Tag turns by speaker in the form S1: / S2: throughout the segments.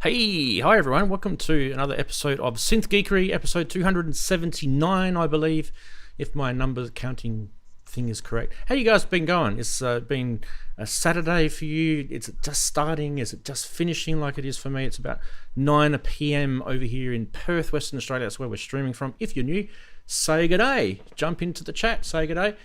S1: Hi everyone, welcome to another episode of Synth Geekery, episode 279, I believe, if my number counting thing is correct. How you guys been going? It's been a Saturday for you. Is it just starting? Is it just finishing like it is for me? It's about 9 p.m. over here in Perth, Western Australia. That's where we're streaming from. If you're new, say g'day. Jump into the chat, say g'day.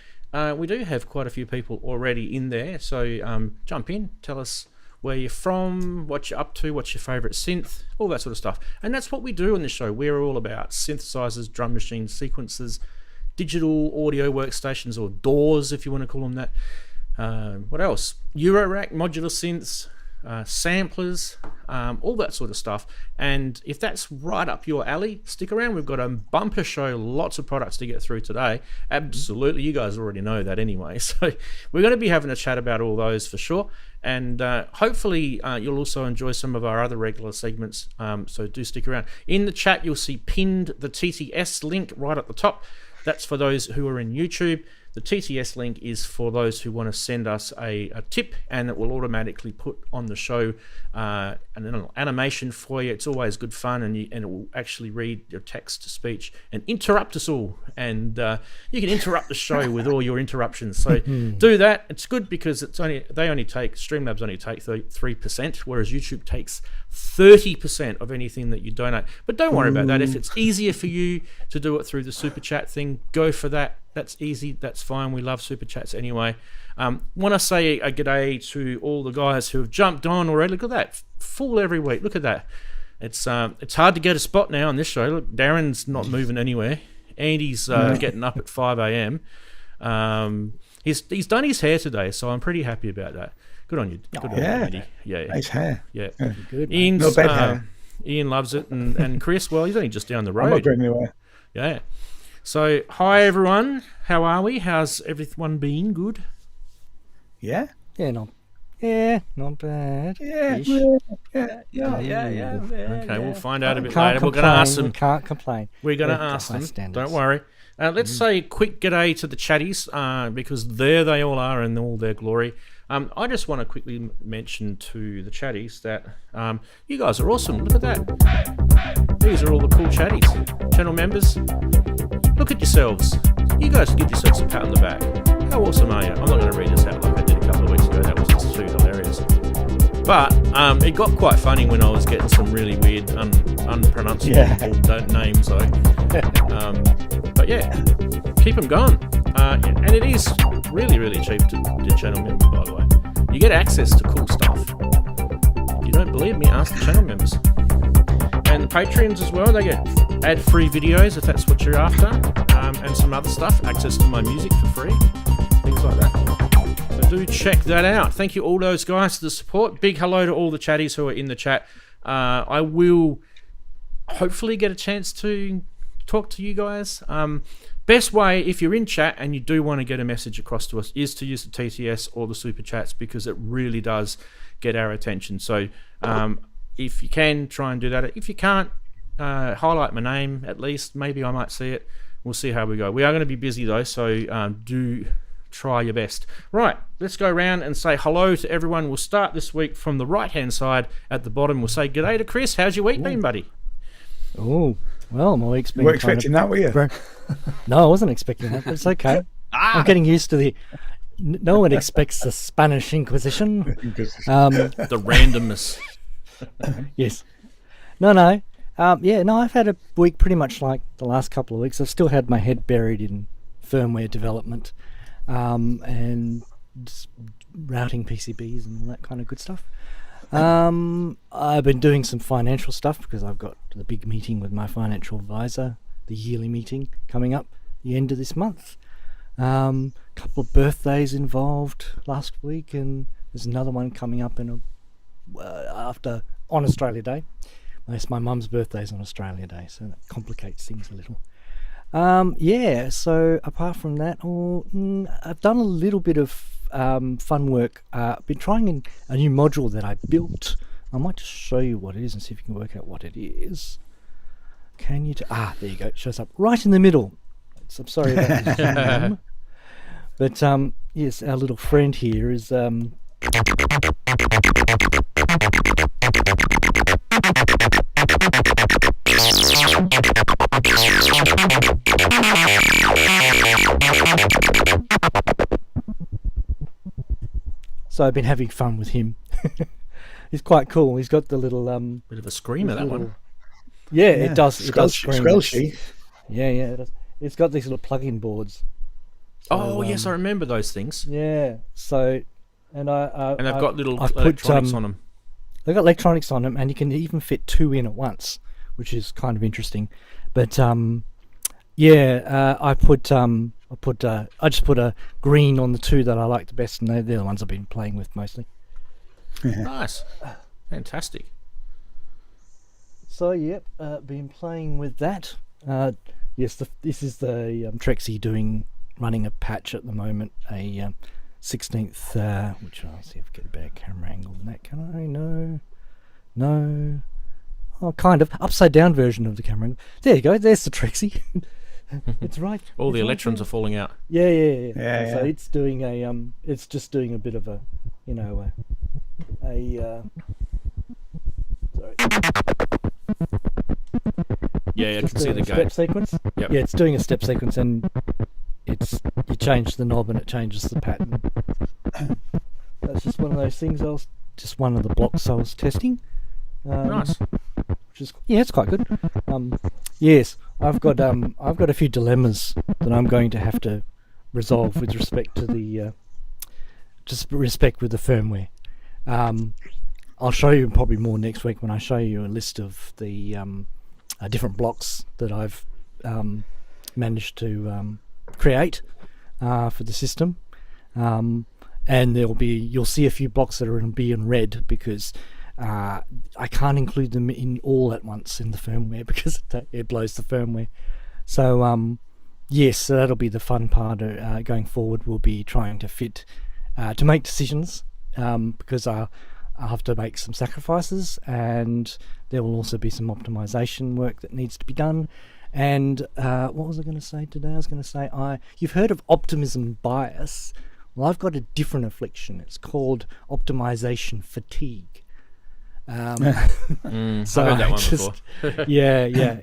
S1: We do have quite a few people already in there, so jump in, tell us where you're from, what you're up to, what's your favourite synth, all that sort of stuff. And that's what we do on this show. We're all about synthesizers, drum machines, sequencers, digital audio workstations, or DAWs if you want to call them that. What else? Eurorack, modular synths, samplers, all that sort of stuff. And if that's right up your alley, stick around. We've got a bumper show, lots of products to get through today. Absolutely, you guys already know that anyway. So we're going to be having a chat about all those for sure. And hopefully you'll also enjoy some of our other regular segments, so do stick around. In the chat you'll see pinned the TTS link right at the top. That's for those who are in YouTube. The TTS link is for those who want to send us a tip, and it will automatically put on the show an animation for you. It's always good fun, and it will actually read your text to speech and interrupt us all. And you can interrupt the show with all your interruptions. So do that. It's good because Streamlabs only take 3%, whereas YouTube takes 30% of anything that you donate. But don't worry about that. If it's easier for you to do it through the super chat thing, go for that. That's easy, that's fine. We love super chats anyway. Want to say a g'day to all the guys who have jumped on already. Look at that, full every week. Look at that. It's hard to get a spot now on this show. Look, Daren's not moving anywhere. Andy's getting up at 5 a.m. He's done his hair today, so I'm pretty happy about that. Good on you. Good on you, Andy. Yeah.
S2: Nice hair.
S1: Yeah.
S2: Good.
S1: Ian's,
S2: not bad hair.
S1: Ian loves it, and Chris, well, he's only just down the road.
S2: I'm not going anywhere.
S1: Yeah. So, hi everyone. How are we? How's everyone been? Good?
S2: Yeah?
S3: Yeah, not bad.
S2: Yeah.
S1: Okay, we'll find out a bit
S3: Can't
S1: later. We're going to ask them.
S3: We can't complain.
S1: We're going to ask them. Don't worry. Let's say a quick g'day to the chatties, because there they all are in all their glory. I just want to quickly mention to the chatties that you guys are awesome. Look at that. These are all the cool chatties. Channel members, look at yourselves. You guys give yourselves a pat on the back. How awesome are you? I'm not going to read this out like I did a couple of weeks ago. That was just too hilarious. But it got quite funny when I was getting some really weird, unpronounceable names though. But yeah, keep them going. And it is really, really cheap to do channel member, by the way. You get access to cool stuff. If you don't believe me, ask the channel members. And the Patreons as well, they get ad-free videos if that's what you're after, and some other stuff, access to my music for free, things like that. So do check that out. Thank you all those guys for the support. Big hello to all the chatties who are in the chat. I will hopefully get a chance to talk to you guys. Best way, if you're in chat and you do want to get a message across to us, is to use the TTS or the super chats, because it really does get our attention. So if you can, try and do that. If you can't, highlight my name at least. Maybe I might see it. We'll see how we go. We are going to be busy though, so do try your best. Right, let's go around and say hello to everyone. We'll start this week from the right-hand side at the bottom. We'll say g'day to Chris. How's your week been, buddy?
S3: Oh, well, my week's been.
S2: You weren't expecting that, were you?
S3: No, I wasn't expecting that, but it's okay. I'm getting used to the. No one expects the Spanish Inquisition.
S1: The randomness.
S3: Yes. No. I've had a week pretty much like the last couple of weeks. I've still had my head buried in firmware development, and just routing PCBs and all that kind of good stuff. I've been doing some financial stuff because I've got the big meeting with my financial advisor, the yearly meeting coming up the end of this month. Couple of birthdays involved last week, and there's another one coming up on Australia Day. It's my mum's birthday's on Australia Day, so that complicates things a little. So apart from that, I've done a little bit of fun work. I've been trying a new module that I built. I might just show you what it is and see if you can work out what it is. Can you? There you go. It shows up right in the middle. So I'm sorry about this. But yes, our little friend here is So I've been having fun with him. He's quite cool. He's got the little
S1: bit of a screamer, that one.
S3: Yeah, it does. It does scream.
S2: Squelchy.
S3: Yeah, it does. It's got these little plug-in boards.
S1: So, yes, I remember those things.
S3: Yeah. So, and
S1: they've got little electronics on them.
S3: They've got electronics on them, and you can even fit 2 in at once, which is kind of interesting. But I just put a green on the 2 that I like the best, and they're the ones I've been playing with mostly.
S2: Yeah.
S1: Nice, fantastic.
S3: So been playing with that. Yes, this is the Trexie running a patch at the moment, a 16th, which I'll see if I get a better camera angle than that. Can I? No. Oh, kind of upside down version of the camera angle. There you go. There's the Trexie. It's right.
S1: All the electrons are falling out.
S3: Yeah. So
S2: Yeah.
S3: it's doing it's just doing a bit of a, sorry.
S1: Yeah, I can
S3: Just
S1: see
S3: doing
S1: the
S3: a
S1: gate.
S3: step sequence.
S1: Yep.
S3: Yeah, it's doing a step sequence, and you change the knob and it changes the pattern. That's just one of those things. Just one of the blocks I was testing.
S1: Nice.
S3: Which is it's quite good. Yes, I've got a few dilemmas that I'm going to have to resolve with respect to the with the firmware. I'll show you probably more next week when I show you a list of the different blocks that I've managed to create for the system. And you'll see a few blocks that are going to be in red because I can't include them in all at once in the firmware because it blows the firmware. So yes, so that'll be the fun part going forward. We'll be trying to fit to make decisions because I'll have to make some sacrifices, and there will also be some optimization work that needs to be done. And what was I going to say today? I was going to say you've heard of optimism bias. Well, I've got a different affliction. It's called optimization fatigue. So
S1: I've heard that one before.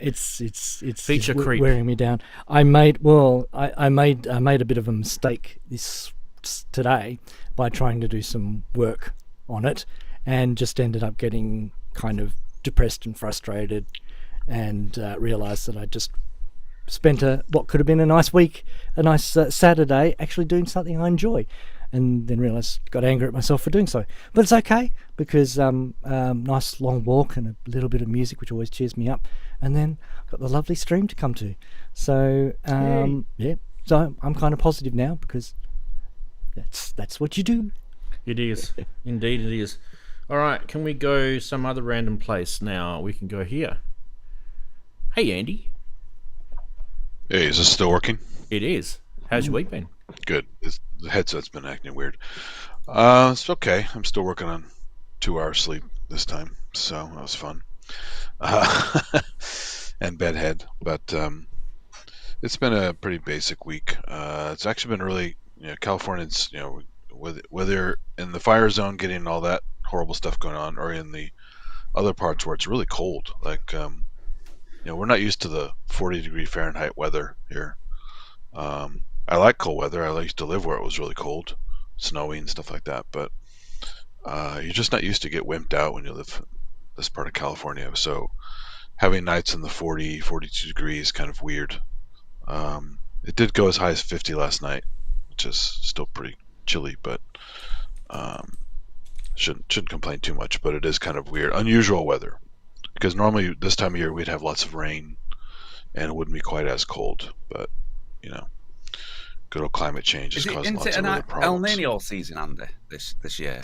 S3: It's
S1: Feature creep.
S3: wearing me down. I made a bit of a mistake today by trying to do some work on it, and just ended up getting kind of depressed and frustrated, and realised that I just spent what could have been a nice week, a nice Saturday, actually doing something I enjoy, and then got angry at myself for doing so. But it's okay because nice long walk and a little bit of music, which always cheers me up, and then got the lovely stream to come to. So so I'm kind of positive now because that's what you do.
S1: It is. Indeed it is. All right, can we go some other random place now? We can go here. Hey, Andy.
S4: Hey, is this still working?
S1: It is. How's your week been?
S4: Good. The headset's been acting weird. It's okay. I'm still working on 2 hours sleep this time, so that was fun. And bedhead, but it's been a pretty basic week. It's actually been really, Californians, whether in the fire zone getting all that horrible stuff going on, or in the other parts where it's really cold, like we're not used to the 40-degree Fahrenheit weather here. I like cold weather. I used to live where it was really cold, snowy and stuff like that, but you're just not used to get wimped out when you live this part of California. So having nights in the 40, 42 degrees is kind of weird. It did go as high as 50 last night, which is still pretty chilly, but shouldn't complain too much. But it is kind of weird, unusual weather, because normally this time of year we'd have lots of rain and it wouldn't be quite as cold. But good old climate change is causing lots of other problems.
S5: El Nino season, Andy, this year?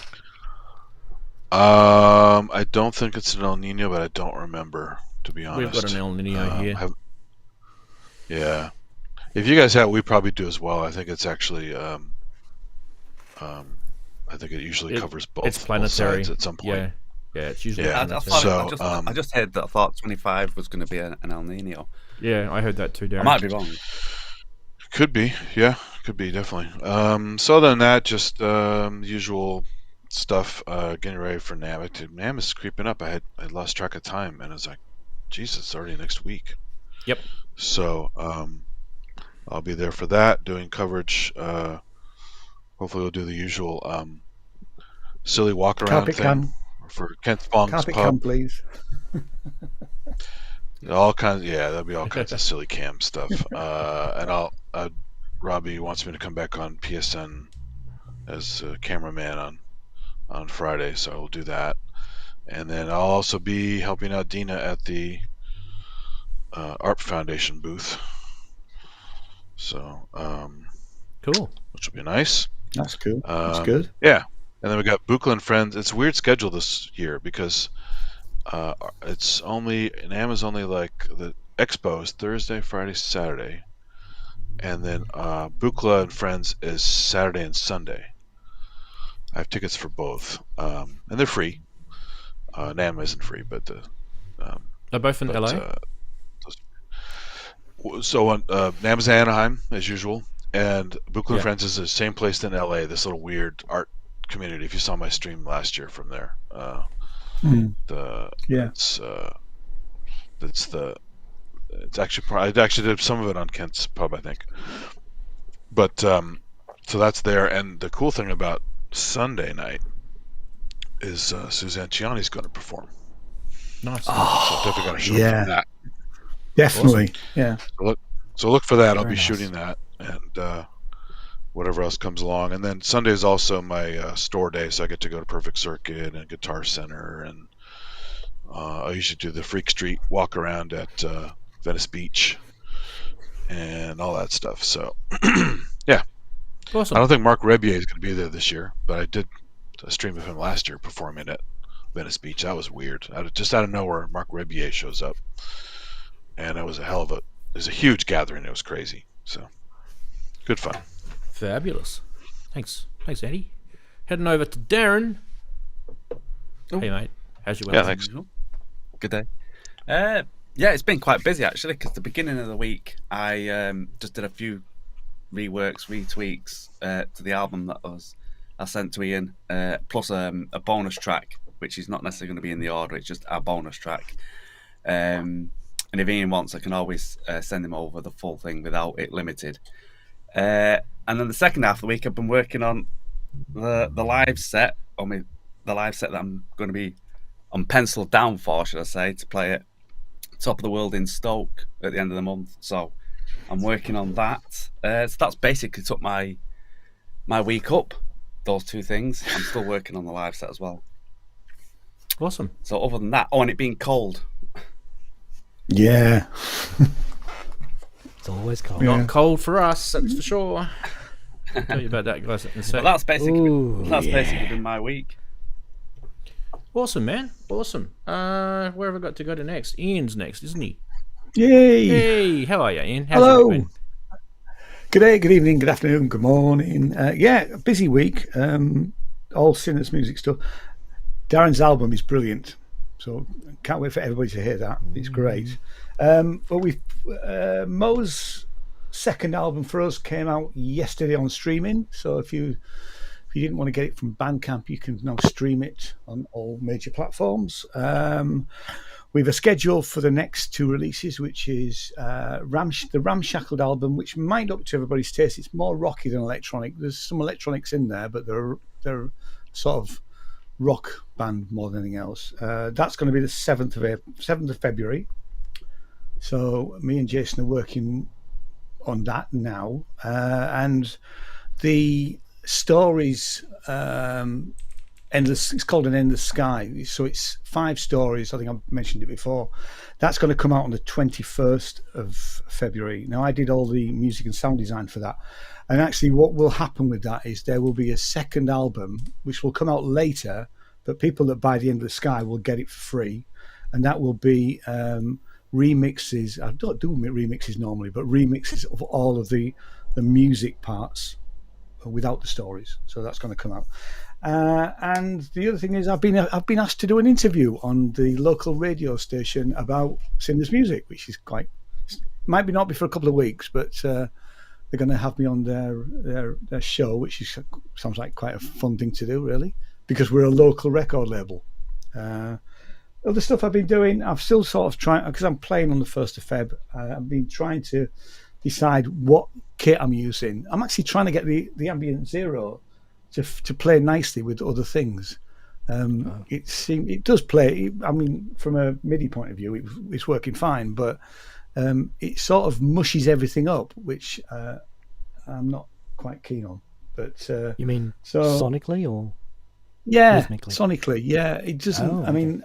S4: I don't think it's an El Nino, but I don't remember, to be honest.
S1: We've got an El Nino here.
S4: Yeah. If you guys have, we probably do as well. I think it's actually, I think it usually covers both.
S1: It's planetary
S4: both sides at some point.
S1: Yeah, it's usually.
S4: Yeah.
S5: I just heard that. I thought 25 was going to be an El Nino.
S1: Yeah, I heard that too, Daren.
S5: I might be wrong.
S4: Could be, yeah, could be, definitely. So other than that, just usual stuff. Getting ready for NAMM. NAMM is creeping up. I lost track of time, and it's like, Jesus, it's already next week.
S1: Yep.
S4: So I'll be there for that, doing coverage. Hopefully we'll do the usual silly walk around
S2: Carpet
S4: thing
S2: cam.
S4: for Kent Fong's
S2: Carpet
S4: pub.
S2: cam, please.
S4: All kinds, yeah, there'll be all kinds of silly cam stuff. And Robbie wants me to come back on PSN as a cameraman on Friday, so I'll do that. And then I'll also be helping out Dina at the ARP Foundation booth. So,
S1: Cool.
S4: which will be nice.
S2: That's cool. That's good.
S4: Yeah. And then we got Buchla and Friends. It's a weird schedule this year because it's only, NAMM is only like the expo is Thursday, Friday, Saturday. And then Buchla and Friends is Saturday and Sunday. I have tickets for both. And they're free. NAMM isn't free, but
S1: They're both in LA?
S4: So NAMM's in Anaheim, as usual. And Buchla
S1: Yeah.
S4: Friends is the same place in LA, this little weird art community. If you saw my stream last year from there, it's actually I actually did some of it on Kent's pub, I think. But so that's there, and the cool thing about Sunday night is Suzanne Ciani's going to perform.
S1: Nice.
S4: So I'm definitely going to shoot for that.
S2: Definitely. Yeah.
S4: So look for that. I'll
S3: Very
S4: be
S3: nice.
S4: shooting that, and whatever else comes along. And then Sunday is also my store day, so I get to go to Perfect Circuit and Guitar Center, and I usually do the Freak Street walk around at Venice Beach and all that stuff. So yeah,
S1: Awesome.
S4: I don't think Mark Rebier is going to be there this year, but I did a stream of him last year performing at Venice Beach. That was weird. Just out of nowhere, Mark Rebier shows up, and it was it was a huge gathering. It was crazy. So good fun.
S1: Fabulous. Thanks, Eddie. Heading over to Daren.
S5: Oh.
S1: Hey, mate. How's your
S4: Yeah,
S1: weather?
S4: thanks.
S5: Good day. Yeah, it's been quite busy actually, because the beginning of the week I just did a few reworks, retweaks to the album that I sent to Ian, plus a bonus track, which is not necessarily going to be in the order. It's just a bonus track. And if Ian wants, I can always send him over the full thing without it limited. And then the second half of the week, I've been working on the live set, the live set that I'm going to be on pencil down for, should I say, to play at Top of the World in Stoke at the end of the month. So I'm working on that. So that's basically took my week up, those two things. I'm still working on the live set as well.
S1: Awesome.
S5: So other than that, and it being cold.
S2: Yeah.
S3: It's always cold.
S2: Yeah.
S1: Not cold for us, that's for sure. I'll tell you about that, guys, in a
S5: But
S1: sec.
S5: that's basically
S3: Ooh,
S5: basically been my week.
S1: Awesome, man. Awesome. Where have I got to go to next? Ian's next, isn't he?
S2: Yay.
S1: Hey, how are you, Ian? How's
S2: Hello.
S1: your week been?
S2: Good day, good evening, good afternoon, good morning. Yeah, busy week. All Sinners music stuff. Daren's album is brilliant, so can't wait for everybody to hear that. It's great. But Mo's second album for us came out yesterday on streaming. So if you didn't want to get it from Bandcamp, you can now stream it on all major platforms. We have a schedule for the next two releases, which is the Ramshackled album, which might not be to everybody's taste. It's more rocky than electronic. There's some electronics in there, but they're sort of rock band more than anything else. That's going to be the 7th of February. So me and Jason are working on that now. And the stories, Endless. It's called An Endless Sky. So it's 5 stories. I think I mentioned it before. That's going to come out on the 21st of February. Now, I did all the music and sound design for that. And actually what will happen with that is there will be a second album, which will come out later, but people that buy The Endless Sky will get it for free. And that will be remixes. I don't do remixes normally, but remixes of all of the music parts without the stories. So that's going to come out. And the other thing is I've been asked to do an interview on the local radio station about Sinners music, which is might not be for a couple of weeks, but they're going to have me on their show, which sounds like quite a fun thing to do, really, because we're a local record label. Other stuff I've been doing, I've still sort of trying, because I'm playing on the 1st of Feb. I've been trying to decide what kit I'm using. I'm actually trying to get the Ambient Zero to play nicely with other things. It does play. I mean, from a MIDI point of view, it's working fine, but it sort of mushes everything up, which I'm not quite keen on. But
S3: You mean sonically or rhythmically?
S2: sonically, yeah. It doesn't.
S3: Oh,
S2: I mean,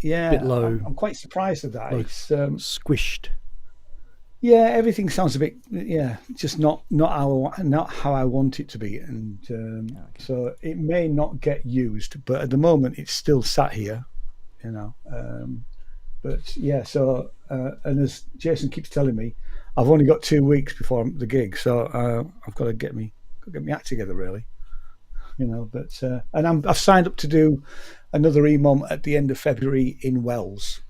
S2: yeah.
S3: Bit low.
S2: I'm quite surprised at that.
S3: Low,
S2: It's
S3: squished.
S2: yeah, everything sounds a bit just not how I want it to be, and so it may not get used. But at the moment, it's still sat here, you know. But yeah, so and as Jason keeps telling me, I've only got 2 weeks before the gig, so I've got to get me act together, really, you know. But and I've signed up to do another EMOM at the end of February in Wells,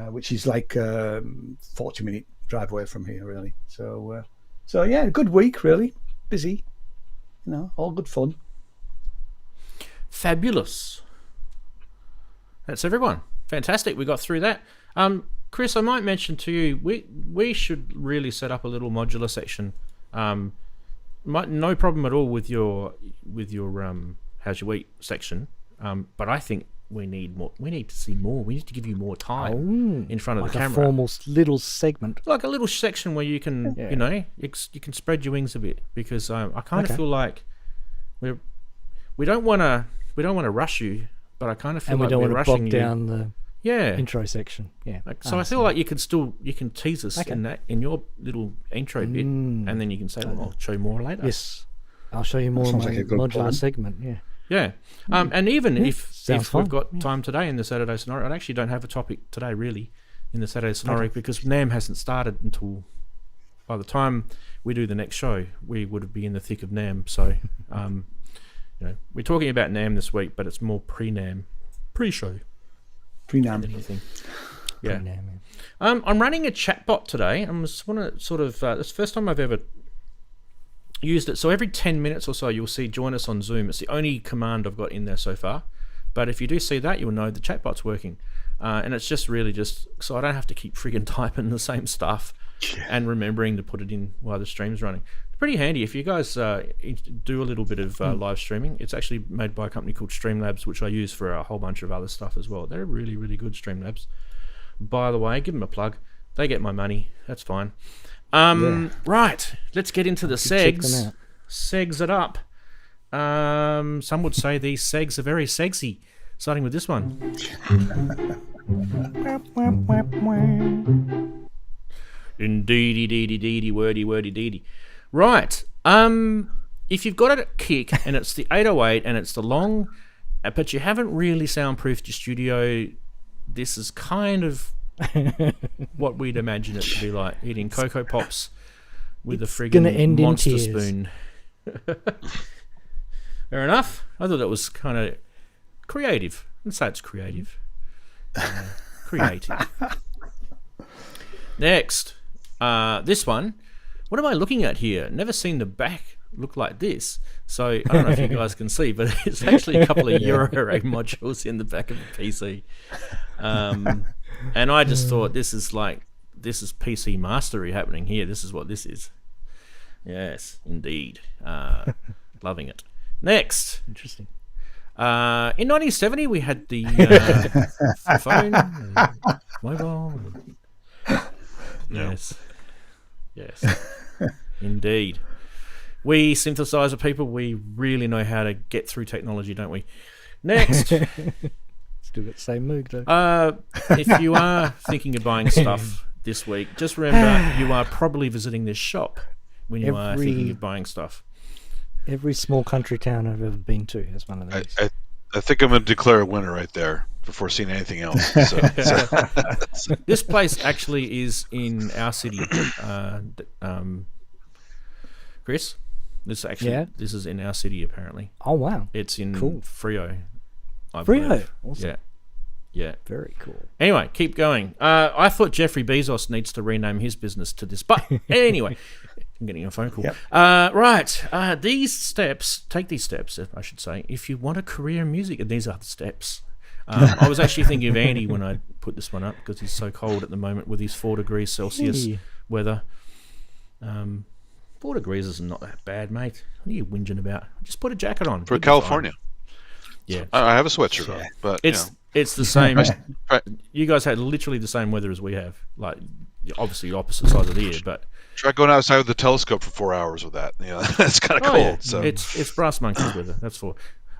S2: which is like 40-minute drive away from here, really. So yeah, good week, really busy, you know, all good fun.
S1: Fabulous. That's everyone. Fantastic. We got through that. Chris, I might mention to you, we should really set up a little modular section. No problem at all with your how's your week section. But I think we need more. We need to see more. We need to give you more time in front of
S3: like
S1: the camera.
S3: a formal little segment,
S1: like a little section where you can, you know, you can spread your wings a bit, because I kind of feel like we don't want to rush you, but I kind of feel like we're rushing you.
S3: And we don't want to bog down
S1: the
S3: intro section. Yeah.
S1: So I feel like you can tease us in your little intro bit, and then you can say, well, I'll show you more later.
S3: Yes, I'll show you more of my modular segment. Yeah.
S1: Yeah, and even if
S3: fun.
S1: we've got time today in the Saturday Sonority, I actually don't have a topic today really in the Saturday Sonority, because NAMM hasn't started until, by the time we do the next show, we would be in the thick of NAMM. So, you know, we're talking about NAMM this week, but it's more pre-NAMM, pre-show,
S2: pre-NAMM.
S1: Anything. Yeah. I'm running a chatbot today. I just want to sort of. It's the first time I've ever used it. So every 10 minutes or so, you'll see join us on Zoom. It's the only command I've got in there so far. But if you do see that, you'll know the chatbot's working. And it's just really so I don't have to keep friggin' typing the same stuff and remembering to put it in while the stream's running. It's pretty handy. If you guys do a little bit of live streaming, it's actually made by a company called Streamlabs, which I use for a whole bunch of other stuff as well. They're really, really good, Streamlabs. By the way, give them a plug. They get my money. That's fine. Right, let's get into the segs. Segs it up. Some would say these segs are very sexy. Starting with this one. Indeedy, wordy, deedy. Right. If you've got a kick and it's the 808 and it's the long, but you haven't really soundproofed your studio, this is kind of what we'd imagine it to be like, eating Cocoa Pops with a friggin' monster spoon. Fair enough. I thought that was kind of creative. I'd say it's creative. Creative. Next. This one. What am I looking at here? Never seen the back look like this. So I don't know if you guys can see, but it's actually a couple of eurorack modules in the back of the PC. And I just thought this is PC mastery happening here. This is what this is. Yes, indeed. Loving it. Next.
S3: Interesting.
S1: In 1970, we had the phone, mobile. Yes. Indeed. We synthesizer people, we really know how to get through technology, don't we? Next.
S3: Still got the same mood though.
S1: If you are thinking of buying stuff this week, just remember you are probably visiting this shop when you are thinking of buying stuff.
S3: Every small country town I've ever been to has one of these.
S4: I think I'm going to declare a winner right there before seeing anything else. So.
S1: This place actually is in our city. Chris, this is in our city apparently.
S3: Oh wow!
S1: It's in Frio.
S3: Frio, awesome.
S1: Yeah,
S3: very cool.
S1: Anyway, keep going. I thought Jeffrey Bezos needs to rename his business to this, but anyway, I'm getting a phone call.
S2: Yep.
S1: Right, these steps. Take these steps, I should say, if you want a career in music, and these are the steps. I was actually thinking of Andy when I put this one up because he's so cold at the moment with his 4 degrees Celsius weather. 4 degrees is not that bad, mate. What are you whinging about? Just put a jacket on.
S4: For
S1: You'll be
S4: California.
S1: fine. Yeah.
S4: I have a sweatshirt on, but
S1: It's the same. You guys had literally the same weather as we have. Like, obviously opposite sides of the year, but
S4: try going outside with the telescope for 4 hours with that. That's kind of cold.
S1: yeah.
S4: So
S1: It's brass monkeys weather. That's for.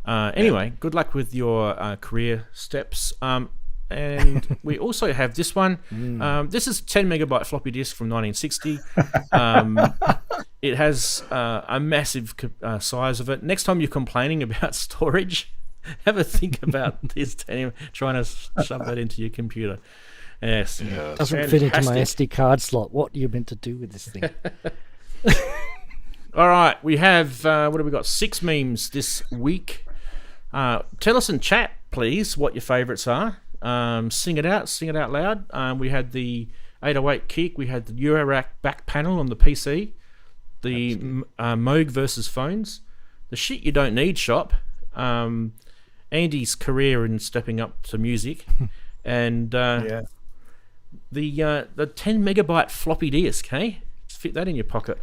S1: Anyway, good luck with your career steps. And we also have this one. This is 10 megabyte floppy disk from 1960. It has a massive size of it. Next time you're complaining about storage, have a think about this, trying to shove that into your computer. Yes.
S4: Yeah.
S3: Doesn't fit into my SD card slot. What are you meant to do with this thing?
S1: All right, we have, what have we got? 6 memes this week. Tell us in chat, please, what your favourites are. Sing it out loud. We had the 808 kick, we had the Eurorack back panel on the PC, the Moog versus phones, the shit you don't need shop, Andy's career in stepping up to music, and the 10 megabyte floppy disk. Hey, just fit that in your pocket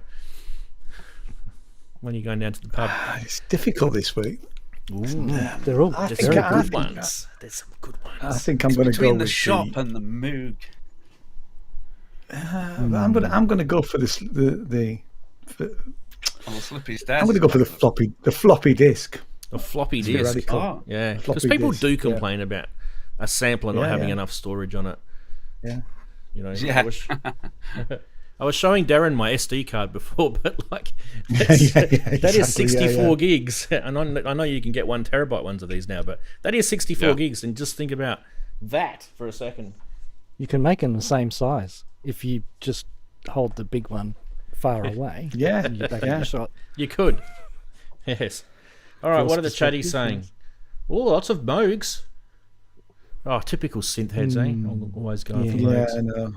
S1: when you're going down to the pub.
S2: It's difficult this week.
S3: They're all
S2: I
S3: very
S2: think I-
S3: good
S1: ones. There's some good ones.
S2: I think I'm going to go
S5: Between the
S2: with
S5: shop and the Moog.
S2: I'm going to go for this. The
S5: Oh, Slippy Stairs.
S2: I'm going to go for the floppy disk.
S1: A floppy
S2: It's a bit
S1: disk.
S2: radical.
S5: Oh.
S1: Yeah, because
S2: Floppy
S1: people
S2: disk,
S1: do
S2: yeah.
S1: complain about a sampler not
S2: Yeah,
S1: having
S2: yeah.
S1: enough storage on it.
S2: Yeah.
S1: You know,
S5: Yeah.
S1: I was showing Daren my SD card before, but like
S2: Yeah,
S1: that is
S2: exactly,
S1: 64 gigs, and I know you can get 1 terabyte ones of these now, but that is 64
S4: Yeah.
S1: gigs, and just think about that for a second.
S3: You can make them the same size if you just hold the big one far away.
S2: Yeah,
S3: And you back in
S2: yeah.
S3: the shot.
S1: You could, yes. All right,
S3: Force
S1: what are the
S3: perspective,
S1: chatties saying?
S3: yes.
S1: Oh, lots of Moogs. Oh, typical synth heads, eh? I'm always going for
S3: Yeah.
S2: Yeah,
S1: Moogs.
S2: I know.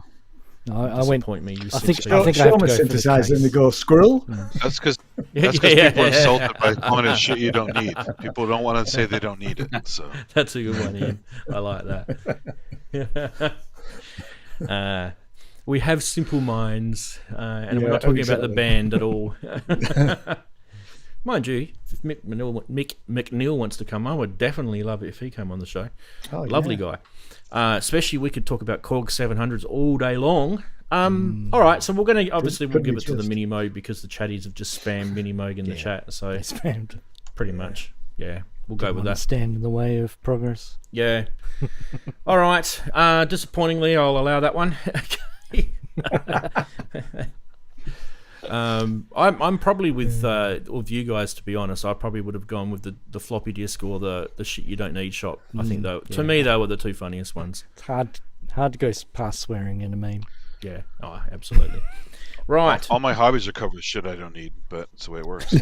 S3: No, I went.
S1: Disappoint me, you
S3: I think-
S1: synth
S3: I
S1: heads.
S3: think I
S2: Show
S3: have
S2: them
S3: to
S2: a
S3: go for the
S2: synthesizer and they
S3: case.
S2: go squirrel.
S4: that's because
S1: Yeah,
S4: people
S1: yeah.
S4: are insulted by calling it shit you don't need. People don't want to say they don't need it. So
S1: That's a good one, Ian. I like that. We have simple minds, and we're
S2: Yeah,
S1: not talking about the
S2: exactly.
S1: band at all. Mind you, if Mick McNeil wants to come, I would definitely love it if he came on the show.
S2: Oh,
S1: Lovely
S2: yeah.
S1: guy. Especially we could talk about Korg 700s all day long. All right, so we'll give it to the
S2: just.
S1: Mini Moog because the chatties have just spammed Mini Moog in the chat. So
S3: They spammed.
S1: pretty much, yeah, we'll go with that.
S3: Stand in the way of progress.
S1: Yeah. All right. Disappointingly, I'll allow that one. I'm probably with you guys, to be honest. I probably would have gone with the floppy disk or the shit you don't need shop. I think though, to me, they were the two funniest ones.
S3: It's hard to go past swearing in a meme.
S1: Yeah. Oh, absolutely. Right.
S4: all my hobbies are covered with shit I don't need, but it's the way it works.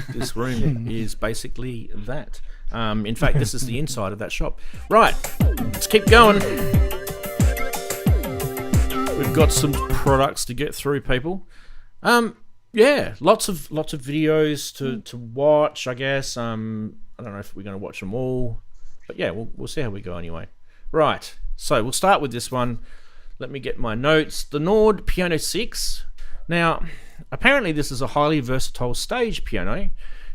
S1: This room is basically that. In fact, this is the inside of that shop. Right. Let's keep going. We've got some products to get through, people. Yeah, lots of videos to watch, I guess. I don't know if we're going to watch them all, but yeah, we'll see how we go anyway. Right. So we'll start with this one. Let me get my notes. The Nord Piano 6. Now, apparently this is a highly versatile stage piano.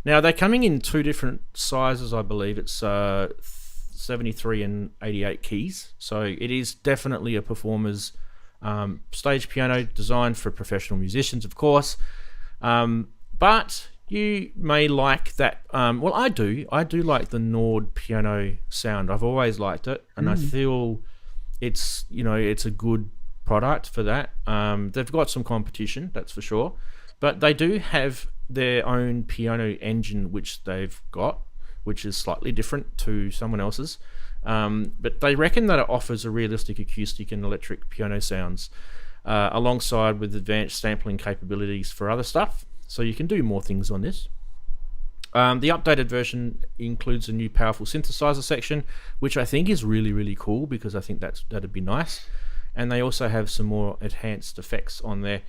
S1: Now, they're coming in 2 different sizes, I believe. It's 73 and 88 keys. So it is definitely a performer's stage piano designed for professional musicians, of course. But you may like that. Well, I do. I do like the Nord piano sound. I've always liked it, and I feel it's a good product for that. They've got some competition, that's for sure, but they do have their own piano engine which they've got, which is slightly different to someone else's. But they reckon that it offers a realistic acoustic and electric piano sounds, alongside with advanced sampling capabilities for other stuff. So you can do more things on this. The updated version includes a new powerful synthesizer section, which I think is really, really cool because I think that'd be nice. And they also have some more enhanced effects on there.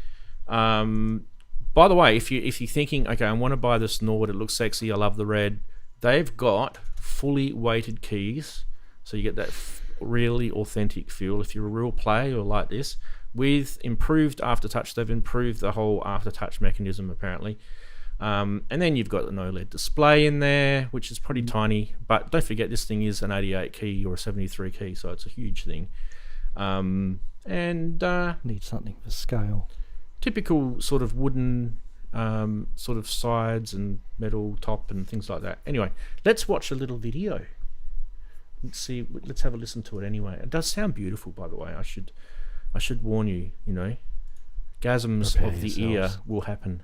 S1: By the way, if you're thinking, okay, I want to buy this Nord, it looks sexy, I love the red, they've got fully weighted keys, so you get that really authentic feel. If you're a real player or like this, with improved aftertouch. They've improved the whole aftertouch mechanism apparently. And then you've got the no-LED display in there, which is pretty tiny. But don't forget, this thing is an 88 key or a 73 key, so it's a huge thing.
S3: Need something for scale.
S1: Typical sort of wooden sort of sides and metal top and things like that. Anyway, let's watch a little video. Let's have a listen to it anyway. It does sound beautiful, by the way. I should warn you, gasms
S3: Prepare
S1: of the
S3: yourselves.
S1: ear will happen.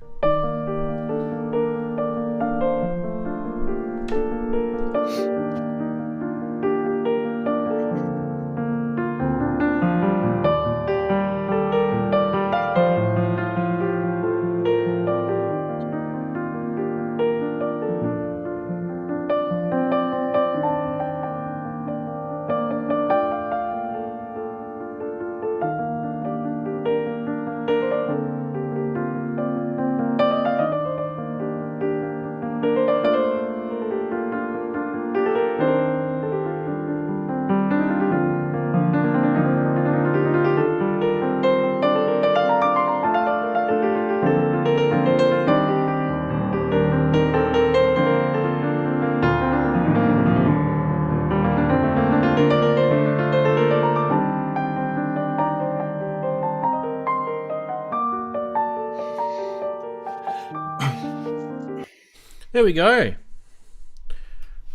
S1: There we go.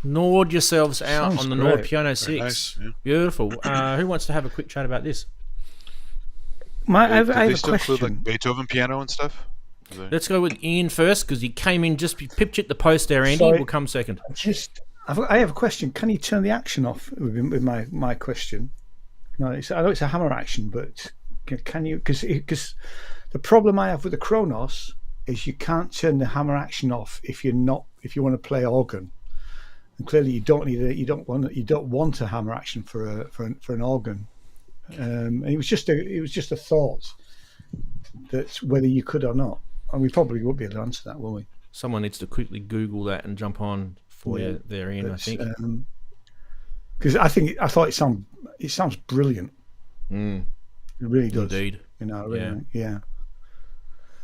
S1: Gnawed yourselves out
S2: Sounds
S1: on the
S2: great.
S1: Nord Piano 6.
S4: Very nice, yeah.
S1: Beautiful. Who wants to have a quick chat about this?
S2: I have
S4: Did
S2: a
S4: they still include
S2: question.
S4: like Beethoven piano and stuff? Are they-
S1: Let's go with Ian first because he came in just pip the post there, Andy.
S2: Sorry.
S1: We'll come second.
S2: I have a question. Can you turn the action off with my question? No, I know it's a hammer action, but can you? Because the problem I have with the Kronos is you can't turn the hammer action off if you want to play organ, and clearly you don't want a hammer action for an organ. And it was just a thought that whether you could or not, and we probably won't be able to answer that, will we?
S1: Someone needs to quickly Google that and jump on for you there, Ian, I think.
S2: Because I thought it sounds brilliant.
S1: Mm,
S2: It really does.
S1: indeed.
S2: Yeah.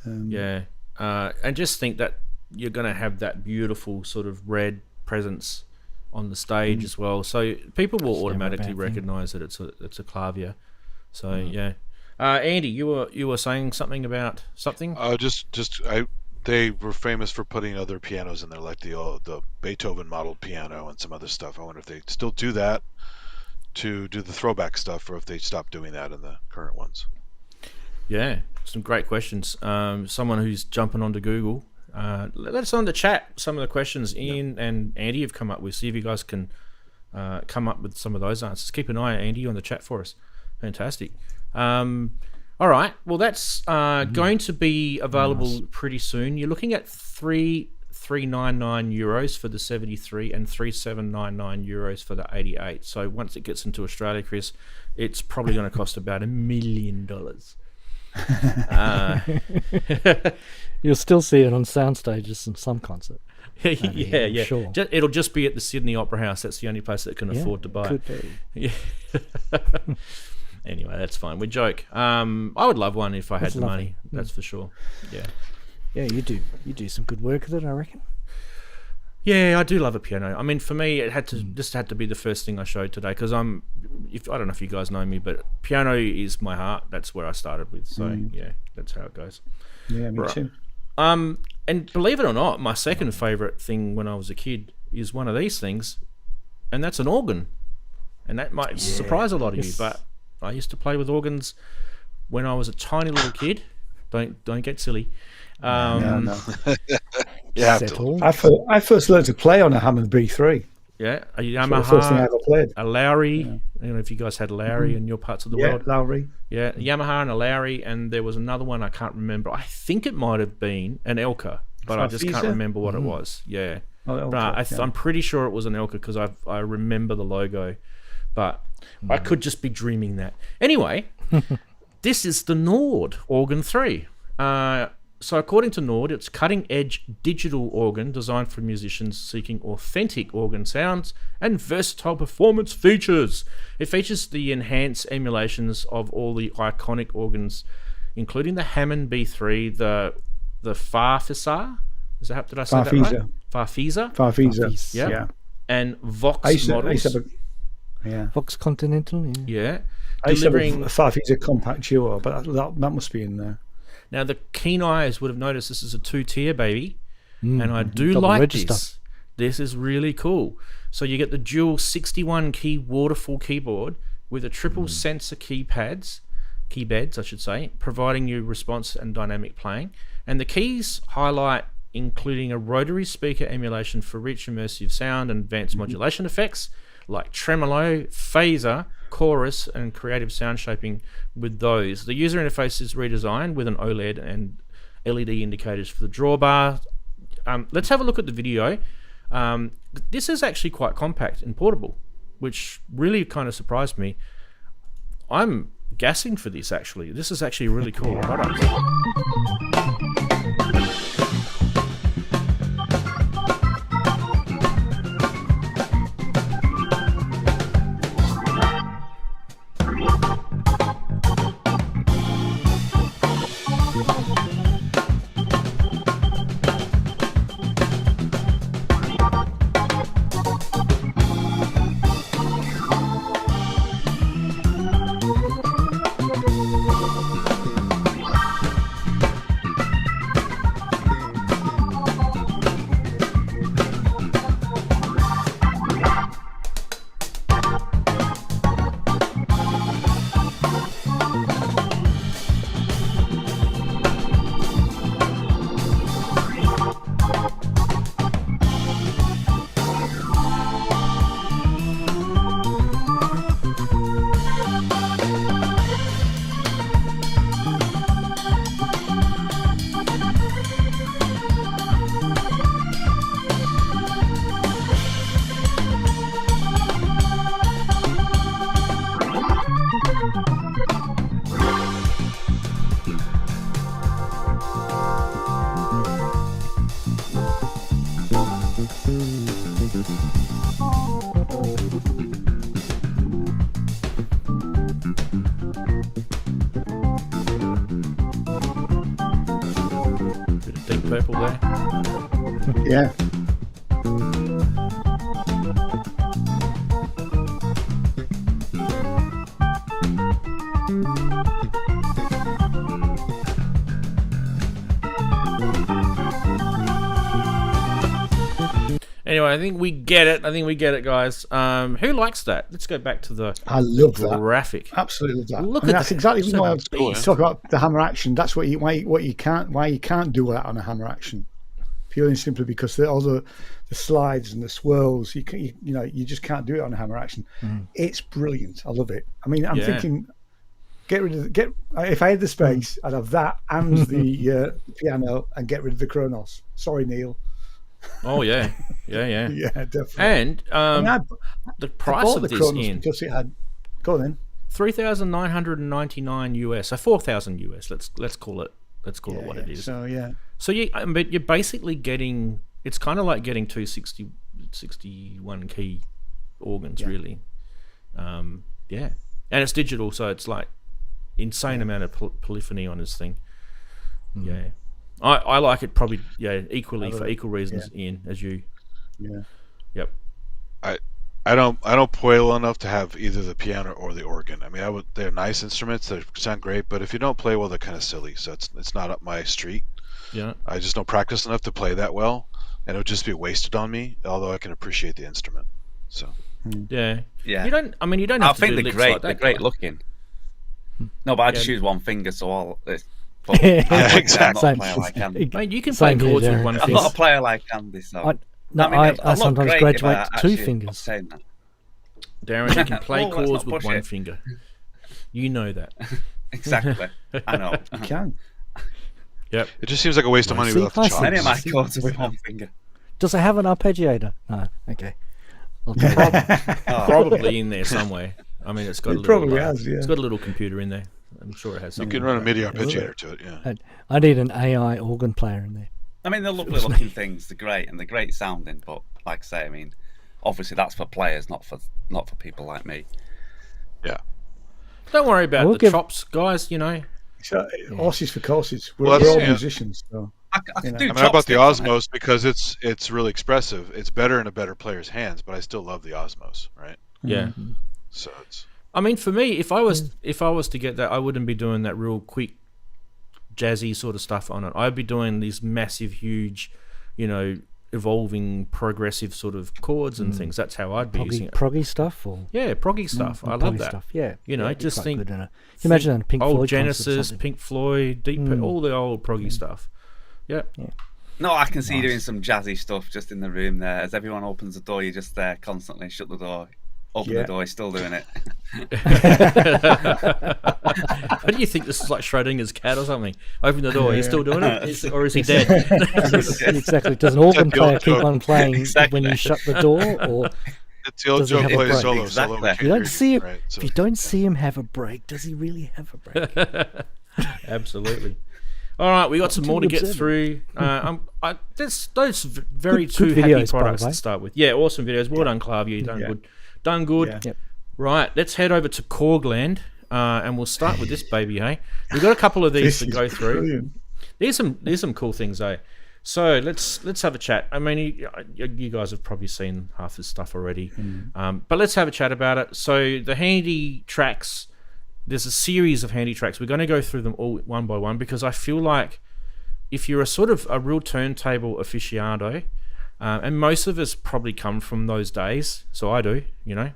S1: Yeah. And just think that you're going to have that beautiful sort of red presence on the stage as well. So people will
S3: That's never a
S1: automatically
S3: bad thing.
S1: recognize that it's a clavier. So, yeah. Andy, you were saying something about something?
S4: They were famous for putting other pianos in there, like the Beethoven model piano and some other stuff. I wonder if they still do that to do the throwback stuff, or if they stopped doing that in the current ones.
S1: Yeah, some great questions. Someone who's jumping onto Google, let us know in the chat some of the questions Ian and Andy have come up with. See if you guys can come up with some of those answers. Keep an eye, Andy, on the chat for us. Fantastic. All right, well, that's going to be available pretty soon. You're looking at €3,399 for the 73 and €3,799 for the 88. So once it gets into Australia, Chris, it's probably going to cost about $1 million.
S3: You'll still see it on sound stages in some concert.
S1: yeah.
S3: Sure.
S1: It'll just be at the Sydney Opera House. That's the only place that can afford to buy
S3: Could
S1: it.
S3: be.
S1: Yeah. Anyway, that's fine. We joke. I would love one if I had
S3: That's
S1: the
S3: lovely.
S1: money. That's for sure. Yeah.
S3: Yeah, you do some good work with it, I reckon.
S1: Yeah, I do love a piano. I mean, for me, it had to be the first thing I showed today because I don't know if you guys know me, but piano is my heart. That's where I started with. So yeah, that's how it goes.
S2: Yeah, me
S1: Right.
S2: too.
S1: And believe it or not, my second favorite thing when I was a kid is one of these things, and that's an organ. And that might surprise a lot of you,
S3: Yes.
S1: but I used to play with organs when I was a tiny little kid. Don't get silly.
S2: No.
S4: Yeah,
S3: Settle.
S2: I first learned to play on a Hammond B3.
S1: Yeah, a
S2: The first thing I
S1: Yamaha,
S2: ever played.
S1: a Lowry. I don't know if you guys had Lowry in your parts of the
S2: Yeah,
S1: world.
S2: Lowry.
S1: Yeah, Yamaha and a Lowry, and there was another one I can't remember. I think it might have been an Elka, but I just can't
S2: Farfisa?
S1: remember what it was. Yeah,
S2: Oh,
S1: but
S2: okay,
S1: I'm pretty sure it was an Elka because I remember the logo, but I could just be dreaming that. Anyway, this is the Nord Organ 3. So according to Nord, it's cutting-edge digital organ designed for musicians seeking authentic organ sounds and versatile performance features. It features the enhanced emulations of all the iconic organs, including the Hammond B3, the Farfisa. Did I say that right? Farfisa.
S2: Farfisa.
S1: Yeah. And Vox models.
S3: Vox Continental.
S1: Yeah.
S2: I used to have a Farfisa compact duo, but that must be in there.
S1: Now, the keen eyes would have noticed this is a 2-tier, baby. And I do
S3: Double
S1: like
S3: register.
S1: this. This is really cool. So you get the dual 61-key waterfall keyboard with a triple sensor keybeds, I should say, providing you response and dynamic playing. And the keys highlight including a rotary speaker emulation for rich immersive sound and advanced modulation effects like tremolo, phaser, chorus, and creative sound shaping with those. The user interface is redesigned with an OLED and LED indicators for the drawbar. Let's have a look at the video. This is actually quite compact and portable, which really kind of surprised me. I'm gassing for this, actually. This is actually a really cool product. Bit of deep purple there.
S2: Yeah.
S1: Anyway, I think we get it. Guys. Who likes that? Let's go back to the
S2: I love that.
S1: graphic.
S2: Absolutely love that.
S1: Look
S2: I mean,
S1: at
S2: that's
S1: that.
S2: exactly
S1: So
S2: why I was
S1: big.
S2: talk about the hammer action. That's why you can't do that on a hammer action, purely and simply because all the slides and the swirls, you just can't do it on a hammer action. It's brilliant. I love it. I mean, I'm thinking, if I had the space, I'd have that and the piano and get rid of the Kronos. Sorry, Neil.
S1: Oh yeah.
S2: Yeah, definitely.
S1: And
S2: I mean,
S1: the
S2: I
S1: price
S2: bought
S1: of
S2: the
S1: this
S2: Kronos
S1: in
S2: because it had. Go on then.
S1: $3,999 US, so 4,000 US. Let's call it. Let's call it what it is.
S2: So yeah.
S1: So but you're basically getting. It's kind of like getting two 61 key organs, really. And it's digital, so it's like insane amount of polyphony on this thing. Yeah, I like it probably equally for equal reasons, Ian, as you.
S2: Yeah.
S1: Yep.
S4: I don't play well enough to have either the piano or the organ. I mean, they're nice instruments. They sound great, but if you don't play well, they're kind of silly. So it's not up my street.
S1: Yeah.
S4: I just don't practice enough to play that well, and it would just be wasted on me. Although I can appreciate the instrument. So.
S1: Yeah.
S5: Yeah.
S1: You don't have
S5: I
S1: to
S5: think
S1: do
S5: they're
S1: licks
S5: great.
S1: like that,
S5: They're great
S1: guy.
S5: looking. No, but I just use one finger, so all.
S3: Yeah,
S4: exactly.
S5: I'm not a player like Andy.
S1: Mate, you can play
S3: Same here,
S1: chords with
S3: Darren.
S1: one
S5: I'm
S1: finger.
S5: not a player like Andy, so.
S3: I
S5: look
S3: sometimes
S5: great
S3: graduate
S5: if I
S3: to two
S5: actually
S3: fingers.
S5: obtain that.
S1: Darren, you can play
S5: Oh, let's
S1: chords
S5: not
S1: with
S5: push
S1: one
S5: it.
S1: finger. You know that.
S5: Exactly. I know.
S2: You can.
S1: Yep.
S4: It just seems like a waste of money
S3: See,
S4: without the
S3: I
S4: chops.
S3: see.
S5: Many of my chords are with one finger.
S3: Does it have an arpeggiator? No. Okay. I'll take that.
S5: Oh,
S1: Probably in there somewhere. I mean, it's got a
S2: It
S1: little.
S2: probably has, yeah.
S1: It's got a little computer in there. I'm sure it has
S4: You
S1: something.
S4: can run a
S1: like
S4: MIDI
S1: that.
S4: arpeggiator to it, yeah.
S3: I need an AI organ player in there.
S5: I mean, they're lovely looking things. They're great and they're great sounding. But like I say, I mean, obviously that's for players, not for people like me.
S4: Yeah.
S1: Don't worry about
S3: We'll
S1: the
S3: give-
S1: chops, guys. You know,
S2: So, horses for courses. We're,
S4: Well,
S2: we're
S4: that's-
S2: all
S4: yeah.
S2: musicians, so
S5: I can do
S4: I mean, how about the
S5: chopsticks on it.
S4: Osmos? Because it's really expressive. It's better in a better player's hands, but I still love the Osmos, right?
S1: yeah.
S4: So it's
S1: I mean, for me, if I was to get that, I wouldn't be doing that real quick, jazzy sort of stuff on it. I'd be doing these massive, huge, you know, evolving, progressive sort of chords and things. That's how I'd be using it.
S3: Proggy stuff or
S1: Yeah, proggy stuff. I love
S3: proggy
S1: that.
S3: stuff. Yeah,
S1: You know,
S3: yeah, it'd be
S1: just
S3: quite
S1: think-
S3: good in a- imagine a Pink
S1: Old
S3: Floyd concert or
S1: Genesis,
S3: something.
S1: Pink Floyd, all the old proggy stuff. Yeah.
S5: No, I can see you doing some jazzy stuff just in the room there. As everyone opens the door, you're just there constantly. Shut the door, open the door, you're still doing it.
S1: What do you think? This is like Schrodinger's cat or something? Open the door. He's still doing it, or is he dead?
S3: Exactly. Does an organ
S4: the old
S3: player keep
S4: joke.
S3: on playing
S5: Exactly.
S3: when you shut the door, or
S4: it's the old
S3: Does he
S4: Joe
S3: have a
S4: plays
S3: break?
S4: solo.
S5: Exactly.
S4: Solo with
S3: you don't
S4: Keith
S3: see him?
S4: Reed, right? So
S3: If you don't see him have a break, does he really have a break?
S1: Absolutely. All right, we got some more to get through. There's those very
S3: Good
S1: two happy
S3: videos, by the
S1: products
S3: way.
S1: to start with. Yeah, awesome videos. Well done, Clavia. You done
S2: Yeah.
S1: good. Done good.
S2: Yeah.
S3: Yep.
S1: Right, let's head over to Korgland, and we'll start with this baby. Hey, we've got a couple of these
S2: This
S1: to
S2: is
S1: go through.
S2: brilliant.
S1: There's some cool things, eh? So let's have a chat. I mean, you guys have probably seen half this stuff already, but let's have a chat about it. So the HandyTraxx, there's a series of HandyTraxx. We're going to go through them all one by one because I feel like if you're a sort of a real turntable aficionado, and most of us probably come from those days, so I do, you know.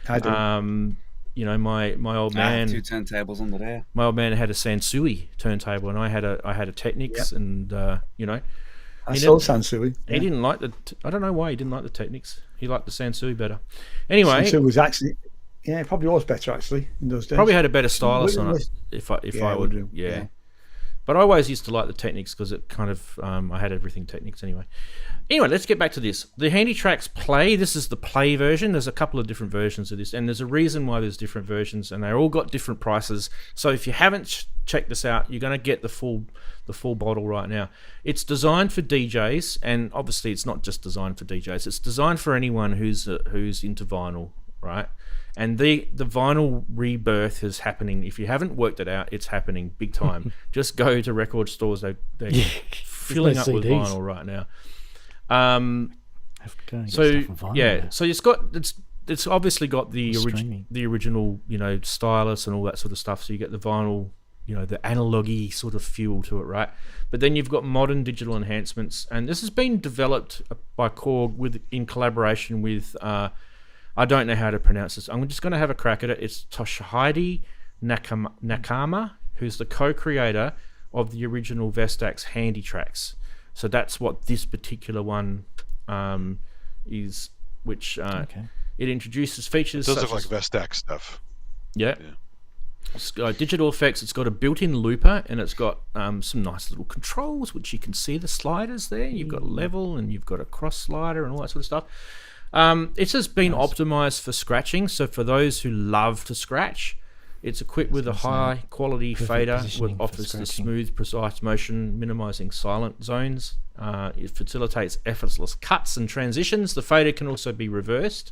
S2: I do.
S1: You know, my old man.
S5: 2 turntables under there.
S1: My old man had a Sansui turntable, and I had a Technics, and you know,
S2: I sold Sansui.
S1: he didn't like I don't know why he didn't like the Technics. He liked the Sansui better. Anyway,
S2: Sansui was actually, yeah, it probably was better actually in those days.
S1: probably had a better stylus on it.
S2: was-
S1: If I
S2: Yeah, it
S1: would,
S2: would do,
S1: yeah.
S2: yeah.
S1: But I always used to like the Technics because it kind of I had everything Technics anyway. Anyway, let's get back to this. The HandyTraxx Play. This is the Play version. There's a couple of different versions of this, and there's a reason why there's different versions, and they're all got different prices. So if you haven't checked this out, you're going to get the full bottle right now. It's designed for DJs, and obviously it's not just designed for DJs. It's designed for anyone who's into vinyl, right? And the vinyl rebirth is happening. If you haven't worked it out, it's happening big time. Just go to record stores; they're filling up with
S3: CDs.
S1: vinyl right now.
S3: Have to go and get
S1: So
S3: stuff on vinyl
S1: yeah,
S3: now.
S1: so it's obviously got
S3: Streaming.
S1: the original, you know, stylus and all that sort of stuff. So you get the vinyl, you know, the analogy sort of feel to it, right? But then you've got modern digital enhancements, and this has been developed by Korg in collaboration with I don't know how to pronounce this. I'm just going to have a crack at it. It's Toshihide Nakama, who's the co-creator of the original Vestax HandyTraxx. So that's what this particular one is, which it introduces features
S4: it does
S1: such
S4: look like
S1: as,
S4: Vestax stuff.
S1: yeah. It's got digital effects. It's got a built-in looper, and it's got some nice little controls, which you can see the sliders there. You've got level, and you've got a cross slider, and all that sort of stuff. It's just been optimized for scratching. So for those who love to scratch, it's equipped with a high-quality fader,
S3: positioning
S1: which
S3: for
S1: offers the
S3: scratching.
S1: smooth, precise motion, minimizing silent zones. It facilitates effortless cuts and transitions. The fader can also be reversed,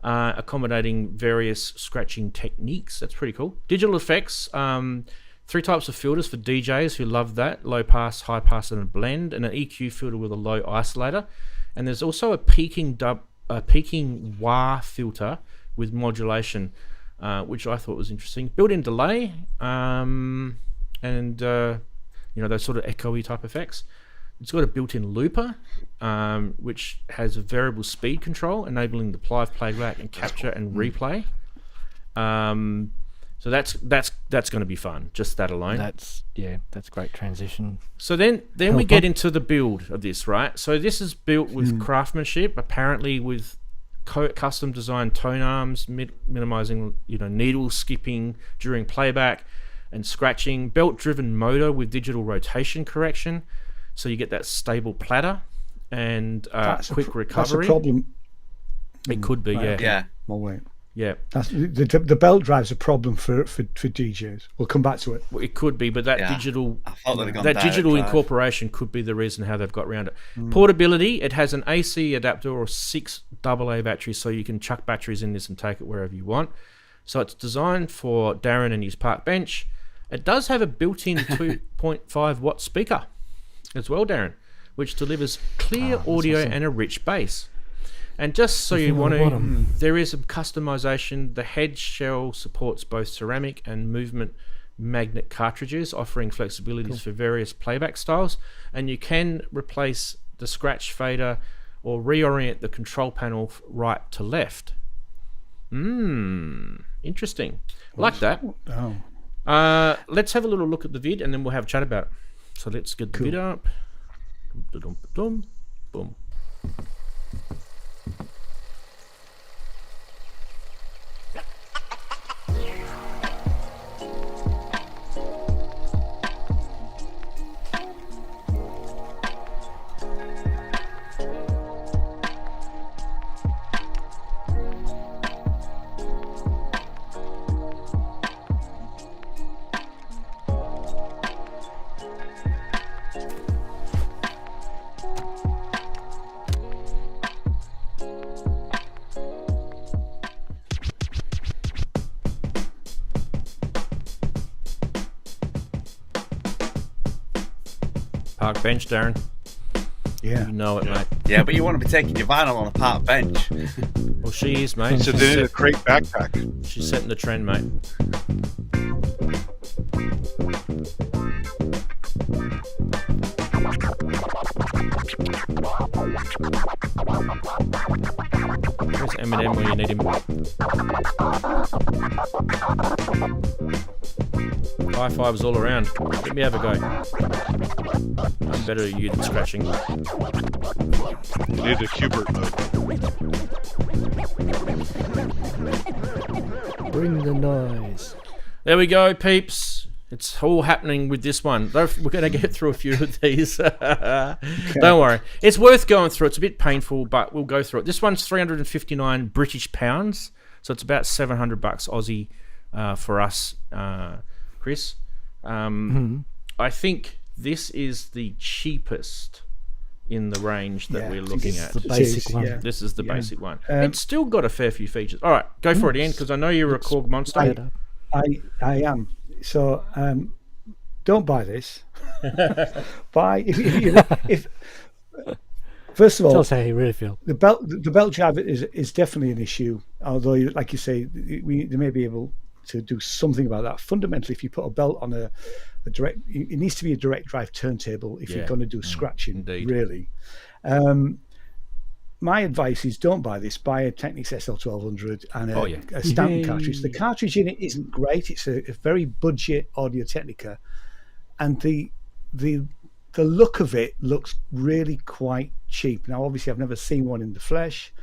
S1: accommodating various scratching techniques. That's pretty cool. Digital effects, 3 types of filters for DJs who love that: low pass, high pass, and a blend, and an EQ filter with a low isolator. And there's also a peaking wah filter with modulation, which I thought was interesting. Built-in delay, and you know, those sort of echoey type effects. It's got a built-in looper, which has a variable speed control, enabling the live playback and capture and replay. So that's going to be fun, just that alone.
S3: That's great transition.
S1: So then we get into the build of this, right? So this is built with craftsmanship, apparently with custom designed tone arms, minimizing, you know, needle skipping during playback and scratching, belt-driven motor with digital rotation correction, so you get that stable platter and quick recovery.
S2: That's a problem.
S1: It could be,
S2: Right,
S1: yeah.
S2: Well, wait.
S1: Yeah,
S2: That's, the belt drive's a problem for DJs. We'll come back to it.
S1: well, it could be, but that
S5: Yeah.
S1: digital
S5: I thought they'd gone
S1: that
S5: direct
S1: digital
S5: drive.
S1: incorporation could be the reason how they've got around it. Portability, it has an AC adapter or 6 AA batteries, so you can chuck batteries in this and take it wherever you want. So it's designed for Daren and his park bench. It does have a built-in 2.5 watt speaker as well, Daren, which delivers clear audio and a rich bass. And just so you want to, there is some customization. The head shell supports both ceramic and movement magnet cartridges, offering flexibilities for various playback styles. And you can replace the scratch fader or reorient the control panel right to left. Interesting. Like that.
S2: Oh,
S1: Let's have a little look at the vid and then we'll have a chat about it. So let's get the vid up. Boom. Park bench, Daren.
S2: yeah.
S1: You know it, mate.
S5: Yeah, but you want to be taking your vinyl on a park bench.
S1: Well, she is, mate.
S4: So they need a crate backpack.
S1: She's setting the trend, mate. Where's Eminem when you need him? High fives all around. Let me have a go. I'm better at you than scratching.
S4: You need a Cubert mode.
S3: Bring the noise.
S1: There we go, peeps. It's all happening with this one. We're going to get through a few of these. Don't worry. It's worth going through. It's a bit painful, but we'll go through it. This one's 359 British pounds, so it's about $700 Aussie for us, Chris. I think this is the cheapest in the range that we're looking at.
S3: The basic one.
S2: Yeah.
S1: This is the basic one. It's still got a fair few features. All right, go for it, Ian, because I know you're a Korg monster.
S2: I am. So don't buy this. Buy if first of all,
S3: Tell us how you really feel.
S2: the belt drive is definitely an issue. Although, like you say, they may be able to do something about that. Fundamentally, if you put a belt on a direct, it needs to be a direct drive turntable if you're going to do scratching.
S1: Indeed.
S2: Really. My advice is don't buy this. Buy a Technics SL1200 and a Stanton cartridge. The cartridge in it isn't great. It's a very budget Audio Technica, and the look of it looks really quite cheap. Now, obviously, I've never seen one in the flesh.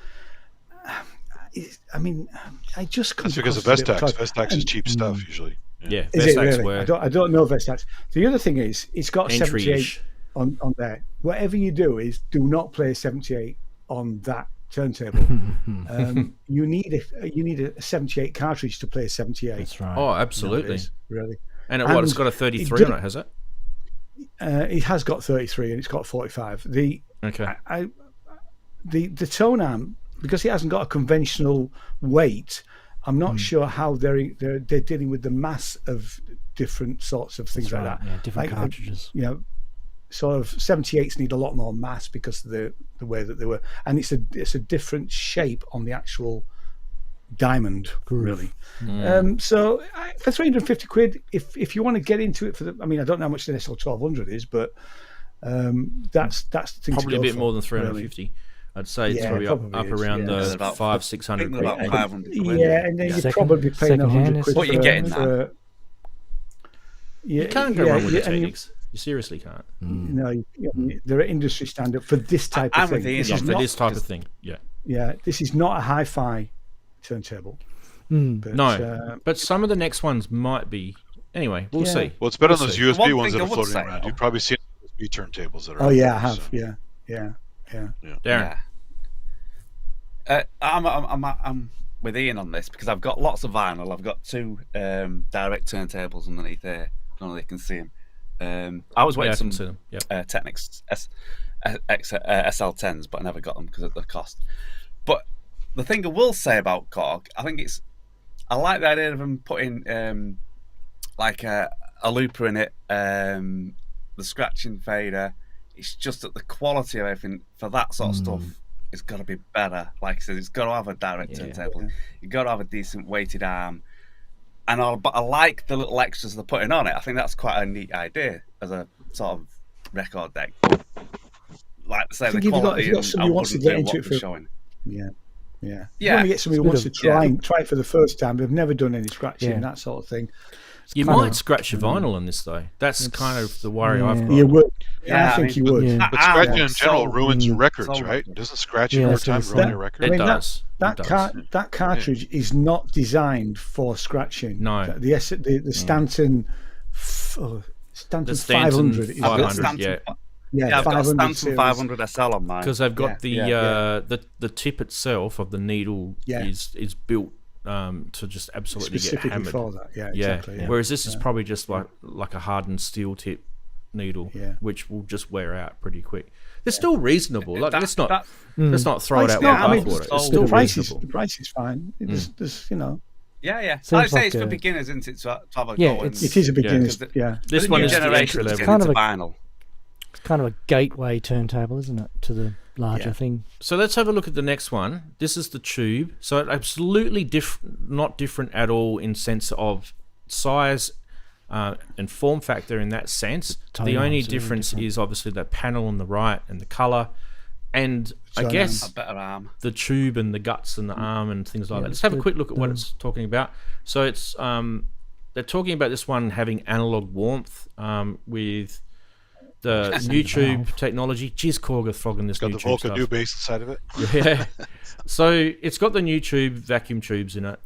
S2: I mean, I just
S4: That's because of Vestax. Vestax is cheap stuff usually.
S1: Yeah,
S2: is it
S1: Vestax
S2: really? I don't know Vestax. The other thing is, it's got a 78
S1: entry-ish.
S2: on there. Whatever you do do not play 78 on that turntable. You need a 78 cartridge to play a 78.
S3: That's right.
S1: Oh, absolutely.
S2: nowadays, really.
S1: And it's got a 33 on it, has it?
S2: It has got 33 and it's got 45. The tone amp, because it hasn't got a conventional weight, I'm not sure how they're dealing with the mass of different sorts of things like that.
S3: Yeah, different cartridges.
S2: Sort of 78s need a lot more mass because of the way that they were, and it's a different shape on the actual diamond, really. So for 350 quid, if you want to get into it I mean, I don't know how much the SL1200 is, but that's the thing.
S1: Probably
S2: to
S1: a
S2: go
S1: bit
S2: for,
S1: more than 350.
S2: Really.
S1: I'd say it's probably up around the 500-600 quid.
S5: About 500 quid.
S2: Yeah, and then you're probably paying 100 quid.
S5: What you getting that?
S1: You can't go wrong with the Technics. You seriously can't.
S2: No, they're an industry standard for this type of thing.
S1: For this type of thing, yeah.
S2: Yeah, this is not a hi-fi turntable.
S1: But some of the next ones might be. Anyway, we'll see.
S4: Well, it's better on those USB
S5: One
S4: ones
S5: thing
S4: that
S5: I
S4: are
S5: would
S4: floating
S5: say,
S4: around.
S5: though-
S4: You've probably seen USB turntables that are.
S2: Oh
S4: out
S2: yeah,
S4: there,
S2: I have.
S4: so.
S2: Yeah.
S1: Daren.
S5: I'm with Ian on this because I've got lots of vinyl. I've got 2 direct turntables underneath here. I don't know if they can see them. I was waiting for some Technics SL10s, but I never got them because of the cost. But the thing I will say about Korg, I like the idea of them putting like a looper in it, the scratching fader. It's just that the quality of everything for that sort of stuff it's got to be better. Like I said, it's got to have a direct turntable. Yeah. You've got to have a decent weighted arm. And but I like the little extras they're putting on it. I think that's quite a neat idea as a sort of record deck. Like I say, the quality.
S2: If you've got somebody who wants to get into it for
S5: showing.
S2: Yeah. You want to get somebody who wants to try it for the first time. They've never done any scratching, that sort of thing.
S1: You might scratch your vinyl on this, though. That's kind of the worry I've got.
S2: You would. I think you would.
S4: But scratching in general ruins your records, right? Doesn't scratching over time ruin your record?
S1: It does.
S2: That cartridge is not designed for scratching.
S1: No.
S2: The Stanton 500 is
S5: I've got a Stanton 500 SL on mine.
S1: Because they've got the tip itself of the needle is built to just absolutely get hammered.
S2: For that. Yeah, exactly.
S1: Yeah. Whereas this is probably just like a hardened steel tip needle, which will just wear out pretty quick. They're still reasonable. Like let's not throw it out with bathwater. It's still reasonable.
S2: The price is fine. There's
S5: Yeah. I'd say it's for beginners, isn't it? To have a go.
S2: It is a beginner's.
S1: This one is the entry level.
S3: It's kind of vinyl. It's kind of a gateway turntable, isn't it, to the larger thing?
S1: So let's have a look at the next one. This is the Tube. So it's absolutely not different at all in sense of size and form factor in that sense. The only difference is obviously that panel on the right and the color, and I guess
S5: a better arm.
S1: The tube and the guts and the arm and things like that. Let's have a quick look at what it's talking about. So it's they're talking about this one having analog warmth with the new tube technology. Jeez, Korg are flogging this new tube stuff.
S4: Got the Volca new bass inside of it.
S1: Yeah. So it's got the new tube vacuum tubes in it,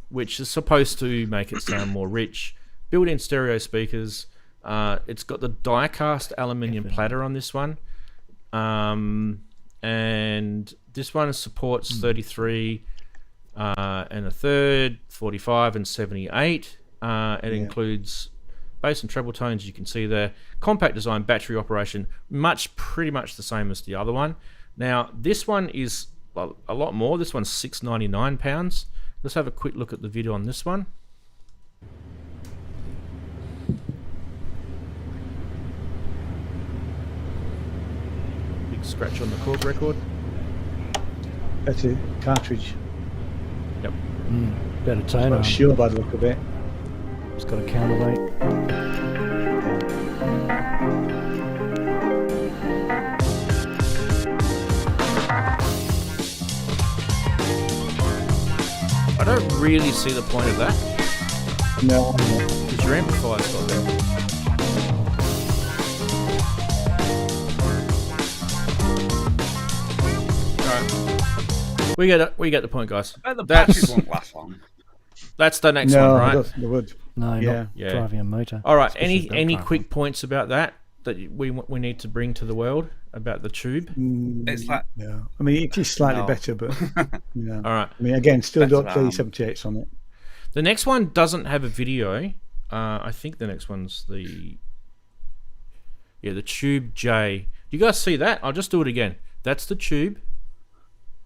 S1: which is supposed to make it sound more rich. Built-in stereo speakers. It's got the die-cast aluminium platter on this one. And this one supports 33 and a third, 45 and 78. It includes bass and treble tones, you can see there. Compact design, battery operation, pretty much the same as the other one. Now, this one is a lot more. This one's £699. Let's have a quick look at the video on this one. Big scratch on the Korg record.
S2: That's a cartridge.
S1: Yep.
S3: Better tone.
S2: I'm sure by the look of it.
S3: It's got a counterweight.
S1: I don't really see the point of that.
S2: No.
S1: Because your amplifier's got that. Alright. We get the point, guys.
S5: The batteries won't last long.
S1: That's the next one, right?
S2: No, they would.
S3: No, not driving a motor.
S1: All right. Any quick points about that we need to bring to the world about the tube?
S5: It's like
S2: I mean, it is slightly better, but
S1: all right.
S2: I mean, again, still got D.T.H on it.
S1: The next one doesn't have a video. I think the next one's the TubeJ. You guys see that? I'll just do it again. That's the tube,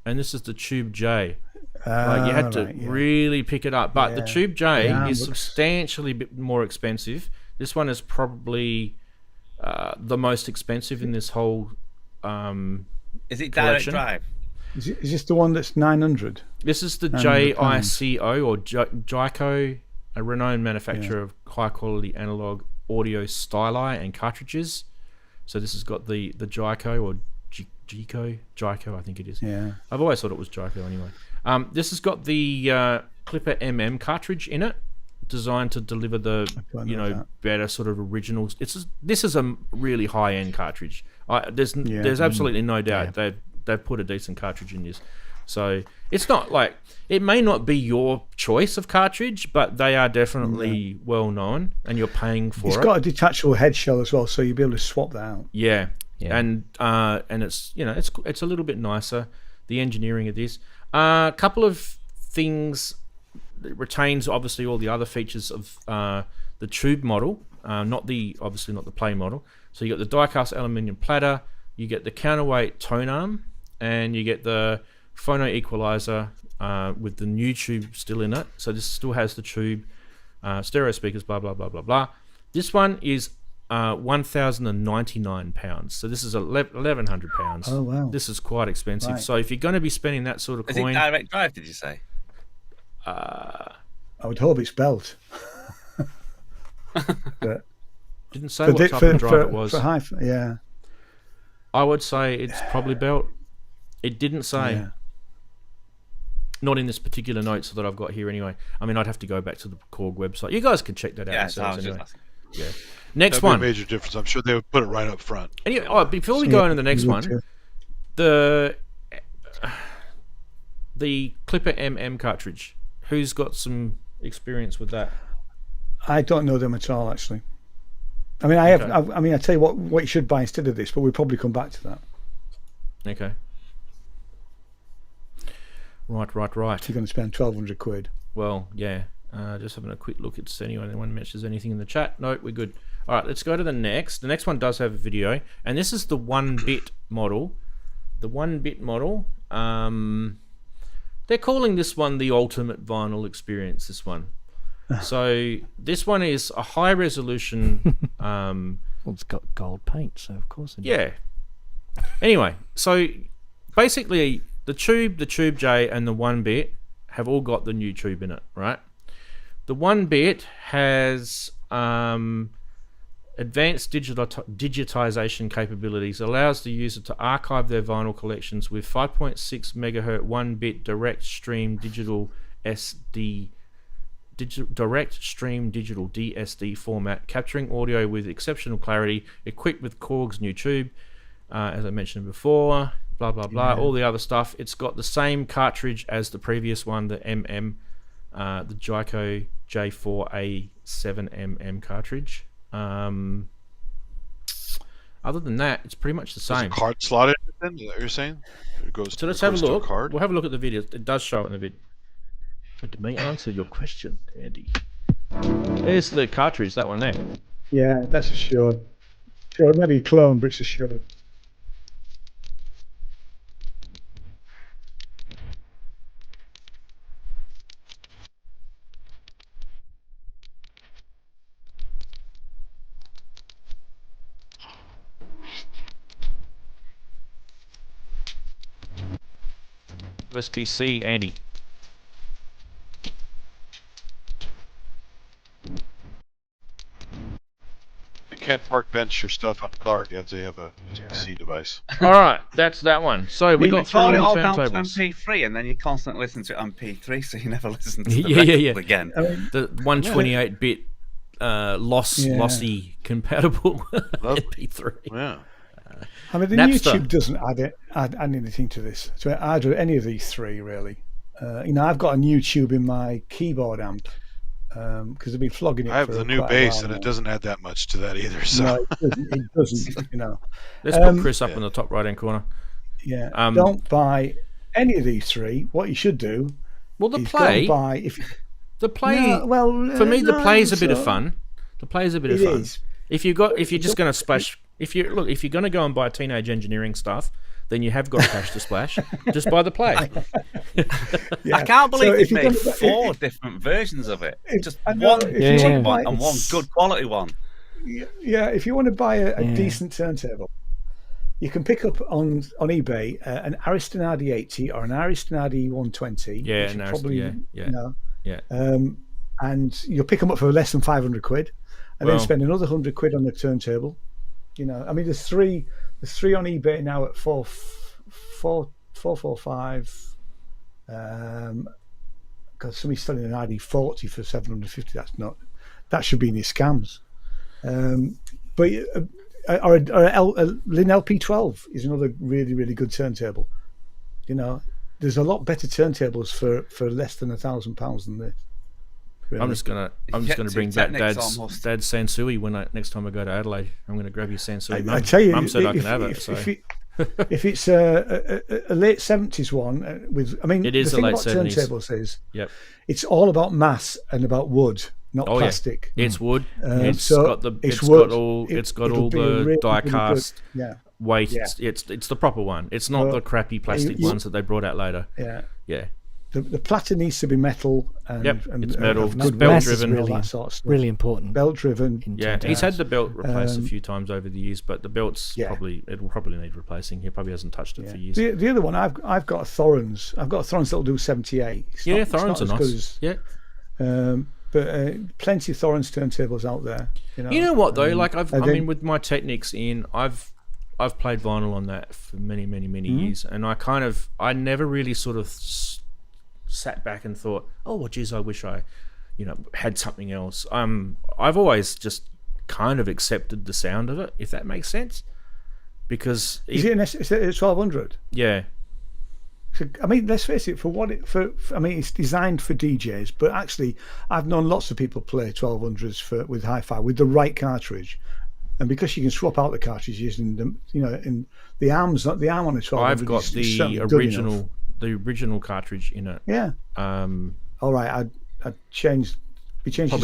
S1: and this is the TubeJ. You had to really pick it up, but the TubeJ is substantially bit more expensive. This one is probably the most expensive in this whole
S5: Is it
S1: collection.
S5: direct drive?
S2: Is this the one that's 900?
S1: This is the JICO or JICO, a renowned manufacturer of high quality analog audio styli and cartridges. So this has got the JICO or JICO, I think it is.
S2: Yeah.
S1: I've always thought it was JICO anyway. This has got the Clipper MM cartridge in it, designed to deliver the better sort of originals. This is a really high end cartridge. There's absolutely no doubt they've put a decent cartridge in this. So it's not like, it may not be your choice of cartridge, but they are definitely well known, and you're paying for it.
S2: It's got a detachable head shell as well, so you'll be able to swap that out.
S1: Yeah. And it's it's a little bit nicer, the engineering of this. A couple of things. It retains obviously all the other features of the tube model, obviously not the play model. So you got the die-cast aluminium platter, you get the counterweight tone arm, and you get the phono equalizer with the new tube still in it. So this still has the tube, stereo speakers, blah blah blah blah blah. This one is 1,099 pounds. So this is 1,100 pounds.
S2: Oh wow!
S1: This is quite expensive.
S2: Right.
S1: So if you're going to be spending that sort of
S5: Is
S1: coin,
S5: it direct drive? Did you say?
S2: I would hope it's belt. But
S1: didn't say what type of drive it was.
S2: For yeah.
S1: I would say it's probably belt. It didn't say.
S2: Yeah.
S1: Not in this particular notes that I've got here anyway. I mean, I'd have to go back to the Korg website. You guys can check that out yourselves anyway. Yeah. Next
S4: That'd
S1: one.
S4: be a major difference. I'm sure they would put it right up front.
S1: Anyway, before we go into the next one, the Clipper MM cartridge. Who's got some experience with that?
S2: I don't know them at all, actually. I mean, I tell you what you should buy instead of this, but we'll probably come back to that.
S1: Okay. Right.
S2: If you're going to spend 1,200 quid.
S1: Well, yeah. Just having a quick look at anyone mentions anything in the chat. No, we're good. All right, let's go to the next. The next one does have a video, and this is the 1-bit model. The 1-bit model. They're calling this one the ultimate vinyl experience. This one. So this one is a high resolution.
S3: Well, it's got gold paint, so of course.
S1: Yeah. Anyway, so basically the TubeJ, and the 1-bit have all got the new tube in it, right? The 1-bit has advanced digitization capabilities, allows the user to archive their vinyl collections with 5.6 megahertz 1-bit direct stream digital DSD format, capturing audio with exceptional clarity, equipped with Korg's new tube, as I mentioned before, blah blah blah, all the other stuff. It's got the same cartridge as the previous one, the MM, the Jaico J4A7MM cartridge. Other than that, it's pretty much the same.
S4: Is a card slotted in? Is that what you're saying?
S1: So let's have a look. We'll have a look at the video. It does show it in the video. Let me answer your question, Andy. There's the cartridge, that one there.
S2: Yeah, that's a sure. Sure, maybe a clone, but it's a sure.
S1: USB-C, Andy.
S4: You can't park bench your stuff on the car. You have to have a C device.
S1: All right, that's that one. So we got
S5: through
S1: three
S5: it all down to
S1: turntables.
S5: MP3, and then you constantly listen to it on P3, so you never listen to the
S1: Yeah.
S5: record again.
S1: The 128-bit lossy compatible MP3.
S4: Yeah.
S2: I mean, the
S1: Napster.
S2: YouTube doesn't add anything to this. So either any of these three, really. I've got a new tube in my keyboard amp because I've been flogging it.
S4: I have
S2: for
S4: the new
S2: quite a
S4: bass,
S2: while
S4: and
S2: now.
S4: it doesn't add that much to that either. So
S2: No, it doesn't.
S1: Let's put Chris up in the top right-hand corner.
S2: Yeah.
S1: Um,
S2: Don't buy any of these three. What you should do
S1: Well, the
S2: is
S1: play,
S2: go buy
S1: the play.
S2: No,
S1: for me, the
S2: no,
S1: play is a bit of
S2: so-
S1: fun. The play is a bit of
S2: It
S1: fun.
S2: is.
S1: If you're just going to splash, if you're going to go and buy teenage engineering stuff, then you have got cash to splash. Just buy the play.
S2: Yeah.
S5: I can't believe
S2: So
S5: they've
S2: if you're
S5: made
S2: gonna-
S5: 4 different versions of it. Just
S2: I know,
S5: one
S2: if you
S5: cheap
S2: wanna buy-
S5: one and one good quality one.
S2: Yeah, if you want to buy a decent turntable, you can pick up on eBay an Ariston RD80 or an Ariston RD120.
S1: Yeah,
S2: which
S1: an
S2: are
S1: Ariston,
S2: probably,
S1: yeah.
S2: You know,
S1: Yeah.
S2: and you'll pick them up for less than 500 quid, and
S1: Well-
S2: then spend another 100 quid on the turntable. I mean, there's three on eBay now at 445. Because somebody's selling an ID40 for 750. That should be in his scams. But a Lin LP12 is another really, really good turntable. There's a lot better turntables for less than £1,000 than this. Really.
S1: I'm just gonna bring back Dad's Sansui next time I go to Adelaide. I'm gonna grab your Sansui.
S2: I tell you,
S1: Mum said I can have it. So.
S2: if it's a late 70s one with, I mean,
S1: It is
S2: the
S1: a
S2: thing
S1: late
S2: about
S1: 70s.
S2: turntables is
S1: Yep.
S2: it's all about mass and about wood, not
S1: Oh,
S2: plastic.
S1: yeah. It's wood. It's
S2: So
S1: got the.
S2: it's
S1: It's
S2: wood.
S1: got all. It's got
S2: It'll
S1: all
S2: be a
S1: the
S2: really,
S1: die
S2: really
S1: cast
S2: good, yeah,
S1: weight.
S2: Yeah.
S1: It's the proper one. It's not the crappy plastic ones that they brought out later.
S2: yeah.
S1: Yeah.
S2: The platter needs to be metal. And,
S1: Yep,
S2: and,
S1: it's metal.
S2: of
S1: It's
S2: good
S1: belt
S2: weight
S1: driven.
S2: and all
S3: Really,
S2: that sort of stuff.
S3: really important.
S2: Belt driven.
S3: in
S1: Yeah,
S3: turntables.
S1: he's had the belt replaced a few times over the years, but the belt's it'll probably need replacing. He probably hasn't touched it for years.
S2: The other one, I've got a Thorens. I've got a Thorens that'll do 78. It's
S1: Yeah,
S2: not- it's
S1: Thorens
S2: not
S1: are
S2: as
S1: nice.
S2: good as-
S1: Yeah.
S2: but plenty of Thorens turntables out there.
S1: You know what though? Like I
S2: and then-
S1: mean, with my Technics in, I've played vinyl on that for many years, and I never really sort of sat back and thought, oh, well, geez, I wish I, had something else. I've always just kind of accepted the sound of it, if that makes sense, because
S2: is it a 1200?
S1: yeah.
S2: I mean, let's face it. I mean, it's designed for DJs, but actually, I've known lots of people play 1200s with hi-fi with the right cartridge, and because you can swap out the cartridge using them, in the arms, not the arm on a 1200.
S1: I've got the original cartridge in it.
S2: Yeah. All right. We changed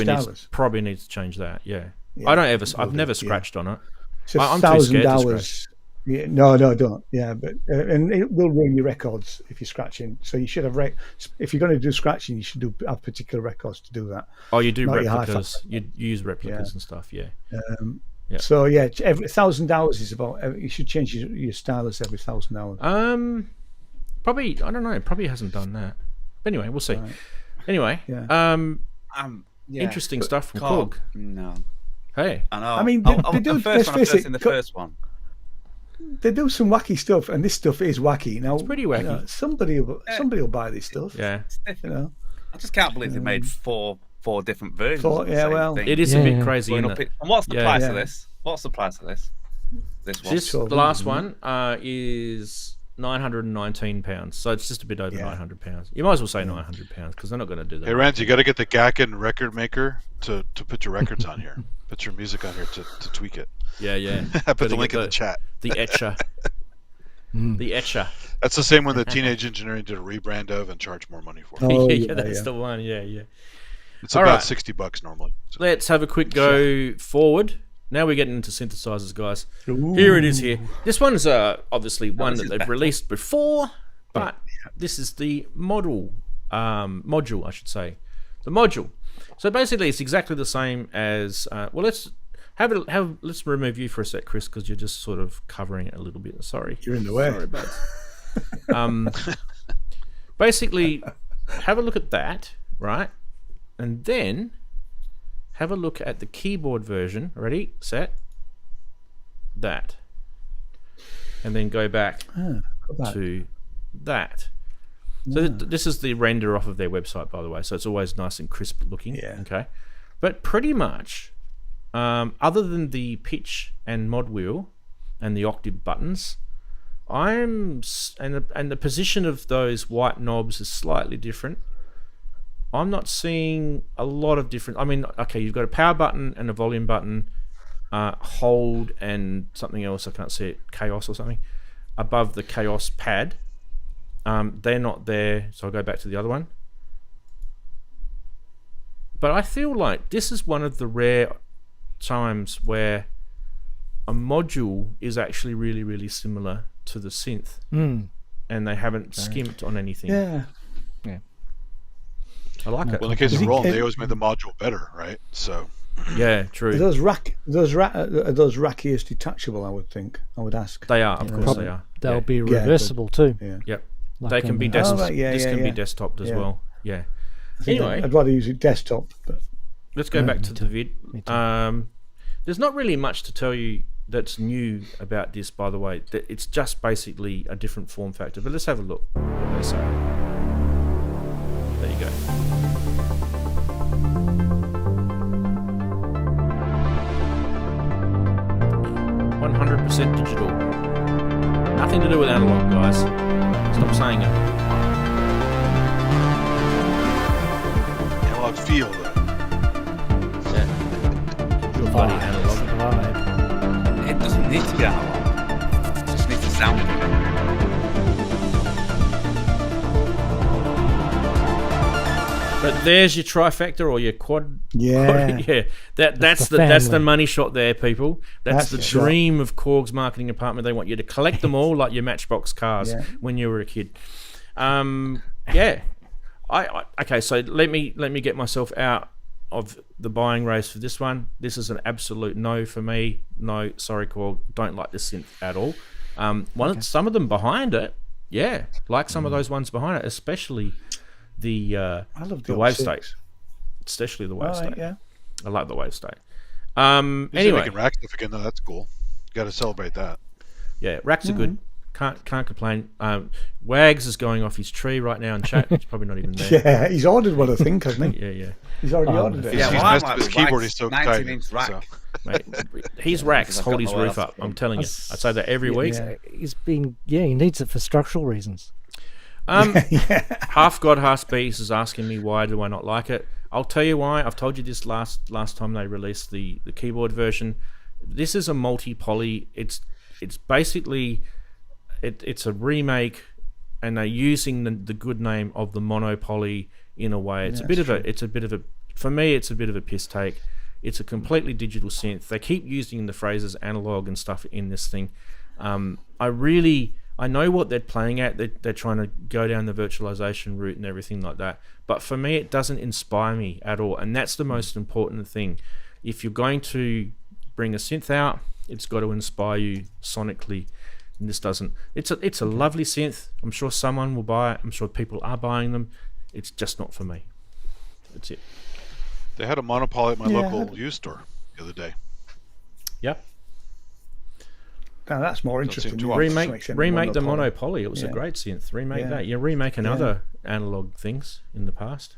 S2: stylus.
S1: Probably needs to change that. Yeah. I've never scratched on it.
S2: It's
S1: I'm too scared to scratch.
S2: Yeah, no, don't. Yeah, but and it will ruin your records if you're scratching. So you should have if you're going to do scratching, you should have particular records to do that.
S1: Oh, you do
S2: not your
S1: replicas.
S2: hi-fi.
S1: You use replicas and stuff. Yeah.
S2: Yeah. So yeah, every 1,000 hours is about. You should change your stylus every 1,000 hours.
S1: Probably. I don't know. Probably hasn't done that. But anyway, we'll see.
S2: Right.
S1: Anyway.
S2: Yeah.
S1: Interesting stuff from
S5: Korg.
S1: Korg.
S5: No.
S1: Hey.
S5: I know.
S2: I mean,
S5: I'll
S2: they do.
S5: first
S2: Let's
S5: one,
S2: face
S5: first
S2: it.
S5: in the first one.
S2: They do some wacky stuff, and this stuff is wacky. Now
S1: It's pretty wacky.
S2: Somebody will buy this stuff.
S1: Yeah.
S5: I just can't believe they made four different versions.
S2: Four-
S5: of the
S2: yeah,
S5: same
S2: well,
S5: thing.
S1: It is a bit crazy,
S5: Going
S1: isn't
S5: up
S1: it?
S5: And what's the
S1: Yeah.
S5: price
S2: Yeah.
S5: of this? What's the price of this? This one.
S1: This, the last one is £919, so it's just a bit over £900. You might as well say £900 because they're not going to do that.
S4: Hey, Ranzee, you got to get the Gakken record maker to put your records on here. Put your music on here to tweak it.
S1: Yeah.
S4: I put
S1: Gotta
S4: the link
S1: get
S4: in the chat.
S1: The etcher. The etcher.
S4: That's the same one that Teenage Engineering did a rebrand of and charged more money for.
S2: Oh,
S1: yeah, that's the one. Yeah.
S4: It's
S1: All
S4: about
S1: right.
S4: $60 normally. So.
S1: Let's have a quick go forward. Now we're getting into synthesizers, guys. Here it is here. This one's obviously one that they've released before, but this is the module, I should say. The module. So basically it's exactly the same as, let's let's remove you for a sec, Chris, because you're just sort of covering it a little bit. Sorry.
S2: You're in the way.
S1: Sorry, bud. Basically, have a look at that, right? And then have a look at the keyboard version. Ready, set, that. And then go back to that. So this is the render off of their website, by the way. So it's always nice and crisp looking.
S2: Yeah.
S1: Okay. But pretty much, other than the pitch and mod wheel and the octave buttons, and the position of those white knobs is slightly different. I'm not seeing a lot of different. I mean, okay, you've got a power button and a volume button, hold and something else. I can't see it, chaos or something, above the chaos pad. They're not there, so I'll go back to the other one. But I feel like this is one of the rare times where a module is actually really, really similar to the synth, and they haven't skimped on anything.
S2: Yeah.
S1: I like it.
S4: Well, in the case of Roland, they always made the module better, right? So.
S1: Yeah, true.
S2: Are those rackiest detachable? I would ask.
S1: They are, of course, they are.
S3: They'll
S1: Yeah.
S3: be reversible too.
S2: Yeah.
S1: Yep.
S3: Like
S1: They can
S3: on
S1: be
S3: the-
S1: desktop.
S2: right, yeah,
S1: this
S2: yeah,
S1: can
S2: yeah.
S1: be desktoped as
S2: Yeah.
S1: well. Yeah.
S2: I think
S1: Anyway,
S2: I'd rather use it desktop. But
S1: let's go back to the vid.
S3: Me too.
S1: There's not really much to tell you that's new about this, by the way. It's just basically a different form factor. But let's have a look what they say. There you go. %100% digital. Nothing to do with analog, guys. Stop saying it.
S4: Analog feel, though.
S1: Yeah. Your bloody analog.
S3: Vibe.
S5: It doesn't need to be analog. It just needs to sound good.
S1: But there's your trifecta or your quad.
S2: Yeah.
S1: Yeah. That's
S3: the
S1: the
S3: family.
S1: money shot there, people. That's the
S2: the shot.
S1: dream of Korg's marketing department. They want you to collect them all like your Matchbox cars
S2: Yeah.
S1: when you were a kid. Yeah. Okay, so let me get myself out of the buying race for this one. This is an absolute no for me. No, sorry, Korg. Don't like this synth at all. Some of them behind it, yeah, like some of those ones behind it, especially the
S2: I love
S1: the
S2: the
S1: wave
S2: 06.
S1: state, especially the wave
S2: All right,
S1: state.
S2: yeah.
S1: I like the wave state.
S4: Anyway,
S1: Anyway,
S4: making rack stuff again, though. That's cool. Got to celebrate that.
S1: yeah, racks are good. Can't complain. Wags is going off his tree right now in chat. It's probably not even there.
S2: Yeah, he's ordered one, I think, hasn't he?
S1: Yeah.
S2: He's already ordered it.
S5: Yeah,
S4: He's
S5: well, I
S4: messed
S5: might
S4: up his
S5: be
S4: keyboard.
S5: right.
S4: He's so
S5: 19-inch
S4: excited.
S5: rack.
S4: So.
S1: Mate, his racks
S5: I've
S1: hold
S5: got
S1: his
S5: nowhere
S1: roof
S5: else
S1: up.
S5: to
S1: I'm
S5: put
S1: telling you. I say that every week.
S3: Yeah, he's been. Yeah, he needs it for structural reasons.
S1: Half God, half beast is asking me why do I not like it. I'll tell you why. I've told you this last time they released the keyboard version. This is a multi-poly. It's basically it's a remake, and they're using the good name of the monopoly in a way. It's a bit of a for me it's a bit of a piss take. It's a completely digital synth. They keep using the phrases analog and stuff in this thing. I know what they're playing at. They're trying to go down the virtualization route and everything like that. But for me, it doesn't inspire me at all. And that's the most important thing. If you're going to bring a synth out, it's got to inspire you sonically. And this doesn't. It's a lovely synth. I'm sure someone will buy it. I'm sure people are buying them. It's just not for me. That's it.
S4: They had a monopoly at my local used store the other day.
S1: Yep.
S2: Now that's more interesting.
S4: seem to
S1: Remake the monopoly. It was a great synth. Remake that. You're remaking other analog things in the past.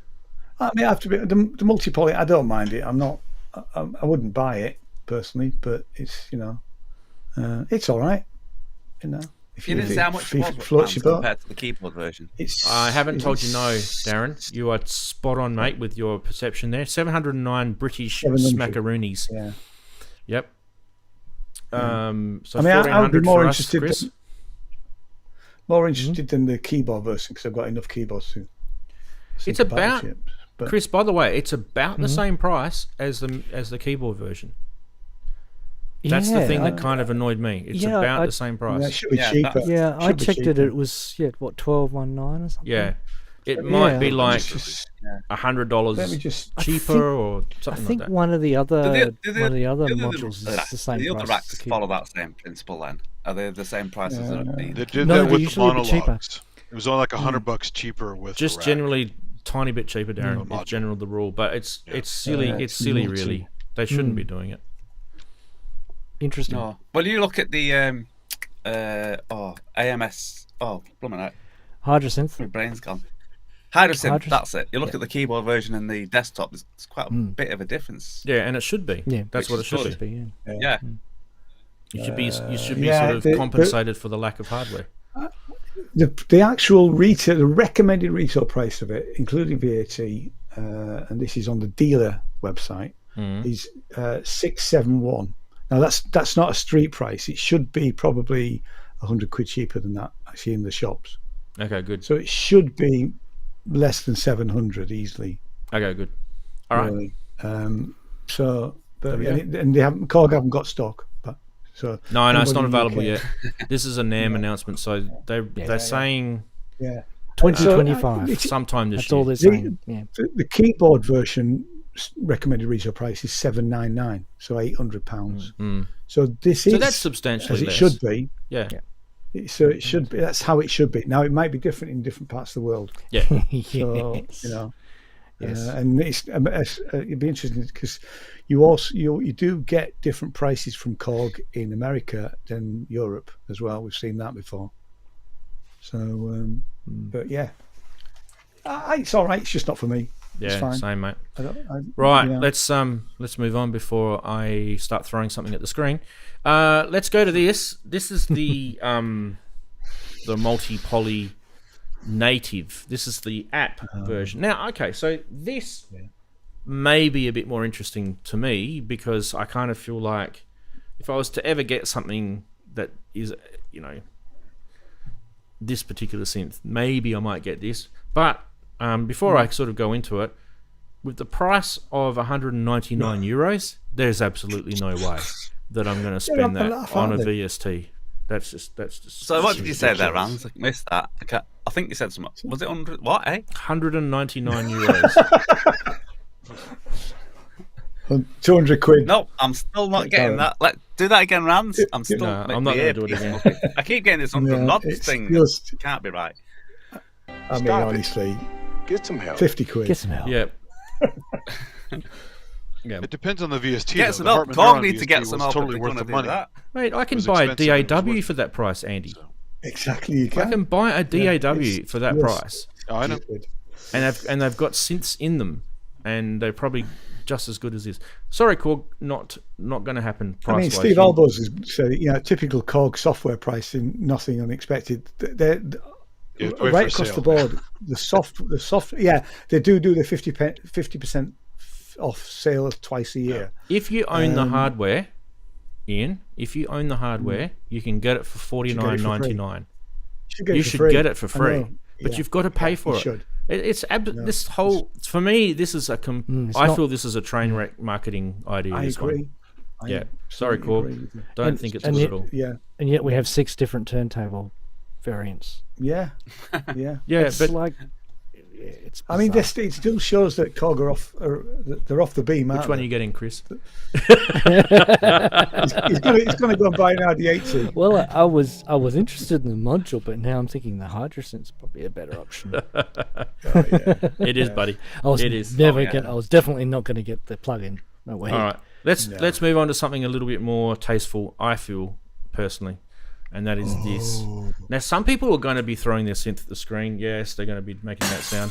S2: I mean, I have to be the multipoly. I don't mind it. I'm not. I wouldn't buy it personally, but it's it's all right. If
S5: You didn't say how much it was
S2: floats your boat.
S5: compared to the keyboard version.
S1: I haven't told you no, Darren. You are spot on, mate, with your perception there. 709 British
S2: 700.
S1: smackaroonies.
S2: Yeah.
S1: Yep. So
S2: I mean,
S1: 1400
S2: I would be more
S1: for us,
S2: interested.
S1: Chris.
S2: More interested than the keyboard version because I've got enough keyboards to.
S1: It's about Chris. By the way, it's about the same price as the keyboard version. That's the thing that kind of annoyed me. It's about the same price.
S2: Yeah, it should be cheaper.
S3: Yeah, I
S2: Should be
S3: checked it.
S2: cheaper.
S3: It was $12.19 or something.
S1: Yeah. It might be like
S2: Just-
S1: $100
S2: Let me just.
S1: cheaper or
S3: I
S1: something
S3: think
S1: like that.
S3: one of the other
S5: The
S3: modules is the same
S5: The
S3: price.
S5: other racks follow that same principle then. Are they the same price as
S2: Yeah.
S5: the
S4: They did
S3: No,
S4: that
S3: they're
S4: with the
S3: usually a bit cheaper.
S4: monologues. It was only like $100 cheaper with
S1: Just
S4: the rack.
S1: generally tiny bit cheaper, Darren.
S4: module.
S1: It's general the rule, but it's silly.
S2: Yeah,
S1: it's
S2: it's
S1: silly,
S2: naughty.
S1: really. They shouldn't be doing it.
S3: Interesting.
S5: No. Well, you look at the AMS. Oh, blooming out.
S3: Hydrosynth.
S5: My brain's gone. Hydrosynth,
S3: Hydros-
S5: that's it. You look at the keyboard version and the desktop, there's quite a bit of a difference.
S1: Yeah, and it should be.
S3: Yeah,
S1: That's what it should be.
S3: Yeah.
S5: Yeah.
S1: You should be
S2: Yeah,
S1: sort of compensated for the lack of hardware.
S2: The actual retail, the recommended retail price of it, including VAT, and this is on the dealer website, is 671. Now that's not a street price. It should be probably £100 cheaper than that actually in the shops.
S1: Okay, good.
S2: So it should be less than 700 easily.
S1: Okay, good. All right.
S2: Really. And they haven't. Korg haven't got stock, but so
S1: No, it's not
S2: anybody in the
S1: available
S2: UK
S1: yet. This is a NAMM announcement, so they're saying
S2: Yeah.
S3: 2025.
S2: It's-
S1: sometime this
S3: That's
S1: year.
S3: all they're saying. Yeah.
S2: The keyboard version recommended retail price is £799, so £800. So this is
S1: So that's substantially
S2: as it
S1: less.
S2: should be.
S1: Yeah.
S2: So it should be. That's how it should be. Now it might be different in different parts of the world.
S1: Yeah.
S2: So
S3: Yes. Yes.
S2: and it'd be interesting because you do get different prices from Korg in America than Europe as well. We've seen that before. So, but yeah, it's all right. It's just not for me. It's
S1: Yeah,
S2: fine.
S1: same, mate.
S2: I
S1: Right,
S2: you know.
S1: let's move on before I start throwing something at the screen. Let's go to this. This is the MultiPoly native. This is the app version. Now, okay, so this may be a bit more interesting to me because I kind of feel like if I was to ever get something that is, this particular synth, maybe I might get this, but before I sort of go into it, with the price of 199 euros, there's absolutely no way that I'm going to spend that on a VST. That's just.
S5: So what did you say there, Ranzee? I missed that. I think you said something. Was it 100? What?
S1: 199 euros.
S2: 200 quid.
S5: No, I'm still not getting that. Do that again, Ranzee. I'm still.
S1: No, I'm not going to do it again.
S5: I keep getting this 100 knots thing. It can't be right.
S2: I mean, honestly,
S6: get some help.
S2: 50 quid.
S3: Get some help.
S1: Yeah. Yeah.
S4: It depends on the VST.
S5: Get some help. Korg need to get some help.
S4: Totally worth the money.
S1: Mate, I can buy a DAW for that price, Andy.
S2: Exactly, you can.
S1: I can buy a DAW for that price.
S4: Oh, I know.
S1: And they've got synths in them, and they're probably just as good as this. Sorry, Korg, not going to happen.
S2: I mean, Steve Albers has said, typical Korg software pricing, nothing unexpected. They're right across the board. The soft, yeah, they do the 50% off sale twice a year.
S1: If you own the hardware, Ian, you can get it for $49.99. You should get it for free, but you've got to pay for it. This whole, for me, this is I feel this is a train wreck marketing idea.
S2: I agree.
S1: Sorry, Korg. Don't think it's good at all.
S2: Yeah,
S3: and yet we have 6 different turntable variants.
S2: Yeah.
S3: It's
S1: but
S3: like, it's
S2: I mean,
S3: bizarre.
S2: it still shows that Korg they're off the beam.
S1: Which one are you getting, Chris?
S2: He's going to go and buy an RD80.
S3: Well, I was interested in the module, but now I'm thinking the Hydrosynth's probably a better option.
S1: It is, buddy.
S3: I was
S1: It
S3: I was definitely not going to get the plug-in. No way.
S1: All right, let's move on to something a little bit more tasteful. I feel personally, and that is this. Now, some people are going to be throwing their synth at the screen. Yes, they're going to be making that sound.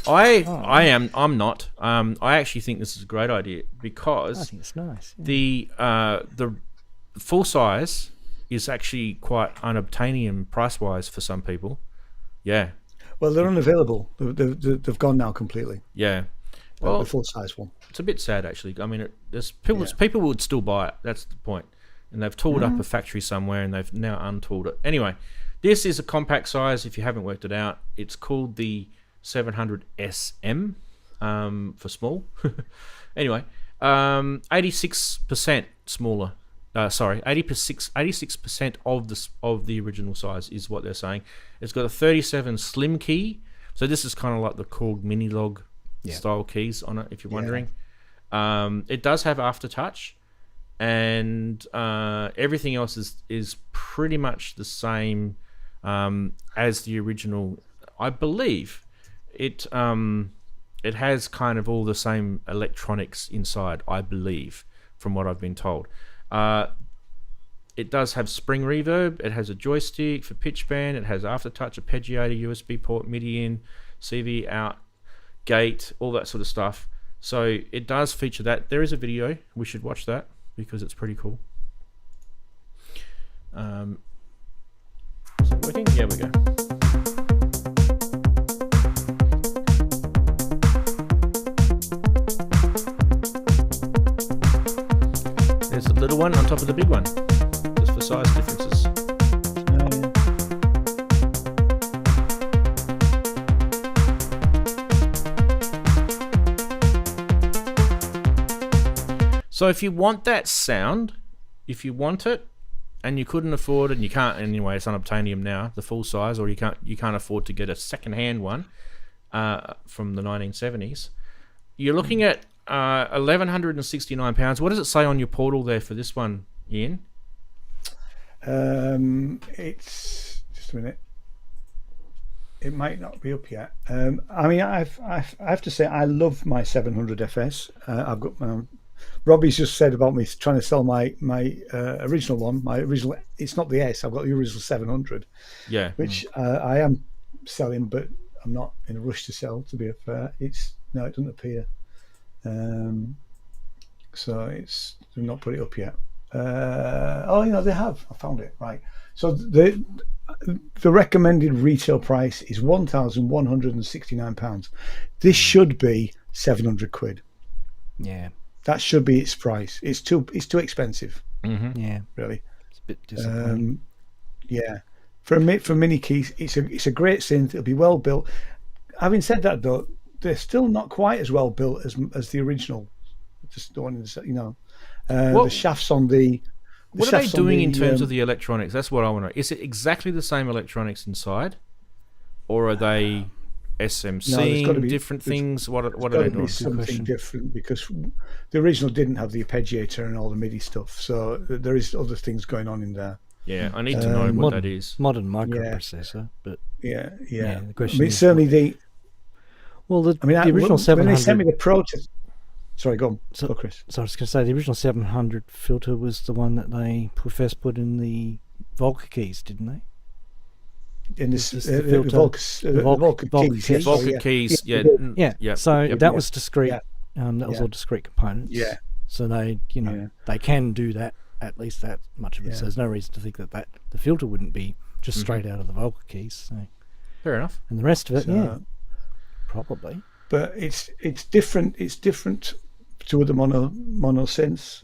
S1: I'm not. I actually think this is a great idea because
S3: I think it's nice.
S1: Yeah. The full size is actually quite unobtainium price wise for some people. Yeah.
S2: Well, they're unavailable. They've gone now completely.
S1: Yeah. Well,
S2: the full size one.
S1: It's a bit sad actually. I mean, people would still buy it. That's the point. And they've tooled up a factory somewhere, and they've now untooled it. Anyway, this is a compact size. If you haven't worked it out, it's called the 700 SM for small. Anyway, 86% smaller. 86% of the original size is what they're saying. It's got a 37 slim key, so this is kind of like the Korg MiniKorg style keys on it. If you're wondering, it does have aftertouch. And everything else is pretty much the same as the original. I believe it has kind of all the same electronics inside, I believe, from what I've been told. It does have spring reverb. It has a joystick for pitch bend. It has aftertouch, arpeggiator, USB port, MIDI in, CV out, gate, all that sort of stuff. So it does feature that. There is a video. We should watch that, because it's pretty cool. Is it working? Yeah, we go. There's the little one on top of the big one, just for size differences. So if you want that sound, if you want it, and you couldn't afford it, and you can't anyway, it's unobtainium now, the full size, or you can't afford to get a second-hand one from the 1970s, you're looking at £1,169. What does it say on your portal there for this one, Ian?
S2: It's just a minute. It might not be up yet. I mean, I have to say, I love my 700 FS. I've got Robbie's just said about me trying to sell my original one. My original, it's not the S. I've got the original 700. Yeah, which I am selling, but I'm not in a rush to sell. To be fair, it doesn't appear. So they've not put it up yet. They have. I found it right. So the recommended retail price is £1,169. This should be 700 quid.
S3: Yeah.
S2: That should be its price. It's too expensive.
S1: Mm-hmm.
S3: Yeah,
S2: really.
S3: It's a bit disappointing.
S2: For MiniKey, it's a great synth. It'll be well built. having said that, though, they're still not quite as well built as the original. Just the one, the shafts on the.
S1: What are they doing in terms of the electronics? That's what I want to know. Is it exactly the same electronics inside, or are they SMCing different things? What are they doing?
S2: Something different, because the original didn't have the arpeggiator and all the MIDI stuff. So there is other things going on in there.
S1: Yeah, I need to know what that is.
S3: Modern microprocessor, but
S2: yeah.
S3: The question is,
S2: certainly
S3: the original 700.
S2: When they sent me the protest. Sorry, go on. Go, Chris.
S3: So I was going to say the original 700 filter was the one that they first put in the Volca keys, didn't they?
S2: In this
S3: the
S1: Volca keys, yeah.
S3: So that was discrete. That was all discrete components.
S2: Yeah.
S3: So they, they can do that, at least that much of it. So there's no reason to think that the filter wouldn't be just straight out of the Volca keys. So.
S1: Fair enough.
S3: And the rest of it, probably.
S2: But it's different. It's different to other mono synths.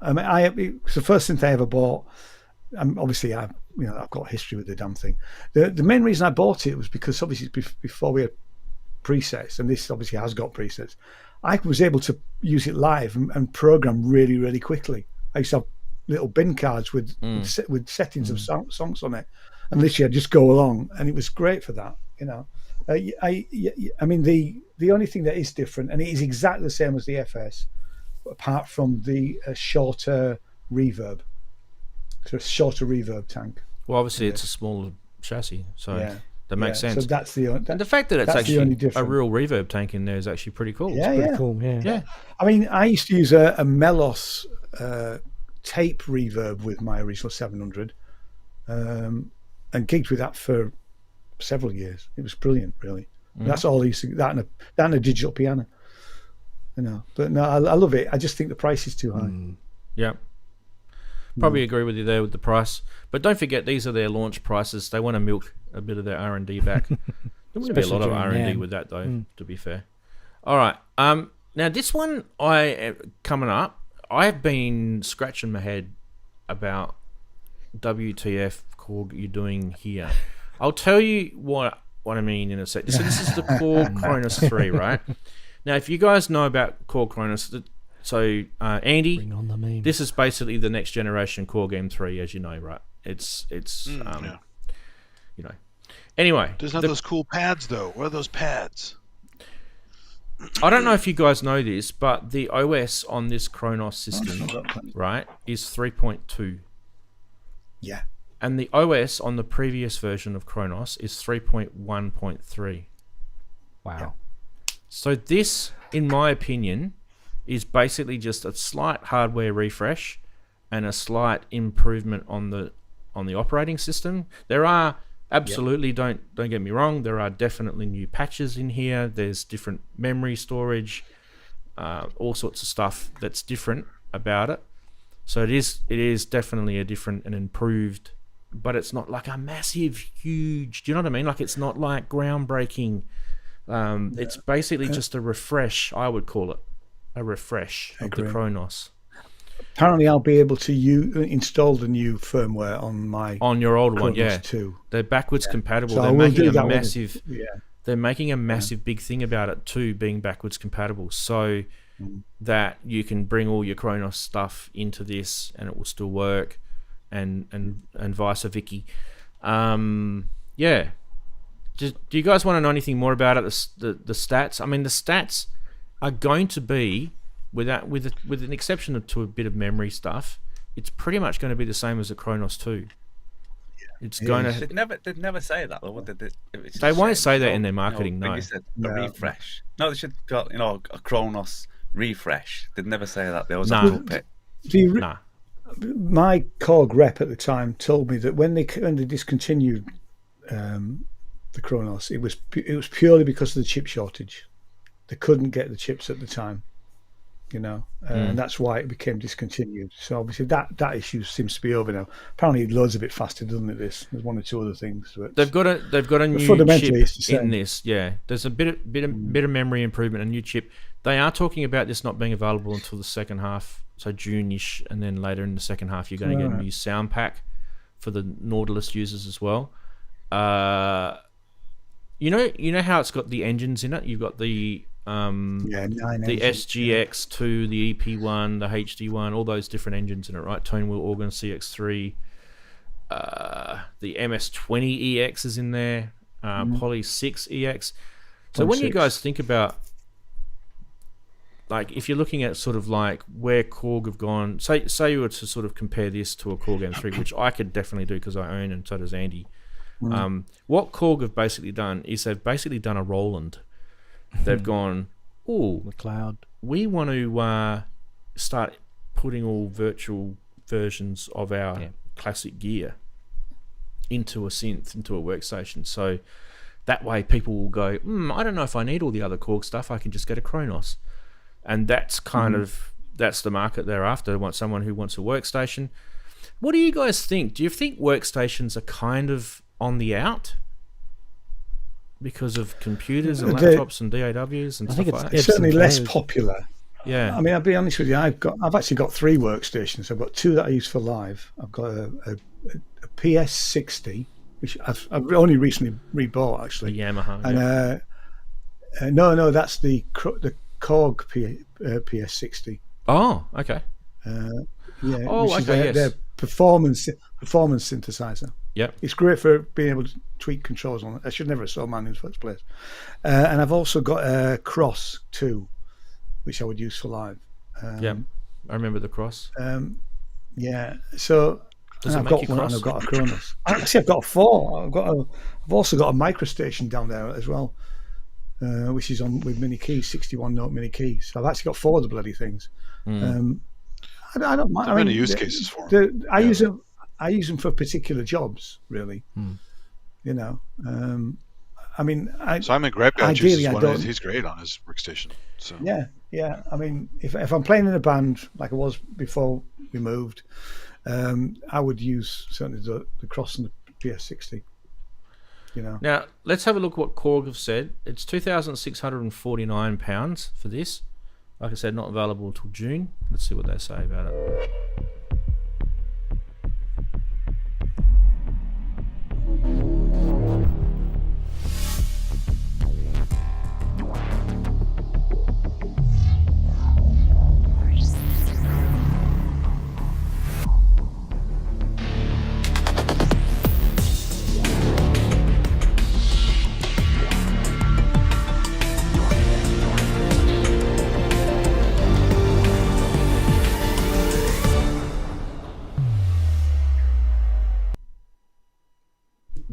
S2: I mean, it's the first synth I ever bought. Obviously, I've got history with the damn thing. The main reason I bought it was because obviously before we had presets, and this obviously has got presets. I was able to use it live and program really, really quickly. I used to have little bin cards with settings of songs on it, and literally I'd just go along, and it was great for that. I mean, the only thing that is different, and it is exactly the same as the FS, apart from the shorter reverb. So a shorter reverb tank.
S1: Well, obviously it's a smaller chassis, so that makes sense.
S2: So that's
S1: and the fact that it's actually a real reverb tank in there is actually pretty cool.
S2: Yeah,
S3: it's pretty cool. Yeah.
S2: I mean, I used to use a Melos tape reverb with my original 700, and gigged with that for several years. It was brilliant, really. That's all I used to, that and a digital piano. But no, I love it. I just think the price is too high.
S1: Yeah. Probably agree with you there with the price, but don't forget these are their launch prices. They want to milk a bit of their R&D back. There would be a lot of R&D with that, though. To be fair. All right. Now this one coming up. I've been scratching my head about WTF Korg you're doing here. I'll tell you what I mean in a sec. So this is the Korg Kronos 3, right? Now, if you guys know about Korg Kronos. So, Andy, this is basically the next generation Korg M3, as you know, right? It's Anyway.
S4: Doesn't have those cool pads, though. What are those pads?
S1: I don't know if you guys know this, but the OS on this Kronos system, right, is 3.2.
S2: Yeah.
S1: And the OS on the previous version of Kronos is 3.1.3.
S3: Wow.
S1: Yeah. So this, in my opinion, is basically just a slight hardware refresh and a slight improvement on the operating system. There are absolutely don't get me wrong, there are definitely new patches in here. There's different memory storage, all sorts of stuff that's different about it. So it is definitely a different and improved, but it's not like a massive, huge. Do you know what I mean? Like it's not like groundbreaking. It's basically just a refresh. I would call it. A refresh of the Kronos.
S2: Apparently, I'll be able to install the new firmware on
S1: your old
S2: Kronos
S1: one. Yeah,
S2: too.
S1: They're backwards compatible.
S2: So
S1: they're making a
S2: massive,
S1: massive big thing about it too, being backwards compatible, so that you can bring all your Kronos stuff into this and it will still work, and vice versa. Do you guys want to know anything more about it? The stats. I mean, the stats are going to be, with an exception to a bit of memory stuff, it's pretty much going to be the same as the Kronos 2. It's going to.
S5: They'd never say that, though, would they?
S1: They won't say that in their marketing. No.
S5: You said a refresh. No, they should got a Kronos refresh. They'd never say that. They always have to pick.
S2: My Korg rep at the time told me that when they discontinued the Kronos, it was purely because of the chip shortage. They couldn't get the chips at the time, and that's why it became discontinued. So obviously that issue seems to be over now. Apparently, it loads a bit faster, doesn't it? There's one or two other things. But
S1: they've got a new chip in this. Yeah, there's a bit of memory improvement, a new chip. They are talking about this not being available until the second half, so June-ish, and then later in the second half, you're going to get a new sound pack for the Nautilus users as well. you know how it's got the engines in it. You've got the
S2: 9
S1: the
S2: engines,
S1: SGX2, the EP1, the HD1, all those different engines in it, right? Tone wheel organ, CX3, the MS20EX is in there, Poly 6EX. So when you guys think about, like, if you're looking at sort of like where Korg have gone, say you were to sort of compare this to a Korg M3, which I could definitely do because I own, and so does Andy. What Korg have basically done is they've basically done a Roland. They've gone,
S3: McLeod.
S1: We want to start putting all virtual versions of our classic gear into a synth, into a workstation. So that way people will go, I don't know if I need all the other Korg stuff. I can just get a Kronos. And that's kind of, that's the market they're after. They want someone who wants a workstation. What do you guys think? Do you think workstations are kind of on the out because of computers and laptops and DAWs and stuff like that?
S2: It's certainly less popular.
S1: Yeah.
S2: I mean, I'll be honest with you. I've actually got 3 workstations. I've got 2 that I use for live. I've got a PS60, which I've only recently rebought actually.
S1: The Yamaha.
S2: And no, that's the Korg PS60.
S1: Oh, okay.
S2: Their performance synthesizer.
S1: Yep.
S2: It's great for being able to tweak controls on it. I should never have sold mine in the first place. And I've also got a Cross 2, which I would use for live.
S1: I remember the Cross.
S2: So
S1: Does
S2: I've got one, and I've got a Kronos. Actually, I've got 4. I've also got a microstation down there as well, which is on with MiniKey, 61 note MiniKey. So I've actually got 4 of the bloody things. I don't mind.
S4: There are many use cases for them.
S2: I use them for particular jobs, really. You know, I mean,
S4: Simon Grebka chooses one. He's great on his workstation. So
S2: yeah. I mean, if I'm playing in a band like I was before we moved, I would use certainly the Cross and the PS60. You know.
S1: Now let's have a look what Korg have said. It's £2,649 for this. Like I said, not available until June. Let's see what they say about it.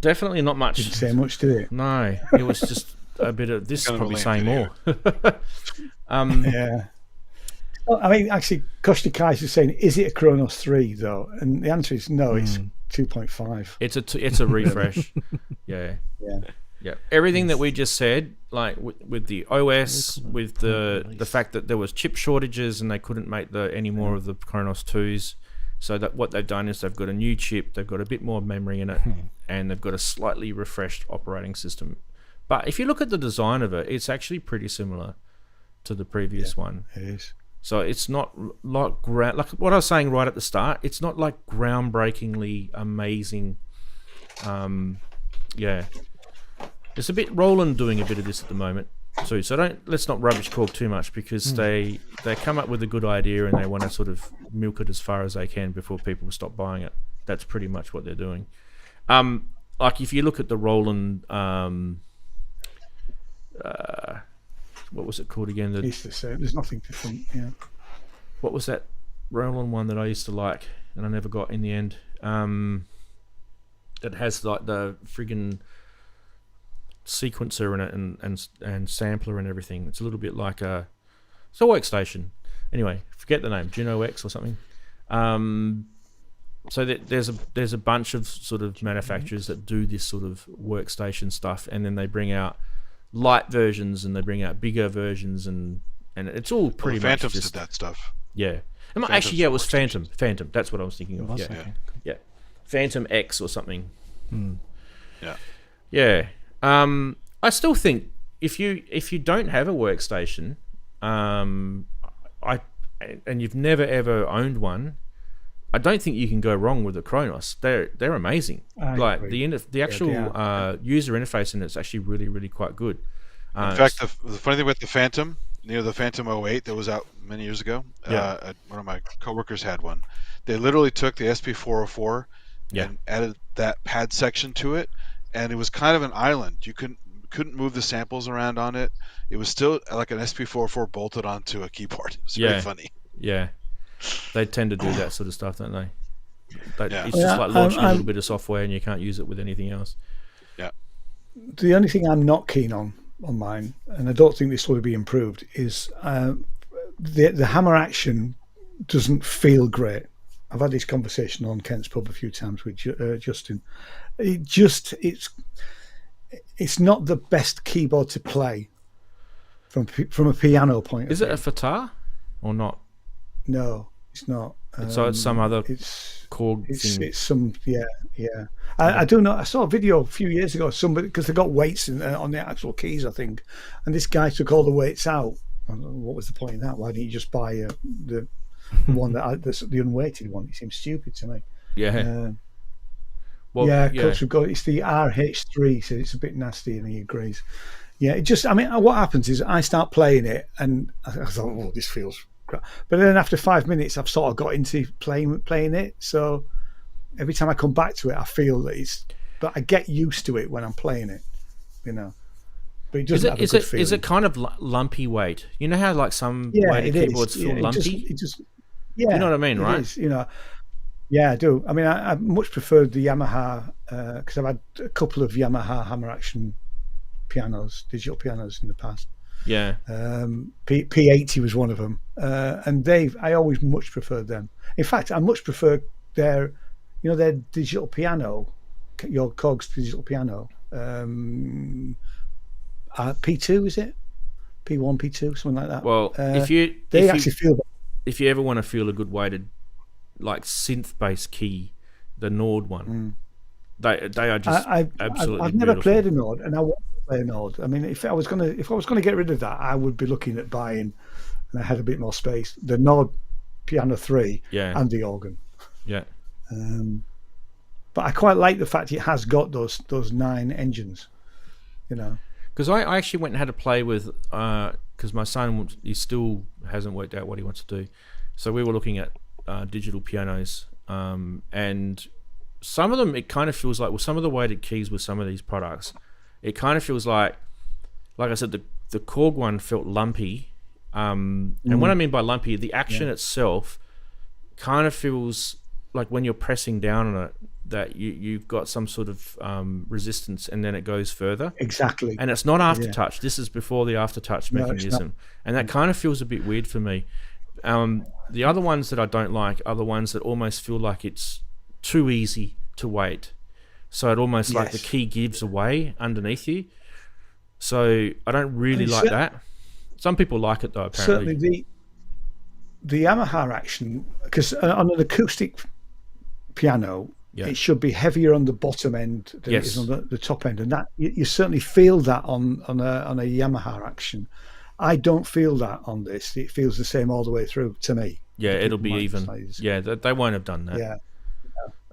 S1: Definitely not much.
S2: Didn't say much, did it?
S1: No, it was just a bit of this. Probably saying more.
S2: Yeah. Well, I mean, actually, Koshti Kais is saying, "Is it a Kronos 3 though?" And the answer is no. It's 2.5.
S1: It's a refresh. Yeah. Everything that we just said, like with the OS, with the fact that there was chip shortages and they couldn't make any more of the Kronos 2s. So that what they've done is they've got a new chip, they've got a bit more memory in it, and they've got a slightly refreshed operating system. But if you look at the design of it, it's actually pretty similar to the previous one.
S2: It is.
S1: So it's not like what I was saying right at the start. It's not like groundbreakingly amazing. It's a bit Roland doing a bit of this at the moment too. So let's not rubbish Korg too much because they come up with a good idea and they want to sort of milk it as far as they can before people stop buying it. That's pretty much what they're doing. Like if you look at the Roland, what was it called again?
S2: It's the same. There's nothing different. Yeah.
S1: What was that Roland one that I used to like and I never got in the end? It has like the friggin' sequencer in it and sampler and everything. It's a little bit like it's a workstation. Anyway, forget the name, Juno X or something. So there's a bunch of sort of manufacturers that do this sort of workstation stuff, and then they bring out light versions and they bring out bigger versions, and it's all pretty much
S4: Phantoms
S1: just
S4: did that stuff.
S1: Yeah.
S4: Phantoms
S1: it was Phantom. That's what I was thinking of. Yeah. Phantom X or something. Yeah. I still think if you don't have a workstation, and you've never ever owned one, I don't think you can go wrong with the Kronos. They're amazing.
S2: I
S1: Like
S2: agree.
S1: the actual user interface in it's actually really, really quite good.
S4: In fact, the funny thing with the Phantom, the Phantom 08 that was out many years ago, one of my coworkers had one. They literally took the SP404 and added that pad section to it, and it was kind of an island. You couldn't move the samples around on it. It was still like an SP404 bolted onto a keyboard. It's very funny.
S1: Yeah, they tend to do that sort of stuff, don't they? It's
S2: Yeah,
S1: just like launching a little bit of software and you can't use it with anything else.
S4: Yeah.
S2: The only thing I'm not keen on mine, and I don't think this will be improved, is the hammer action doesn't feel great. I've had this conversation on Kent's Pub a few times with Justin. It's not the best keyboard to play from a piano point of view.
S1: Is it a Fatar or not?
S2: No, it's not.
S1: So it's some other Korg thing.
S2: It's some, yeah. I do know. I saw a video a few years ago. Somebody, because they got weights on the actual keys, I think, and this guy took all the weights out. What was the point of that? Why didn't you just buy the one the unweighted one? It seems stupid to me.
S1: Yeah.
S2: Coach, we've got it's the RH3, so it's a bit nasty, and he agrees. Yeah, what happens is I start playing it, and I thought, oh, this feels crap. But then after 5 minutes, I've sort of got into playing it. So every time I come back to it, I feel that but I get used to it when I'm playing it, But it doesn't have a good feeling.
S1: Is it kind of lumpy weight? You know how like some weighted keyboards feel lumpy?
S2: Yeah,
S1: you know what I mean, right?
S2: Is, yeah, I do. I mean, I much preferred the Yamaha because I've had a couple of Yamaha hammer action digital pianos in the past.
S1: Yeah.
S2: P80 was one of them, and I always much preferred them. In fact, I much prefer their digital piano, your Korg's digital piano. P2 is it? P1, P2, something like that.
S1: Well, if you ever want to feel a good weighted, like synth-based key, the Nord one, they are just absolutely.
S2: I've never
S1: beautiful.
S2: played a Nord, and I want to play a Nord. I mean, if I was gonna get rid of that, I would be looking at buying, and I had a bit more space, the Nord Piano 3 and the organ.
S1: Yeah.
S2: But I quite like the fact it has got those 9 engines.
S1: Because I actually went and had a play with, because my son, he still hasn't worked out what he wants to do. So we were looking at digital pianos, and some of them, it kind of feels like, with some of the weighted keys with some of these products, it kind of feels like I said, the Korg one felt lumpy. And what I mean by lumpy, the action itself kind of feels like when you're pressing down on it, that you've got some sort of resistance, and then it goes further.
S2: Exactly.
S1: And it's not aftertouch. This is before the aftertouch mechanism. And that kind of feels a bit weird for me. The other ones that I don't like are the ones that almost feel like it's too easy to weight. So it almost like the key gives away underneath you. So I don't really like that. Some people like it though, apparently.
S2: Certainly the Yamaha action, because on an acoustic piano, it should be heavier on the bottom end than it is on the top end, and that you certainly feel that on a Yamaha action. I don't feel that on this. It feels the same all the way through to me.
S1: Yeah, it'll be even. Yeah, they won't have done that.
S2: Yeah.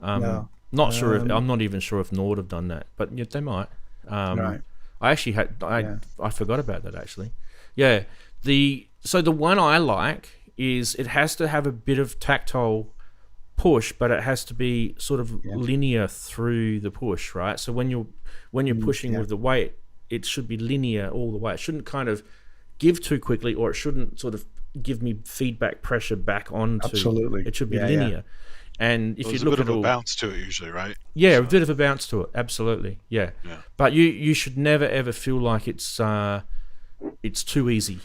S1: No. Not sure if I'm not even sure if Nord have done that, but they might.
S2: Right.
S1: I actually I forgot about that actually. Yeah. So the one I like is it has to have a bit of tactile push, but it has to be sort of linear through the push, right? So when you're pushing with the weight, it should be linear all the way. It shouldn't kind of give too quickly, or it shouldn't sort of give me feedback pressure back onto.
S2: Absolutely.
S1: It should be linear. And if you look
S4: at a
S1: at
S4: bit of a bounce to it usually, right?
S1: Yeah, a bit of a bounce to it, absolutely. Yeah. But you should never ever feel like it's too easy,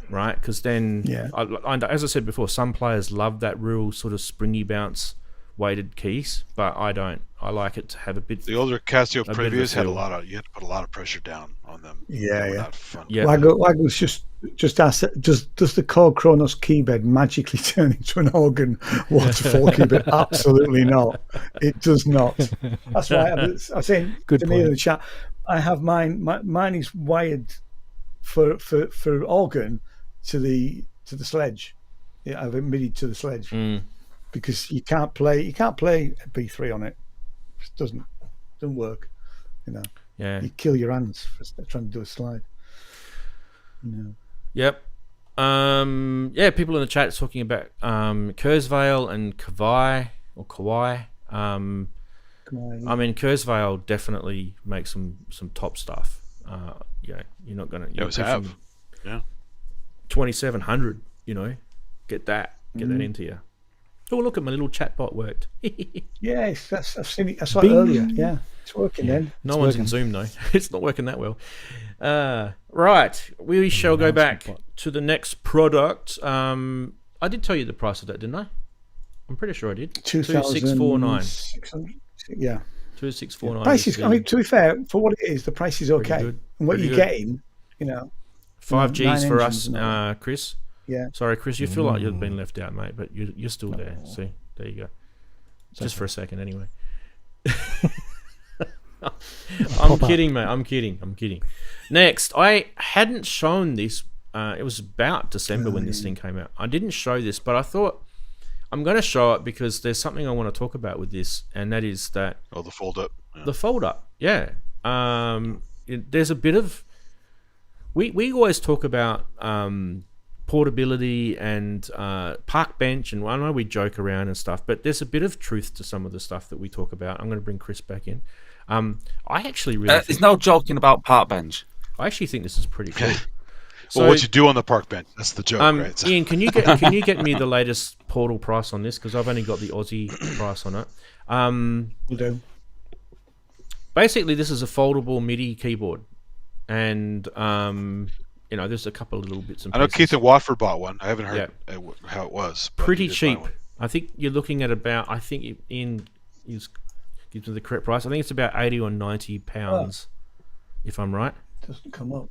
S1: right? Because then, as I said before, some players love that real sort of springy bounce weighted keys, but I don't. I like it to have a bit.
S4: The older Casio previous had you had to put a lot of pressure down on them.
S2: Waggles just asked, does the Korg Kronos keybed magically turn into an organ waterfall keybed? Absolutely not. It does not. That's why I was saying to me in the chat, I have mine. Mine is wired for organ to the sledge. Yeah, I've MIDI to the sledge because you can't play B3 on it. It doesn't work. You know,
S1: Yeah.
S2: you kill your hands for trying to do a slide. No.
S1: Yep. Yeah, people in the chat talking about Kurzweil and Kawai or Kawai. I mean, Kurzweil definitely makes some top stuff. Yeah, you're not gonna.
S4: It was have. Yeah.
S1: 2700. You know, get that into you. Oh, look at my little chatbot worked.
S2: Yes, I've seen it. I saw it earlier. Yeah, it's working then.
S1: No one's in Zoom though. It's not working that well. Right, we shall go back to the next product. I did tell you the price of that, didn't I? I'm pretty sure I did. 2649.
S2: Yeah.
S1: 2649.
S2: Prices. I mean, to be fair, for what it is, the price is okay.
S1: Good.
S2: And what you're getting, you know.
S1: 5Gs for us, Chris.
S2: Yeah.
S1: Sorry, Chris, you feel like you've been left out, mate, but you're still there. See, there you go. Just for a second, anyway. I'm kidding, mate. I'm kidding. Next, I hadn't shown this. It was about December when this thing came out. I didn't show this, but I thought I'm going to show it because there's something I want to talk about with this, and that is that.
S4: Oh, the fold up. Yeah.
S1: The fold up, yeah. There's a bit of. We always talk about portability and park bench, and I know we joke around and stuff, but there's a bit of truth to some of the stuff that we talk about. I'm going to bring Chris back in. I actually really
S5: there's no joking about park bench.
S1: I actually think this is pretty cool.
S4: Well, what you do on the park bench, that's the joke, right? So.
S1: Ian, can you get me the latest portal price on this, because I've only got the Aussie price on it.
S2: Will do.
S1: Basically, this is a foldable MIDI keyboard, and you know, there's a couple of little bits and pieces.
S4: I know Keith and Watford bought one. I haven't heard how it was.
S1: Pretty cheap. I think you're looking at about. I think Ian gives me the correct price. I think it's about £80 or £90, if I'm right.
S2: Doesn't come up.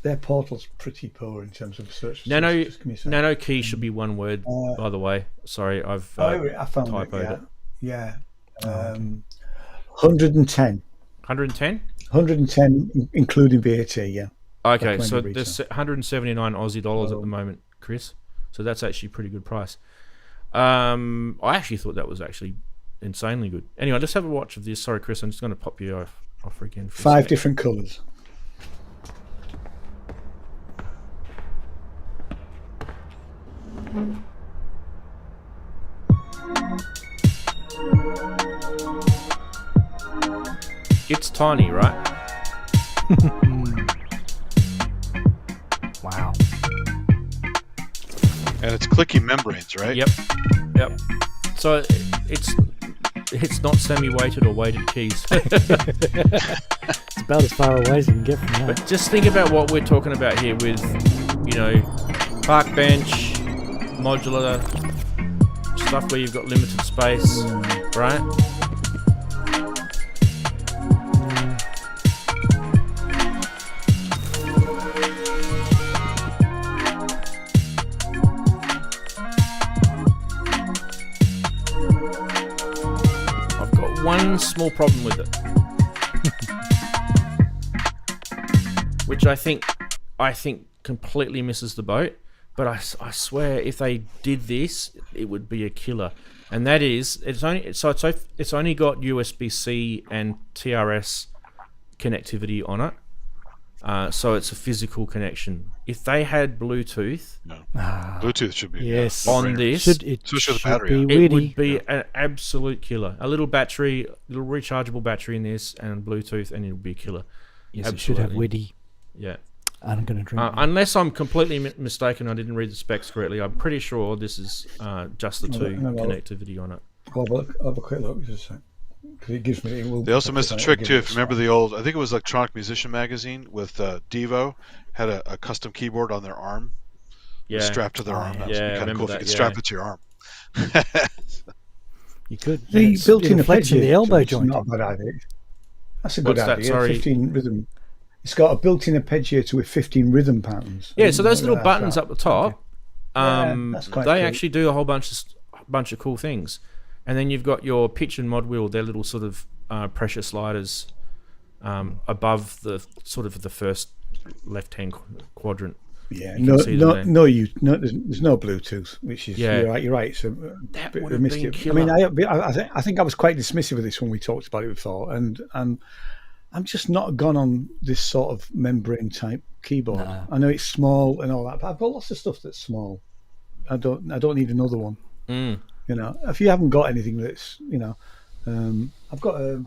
S2: Their portal's pretty poor in terms of search.
S1: NanoKey should be one word, by the way. Sorry, I found typoed it.
S2: Yeah. 110.
S1: 110?
S2: 110 including VAT, yeah.
S1: Okay, so there's 179 Aussie dollars at the moment, Chris. So that's actually a pretty good price. I actually thought that was actually insanely good. Anyway, let's have a watch of this. Sorry, Chris, I'm just going to pop you off again. For
S2: 5 different colours.
S1: It's tiny, right?
S3: Wow.
S4: And it's clicky membranes, right?
S1: Yep. So it's not semi-weighted or weighted keys.
S3: It's about as far away as you can get from that.
S1: But just think about what we're talking about here with, you know, park bench, modular stuff where you've got limited space, right? I've got one small problem with it, which I think completely misses the boat. But I swear, if they did this, it would be a killer. And that is, it's only got USB-C and TRS connectivity on it. So it's a physical connection. If they had Bluetooth,
S4: Bluetooth should be
S1: on this,
S4: especially the battery.
S1: It would be an absolute killer. A little battery, little rechargeable battery in this, and Bluetooth, and it would be a killer.
S3: Yes, absolutely. It should have WIDI.
S1: Yeah.
S3: I'm going to drink.
S1: Unless I'm completely mistaken, I didn't read the specs correctly. I'm pretty sure this is just the two connectivity on it.
S2: I'll have a quick look just a sec. Because it gives me.
S4: They also missed a trick too. If you remember the old, I think it was Electronic Musician magazine with Devo had a custom keyboard on their arm.
S1: Yeah.
S4: Strapped to their arm. That was kind of cool if you could strap it to your arm.
S3: You could.
S2: The built-in
S3: arpeggio in the elbow joint.
S2: Not a bad idea. That's a good idea.
S1: Sorry.
S2: 15 rhythm. It's got a built-in arpeggiator with 15 rhythm patterns.
S1: Yeah, so those little buttons up the top,
S2: that's quite
S1: they
S2: cool.
S1: actually do a whole bunch of cool things. And then you've got your pitch and mod wheel, their little sort of pressure sliders above the sort of the first left-hand quadrant.
S2: Yeah,
S1: You can see them there.
S2: there's no Bluetooth, which is
S1: Yeah.
S2: you're right. So
S1: That
S2: bit
S1: would
S2: of a
S1: have been
S2: mischief. I mean,
S1: killer.
S2: I think I was quite dismissive of this when we talked about it before, and I'm just not gone on this sort of membrane type keyboard.
S3: No.
S2: I know it's small and all that, but I've got lots of stuff that's small. I don't need another one.
S1: Mm.
S2: You know, if you haven't got anything that's, you know, I've got a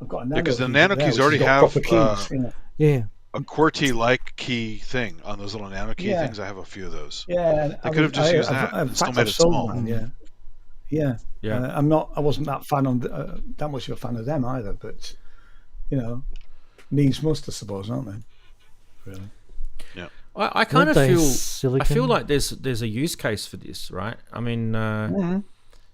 S2: nano
S4: because the
S2: key
S4: nano
S2: there,
S4: keys
S2: which
S4: already
S2: has got
S4: have
S2: proper keys, you know.
S3: Yeah.
S4: a QWERTY-like key thing on those little NanoKey
S2: Yeah.
S4: things. I have a few of those.
S2: Yeah,
S4: They could have just used that and still made it small.
S2: Yeah.
S1: Yeah.
S2: I wasn't that much of a fan of them either, but you know, needs must, I suppose, aren't they? Really.
S4: Yeah.
S1: I kind of
S3: Weren't they
S1: feel. I
S3: silicon?
S1: feel like there's a use case for this, right? I mean,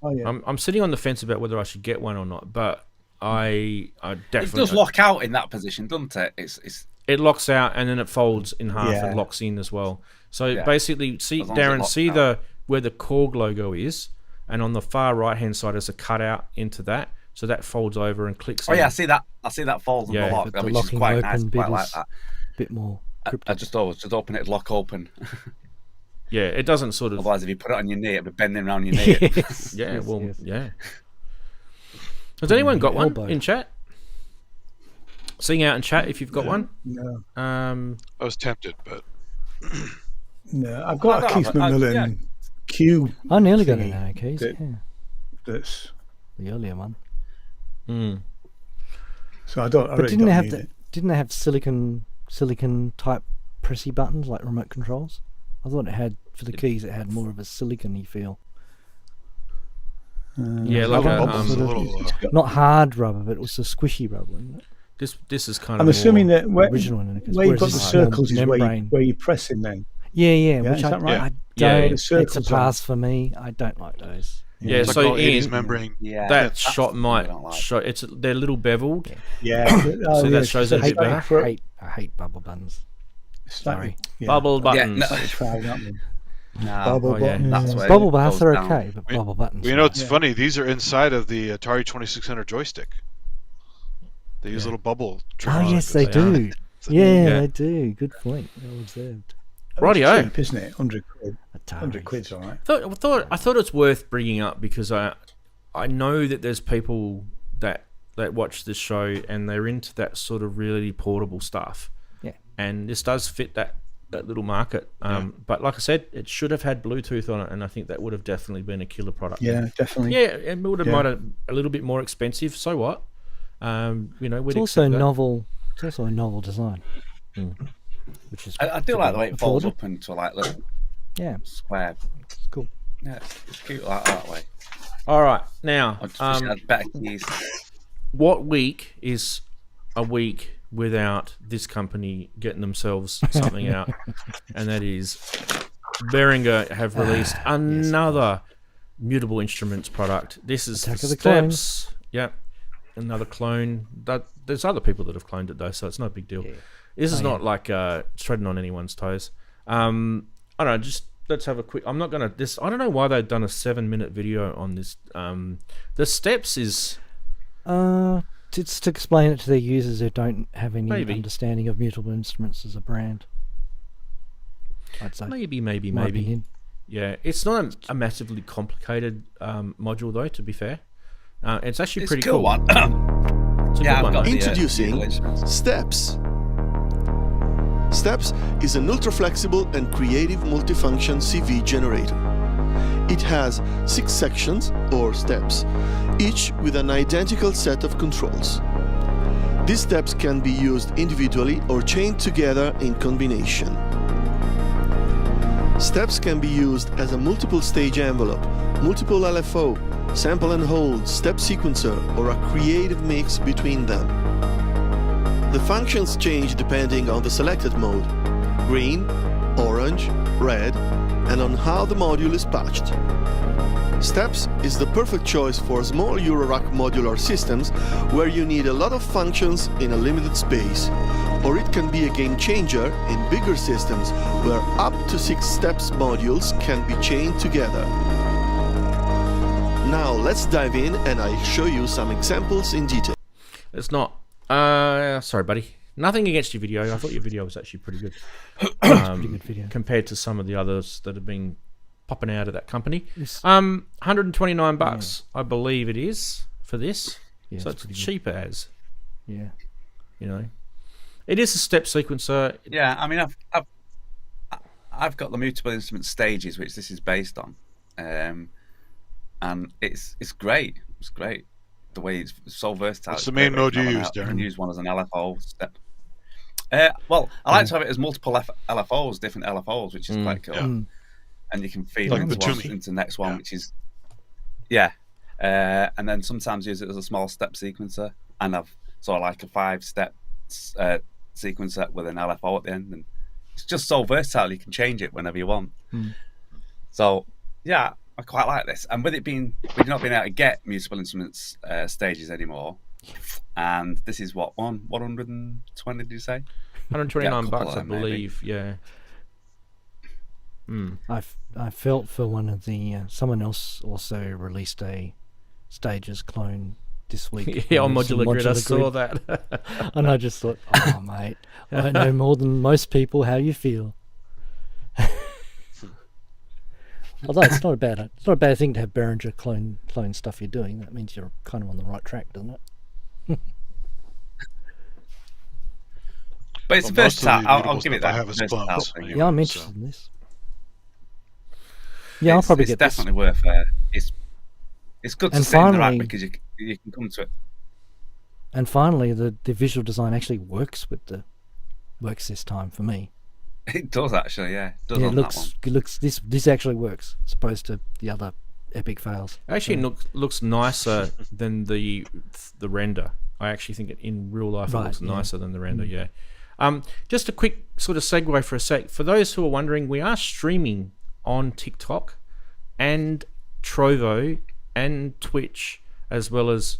S2: Oh yeah.
S1: I'm sitting on the fence about whether I should get one or not, but I
S5: It
S1: definitely
S5: does lock out in that position, doesn't it? It's
S1: it locks out and then it folds in half
S2: Yeah.
S1: and locks in as well. So
S5: Yeah.
S1: basically, see
S5: As long as it
S1: Darren,
S5: locks
S1: see
S5: out.
S1: where the Korg logo is, and on the far right hand side is a cutout into that, so that folds over and clicks.
S5: oh
S1: in.
S5: yeah, I see that. I see that folds on
S1: Yeah,
S5: the lock,
S3: But the
S5: which is
S3: locking
S5: quite
S3: open
S5: nice.
S3: bit
S5: Quite like
S3: is
S5: that.
S3: a bit more
S5: I
S3: cryptic.
S5: just always just open it, lock open.
S1: Yeah, it doesn't sort of.
S5: Otherwise, if you put it on your knee, it'd be bending around your knee.
S3: Yes,
S1: Yeah,
S3: yes,
S1: well,
S3: yes.
S1: yeah. Has anyone got one
S3: elbow.
S1: in chat? Sing out in chat if you've got one.
S2: No,
S4: I was tempted, but
S2: no. I've got a
S5: I
S2: Keith
S5: don't know,
S2: McMillan Q
S3: I nearly got
S2: thingy
S3: an NanoKeys.
S2: that-
S3: Yeah,
S2: that's
S3: the earlier one.
S1: Mm.
S2: so I don't. I
S3: But
S2: really
S3: didn't they
S2: don't
S3: have
S2: need
S3: the,
S2: it.
S3: didn't they have silicon type pressy buttons like remote controls? I thought it had for the keys. It had more of a silicon-y feel,
S1: Yeah, like
S2: I've
S1: a,
S2: got
S4: bubbles, a little.
S2: it's got-
S3: not hard rubber, but it was a squishy rubber. Wasn't it?
S1: this is kind of.
S2: I'm assuming
S1: more,
S2: that where
S3: Original NanoKeys.
S2: you've
S3: Whereas
S2: got the
S3: this is more
S2: circles is where
S3: membrane.
S2: you press in then.
S3: Yeah,
S2: Yeah,
S3: which
S2: is
S3: I,
S2: that right?
S3: I
S1: Yeah,
S3: don't.
S1: the
S3: It's a
S2: circles are-
S3: pass for me. I don't like those.
S1: Yeah,
S4: It's like
S1: so
S4: all 80s
S1: Ian,
S4: membrane.
S5: Yeah,
S1: that
S5: that's
S1: shot
S5: the thing I
S1: might
S5: don't like.
S1: show. It's they're little beveled.
S2: Yeah.
S1: So that shows it a bit
S3: I
S1: better.
S3: hate bubble buttons. Sorry.
S1: Bubble
S5: Yeah,
S1: buttons.
S5: no.
S2: Proud, aren't they?
S5: No,
S2: Bubble
S1: Oh, yeah.
S2: buttons.
S5: That's where
S3: Bubble
S5: it
S3: baths
S5: goes
S3: are
S5: down.
S3: okay, but bubble buttons.
S4: You know, it's
S2: Yeah.
S4: funny. These are inside of the Atari 2600 joystick. They use
S1: Yeah.
S4: little bubble.
S3: Oh yes, they
S1: They
S3: do.
S4: So-
S3: Yeah,
S1: Yeah.
S3: they do. Good point. Well observed.
S1: Rightio.
S2: It's cheap, isn't it? 100 quid.
S3: Atari.
S2: 100 quid's all right.
S1: I thought it's worth bringing up because I know that there's people that watch this show and they're into that sort of really portable stuff.
S3: Yeah.
S1: And this does fit that little market. But like I said, it should have had Bluetooth on it, and I think that would have definitely been a killer product.
S2: Yeah, definitely.
S1: Yeah, it would have
S2: Yeah.
S1: might have a little bit more expensive. So what? You know, we'd
S3: It's also
S1: accept that.
S3: novel. It's also a novel design,
S1: Mm.
S3: which is.
S5: I do like the way it folds
S3: affordable.
S5: up into like little
S3: Yeah,
S5: square.
S3: it's cool.
S5: Yeah, it's cute like that way.
S1: All right, now
S5: I just wish it had better keys.
S1: what week is a week without this company getting themselves something out? And that is Behringer have released another mutable instruments product. This is
S3: Attack
S1: the
S3: of the Clones.
S1: Steps. Yep. Another clone. There's other people that have cloned it though, so it's no big deal.
S3: Yeah.
S1: This is not like treading on anyone's toes. I don't know, just let's have a quick. I'm not gonna this. I don't know why they've done a 7-minute video on this. The Steps is
S3: It's to explain it to their users who don't have any
S1: Maybe.
S3: understanding of mutable instruments as a brand. I'd say.
S1: maybe.
S3: My opinion.
S1: Yeah, it's not a massively complicated module though. To be fair, it's actually
S5: It's a
S1: pretty
S5: cool
S1: cool.
S5: one.
S1: It's a
S5: Yeah,
S1: good
S5: I've
S1: one.
S5: got the,
S6: Introducing
S5: musical instruments.
S6: Steps. Steps is an ultra-flexible and creative multifunction CV generator. It has 6 sections, or steps, each with an identical set of controls. These steps can be used individually or chained together in combination. Steps can be used as a multiple stage envelope, multiple LFO, sample and hold, step sequencer, or a creative mix between them. The functions change depending on the selected mode: green, orange, red, and on how the module is patched. Steps is the perfect choice for small eurorack modular systems where you need a lot of functions in a limited space, or it can be a game changer in bigger systems where up to 6 steps modules can be chained together. Now let's dive in and I'll show you some examples in detail.
S1: It's not. Sorry, buddy. Nothing against your video. I thought your video was actually pretty good.
S3: Pretty good video.
S1: Compared to some of the others that have been popping out of that company.
S3: Yes.
S1: $129, I believe it is for this.
S3: Yeah,
S1: So it's cheaper as,
S3: Yeah.
S1: you know. It is a step sequencer.
S5: Yeah, I mean, I've got the Mutable Instruments stages, which this is based on, and it's great. It's great the way it's so versatile.
S4: What's the main mode you use, Darren?
S5: You can use one as an LFO step. Well, I like to have it as multiple LFOs, different LFOs, which is quite cool.
S4: Yeah.
S5: And you can feed
S4: Like
S5: into
S4: Batumi.
S5: the next one, which is and then sometimes use it as a small step sequencer, and I've sort of like a 5-step sequencer with an LFO at the end, and it's just so versatile. You can change it whenever you want. So yeah, I quite like this. And with it being, we've not been able to get Mutable Instruments stages anymore, and this is what 120? Did you say?
S1: $129, I believe. Yeah.
S3: I felt for one of the someone else also released a Stages clone this week.
S1: Yeah, on
S3: Some
S1: Modular Grid. I
S3: Grid.
S1: saw that.
S3: And I just thought, oh mate, I know more than most people how you feel. Although it's not a bad thing to have Behringer clone stuff you're doing. That means you're kind of on the right track, doesn't it?
S5: But it's
S4: Well, most of the
S5: versatile. I'll
S4: mutable
S5: give it
S4: stuff I
S5: that.
S4: have is
S5: versatile
S4: clones.
S5: thing.
S4: Anyway,
S3: Yeah, I'm
S4: so-
S3: interested in this. Yeah, I'll probably
S5: it's
S3: get this.
S5: definitely worth. It's good to
S3: And
S5: sit in the rack
S3: finally-
S5: because you can come to it.
S3: And finally, the visual design actually works this time for me.
S5: It does actually, yeah. It does
S3: Yeah,
S5: on that one.
S3: it looks this actually works as opposed to the other epic fails.
S1: Actually, it looks nicer than the render. I actually think in real life it
S3: Right,
S1: looks
S3: yeah.
S1: nicer than the render. Yeah. Just a quick sort of segue for a sec. For those who are wondering, we are streaming on TikTok and Trovo and Twitch, as well as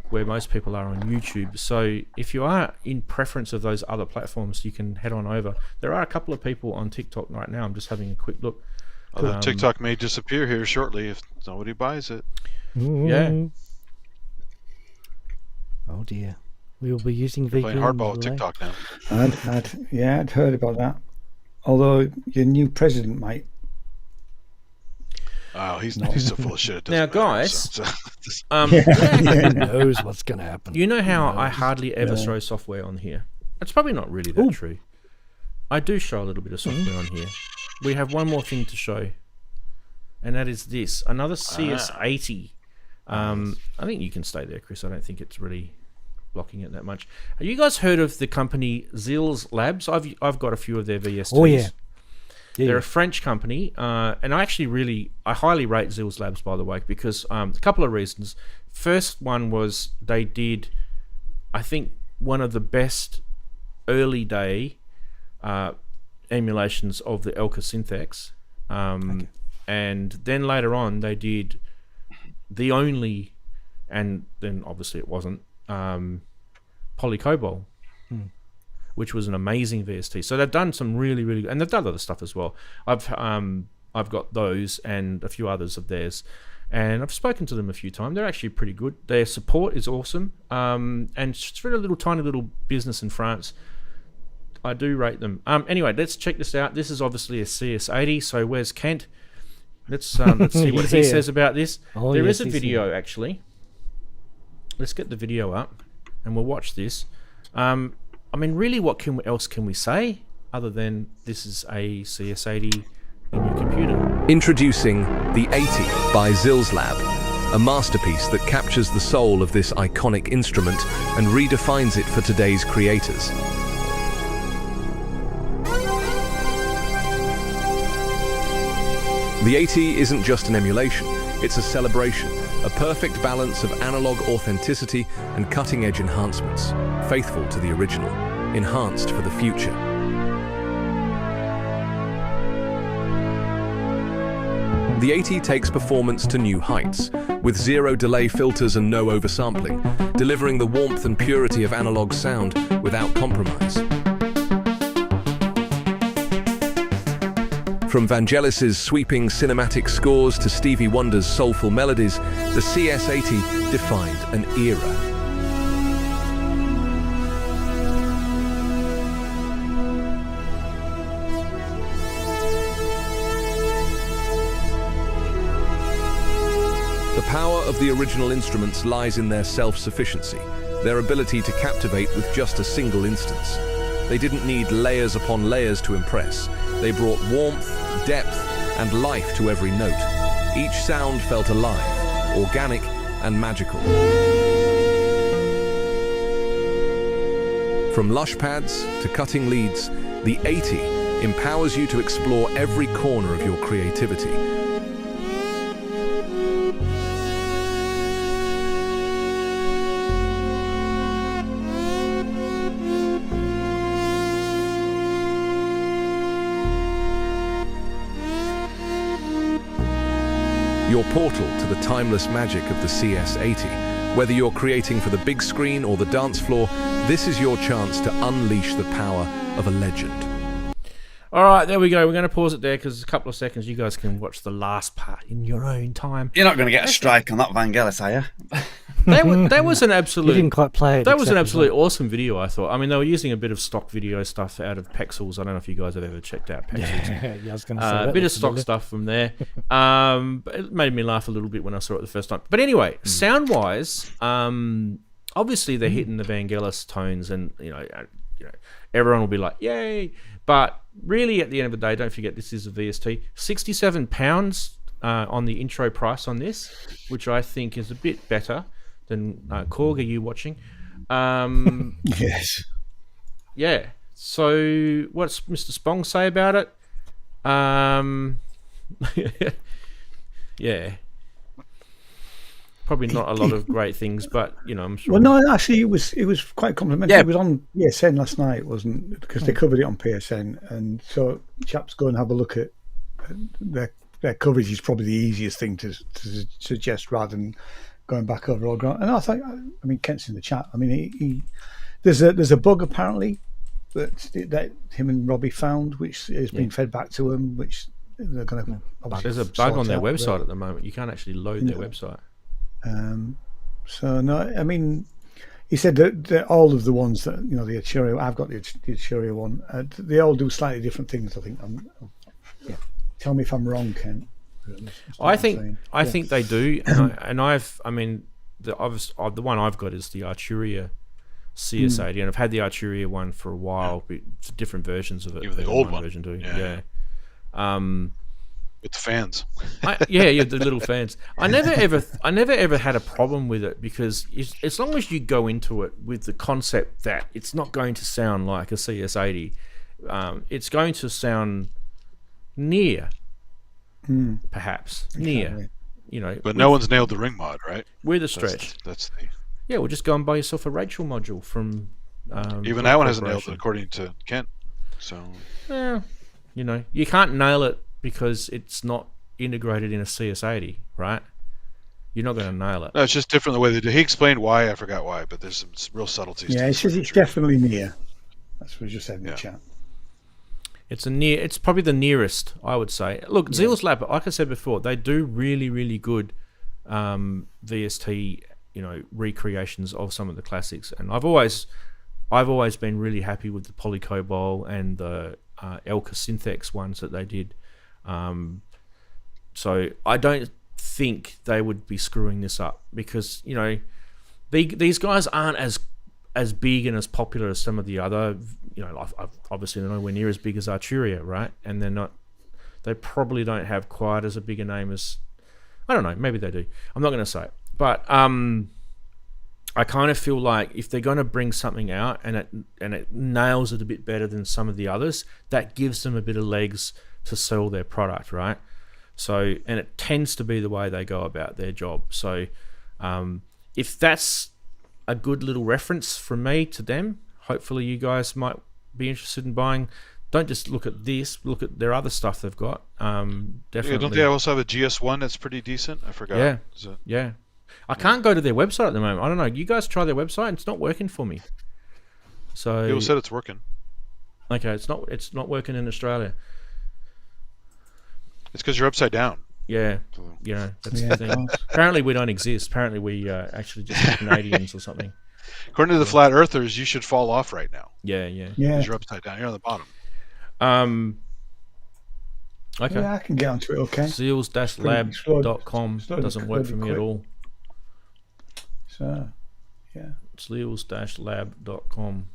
S1: where most people are on YouTube. So if you are in preference of those other platforms, you can head on over. There are a couple of people on TikTok right now. I'm just having a quick look.
S4: Although TikTok may disappear here shortly if nobody buys it.
S1: Yeah.
S3: Oh dear. We will be using
S4: Playing
S3: VPN.
S4: hardball with
S3: will they?
S4: TikTok now.
S2: I'd heard about that. Although your new president might.
S4: Oh, he's so full of shit. It
S1: Now,
S4: doesn't matter,
S1: guys,
S4: so-
S3: Who knows what's going to happen?
S1: You know how I hardly ever show software on here? It's probably not really that true. I do show a little bit of software on here. We have one more thing to show, and that is this. Another CS80. I think you can stay there, Chris. I don't think it's really blocking it that much. Have you guys heard of the company Xils Labs? I've got a few of their VSTs.
S3: Oh yeah.
S1: They're a French company, and I highly rate Xils Labs, by the way, because a couple of reasons. First one was they did, I think, one of the best early day emulations of the Elka Synth-X, and then later on they did the only, and then obviously it wasn't, Polycobol, which was an amazing VST. So they've done some really, really, and they've done other stuff as well. I've got those and a few others of theirs, and I've spoken to them a few times. They're actually pretty good. Their support is awesome, and it's for a tiny little business in France. I do rate them. Anyway, let's check this out. This is obviously a CS80. So where's Kent? Let's see what
S3: He's
S1: he
S3: here.
S1: says about this.
S3: Oh,
S1: There
S3: yes,
S1: is a
S3: he's
S1: video actually. Let's get the video up, and we'll watch this. I mean, really, what else can we say other than this is a CS80 in your computer?
S7: Introducing the 80 by Xils Lab, a masterpiece that captures the soul of this iconic instrument and redefines it for today's creators. The 80 isn't just an emulation, it's a celebration, a perfect balance of analog authenticity and cutting-edge enhancements, faithful to the original, enhanced for the future. The 80 takes performance to new heights, with zero delay filters and no oversampling, delivering the warmth and purity of analog sound without compromise. From Vangelis's sweeping cinematic scores to Stevie Wonder's soulful melodies, the CS80 defined an era. power of the original instruments lies in their self-sufficiency, their ability to captivate with just a single instance. They didn't need layers upon layers to impress. They brought warmth, depth, and life to every note. Each sound felt alive, organic, and magical. From lush pads to cutting leads, the 80 empowers you to explore every corner of your creativity. Your portal to the timeless magic of the CS80. Whether you're creating for the big screen or the dance floor, this is your chance to unleash the power of a legend.
S1: All right, there we go. We're going to pause it there because a couple of seconds you guys can watch the last part in your own time.
S5: You're not going to get a strike on that Vangelis, are you?
S1: That was an
S3: You
S1: absolute.
S3: didn't quite play it.
S1: That was an
S3: exactly
S1: absolute
S3: right.
S1: awesome video, I thought. I mean, they were using a bit of stock video stuff out of Xils. I don't know if you guys have ever checked out Xils.
S3: Yeah, I was going to say
S1: A
S3: that
S1: bit of
S3: looks
S1: stock
S3: familiar.
S1: stuff from there. But it made me laugh a little bit when I saw it the first time. But anyway, sound-wise, obviously they're hitting the Vangelis tones, and you know, everyone will be like, "Yay!" But really, at the end of the day, don't forget this is a VST. £67 on the intro price on this, which I think is a bit better than Korg. Are you watching?
S2: Yes.
S1: Yeah. So, what's Mr. Spong say about it? Yeah. Probably not a lot of great things, but you know, I'm sure.
S2: Well, no, actually, it was quite complimentary.
S1: Yeah.
S2: It was on PSN last night, wasn't it? Because they covered it on PSN, and so chaps go and have a look at their coverage. Is probably the easiest thing to suggest rather than going back over all ground. And I thought, I mean, Kent's in the chat. I mean, he there's a bug apparently that him and Robbie found, which is being fed back to them, which they're going to.
S1: There's a bug on their website at the moment. You can't actually load their website.
S2: So no, I mean, he said that all of the ones that the Arturia, I've got the Arturia one. They all do slightly different things. I think. Yeah. Tell me if I'm wrong, Ken.
S1: I think they do, and the one I've got is the Arturia CS80, and I've had the Arturia one for a while, but it's different versions of it.
S4: Even the old one.
S1: Version too.
S4: Yeah. With the fans.
S1: Yeah, the little fans. I never ever had a problem with it because as long as you go into it with the concept that it's not going to sound like a CS80, it's going to sound near, perhaps near.
S4: But no one's nailed the ring mod, right?
S1: With a stretch.
S4: That's the.
S1: Yeah, well, just go and buy yourself a Rachel module from.
S4: Even that one hasn't nailed it, according to Kent. So.
S1: Yeah, you can't nail it because it's not integrated in a CS80, right? You're not going to nail it.
S4: No, it's just different the way they do. He explained why. I forgot why, but there's some real subtleties.
S2: Yeah, he says it's definitely near. That's what he just said in the chat.
S1: It's probably the nearest, I would say. Look, Xils Lab, like I said before, they do really, really good VST, recreations of some of the classics, and I've always been really happy with the Polycobol and the Elka Synthex ones that they did. So I don't think they would be screwing this up because these guys aren't as big and as popular as some of the other. Obviously they're nowhere near as big as Arturia, right? And they probably don't have quite as a bigger name as, I don't know, maybe they do. I'm not going to say it, but I kind of feel like if they're going to bring something out and it nails it a bit better than some of the others, that gives them a bit of legs to sell their product, right? So, and it tends to be the way they go about their job. So, if that's a good little reference from me to them, hopefully you guys might be interested in buying. Don't just look at this, look at their other stuff they've got. Definitely.
S4: Yeah, don't they also have a GS1 that's pretty decent? I forgot.
S1: Yeah, yeah. I can't go to their website at the moment. I don't know. You guys try their website. It's not working for me. So
S4: people said it's working.
S1: Okay, it's not working in Australia.
S4: It's because you're upside down.
S1: Yeah, that's the thing. Apparently we don't exist. Apparently we actually just Canadians or something.
S4: According to the flat earthers, you should fall off right now.
S1: Yeah.
S4: Because you're upside down. You're on the bottom.
S1: Okay.
S2: Yeah, I can get onto it. Okay.
S1: Xils-lab.com
S2: loaded
S1: doesn't work for me
S2: quick.
S1: at all.
S2: So, yeah.
S1: Xils-lab.com.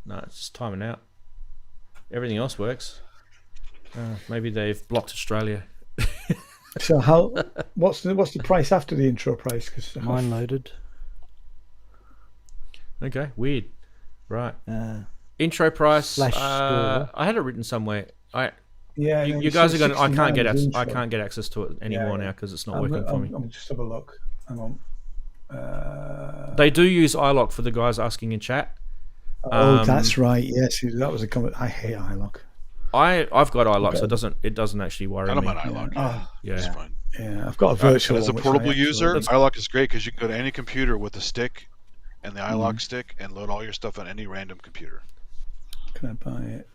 S1: No, it's just timing out. Everything else works. Maybe they've blocked Australia.
S2: So what's the price after the intro price? Cause
S3: Mine loaded.
S1: Okay, weird. Right. Intro price.
S3: Slash store.
S1: I had it written somewhere.
S2: You
S1: guys are going. I can't get
S2: intro.
S1: I can't get access to it anymore now because it's not working for me.
S2: I'm just have a look. Hang on.
S1: They do use iLock for the guys asking in chat.
S2: That's right. Yes, that was a comment. I hate iLock.
S1: I've got iLock, so it doesn't actually worry
S4: I don't
S1: me.
S4: mind iLock.
S1: Yeah.
S4: It's fine.
S2: Yeah, I've got a virtual.
S4: As a
S2: one,
S4: portable
S2: which I
S4: user,
S2: absolutely-
S4: iLock is great because you can go to any computer with a stick and the iLock stick and load all your stuff on any random computer.
S2: Can I buy it?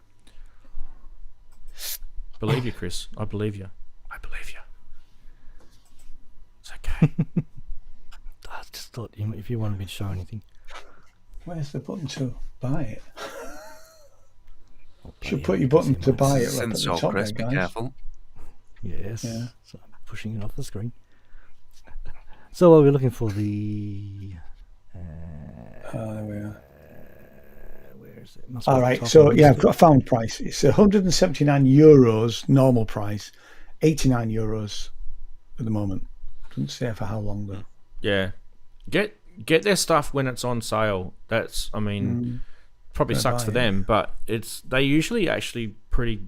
S1: Believe you, Chris. I believe you. I believe you. It's okay.
S3: I just thought if you wanted me to show anything.
S2: Where's the button to buy it?
S3: I'll
S2: Should
S3: play
S2: put
S3: it.
S2: your button
S3: See
S2: to
S3: my-
S2: buy it right at
S5: Synth
S2: the
S5: shop,
S2: top there,
S5: Chris, be
S2: guys.
S5: careful.
S3: Yes.
S2: Yeah.
S3: So I'm pushing it off the screen. So what we're looking for the.
S2: There we are.
S3: Where is it? Must be
S2: All
S3: at the
S2: right,
S3: top
S2: so
S3: of the
S2: yeah,
S3: list.
S2: I've got a found price. It's 179 euros normal price, 89 euros at the moment. Doesn't say for how long though.
S1: Yeah. Get their stuff when it's on sale. That's probably
S2: Gonna
S1: sucks
S2: buy
S1: for
S2: it.
S1: them, but they usually actually pretty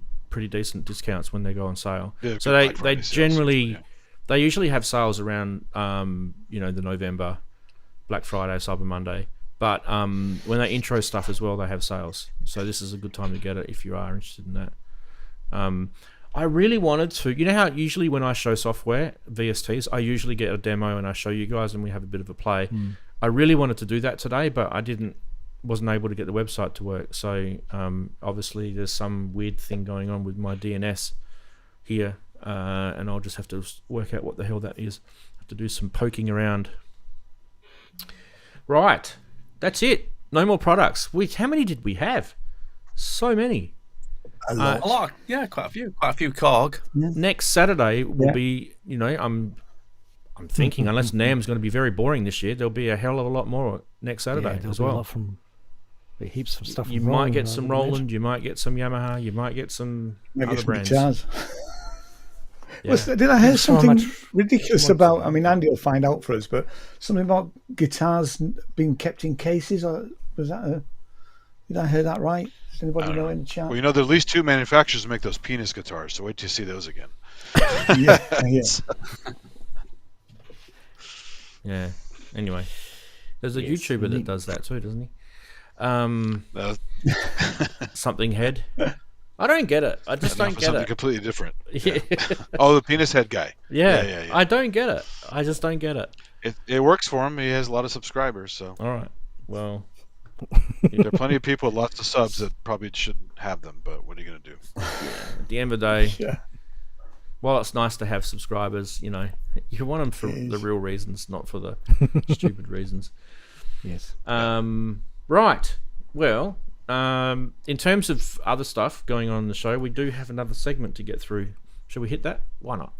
S1: decent discounts when they go on sale.
S4: Yeah,
S1: So
S4: good
S1: they
S4: Black Friday sales,
S1: generally
S4: yeah.
S1: they usually have sales around the November Black Friday, Cyber Monday. But when they intro stuff as well, they have sales. So this is a good time to get it if you are interested in that. I really wanted to. You know how usually when I show software, VSTs, I usually get a demo and I show you guys and we have a bit of a play. I really wanted to do that today, but I wasn't able to get the website to work. So obviously there's some weird thing going on with my DNS here, and I'll just have to work out what the hell that is. Have to do some poking around. Right, that's it. No more products. How many did we have? So many.
S5: A lot. Yeah, quite a few. Quite a few Korg.
S1: Next Saturday will
S2: Yeah.
S1: be, I'm thinking unless NAMM's going to be very boring this year, there'll be a hell of a lot more next Saturday
S3: Yeah, there'll
S1: as
S3: be a
S1: well.
S3: lot from heaps of stuff.
S1: You
S3: from
S1: might
S3: Roland,
S1: get
S3: I
S1: some
S3: would imagine.
S1: Roland, you might get some Yamaha, you might get some
S2: Maybe
S1: other
S2: some
S1: brands.
S2: guitars.
S1: Yeah.
S2: Did I hear
S3: There's so
S2: something
S3: much
S2: ridiculous about? I mean, Andy will find out for us, but something about guitars being kept in cases. Or was that did I hear that right? Does anybody know in the chat?
S4: Well, there are at least two manufacturers that make those penis guitars, so wait till you see those again.
S2: Yeah.
S1: Yeah. Anyway, there's a
S3: Yes,
S1: YouTuber that
S3: indeed.
S1: does that too, doesn't he?
S4: Uh,
S1: Something head. I don't get it. I just
S4: enough
S1: don't
S4: of
S1: get
S4: something
S1: it.
S4: completely different.
S1: Yeah.
S4: Oh, the penis head guy.
S1: Yeah. I don't get it. I just don't get it.
S4: It works for him. He has a lot of subscribers, so
S1: All right. Well,
S4: there are plenty of people with lots of subs that probably shouldn't have them. But what are you going to do?
S1: at the end of the day,
S2: Yeah.
S1: while it's nice to have subscribers, you want them for the real reasons, not for the stupid reasons.
S3: Yes.
S1: Right. Well, in terms of other stuff going on in the show, we do have another segment to get through. Shall we hit that? Why not?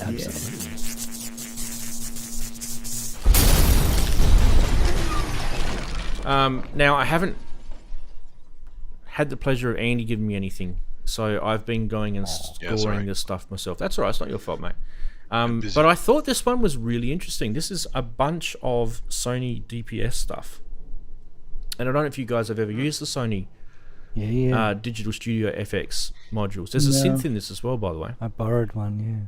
S3: Absolutely.
S1: Now, I haven't had the pleasure of Andy giving me anything, so I've been going and
S4: Yeah, sorry.
S1: scoring this stuff myself. That's all right. It's not your fault, mate.
S4: busy.
S1: But I thought this one was really interesting. This is a bunch of Sony DPS stuff. And I don't know if you guys have ever used the Sony
S3: Yeah.
S1: Digital Studio FX modules. There's a
S2: No.
S1: synth in this as well, by the way.
S3: I borrowed one. Yeah.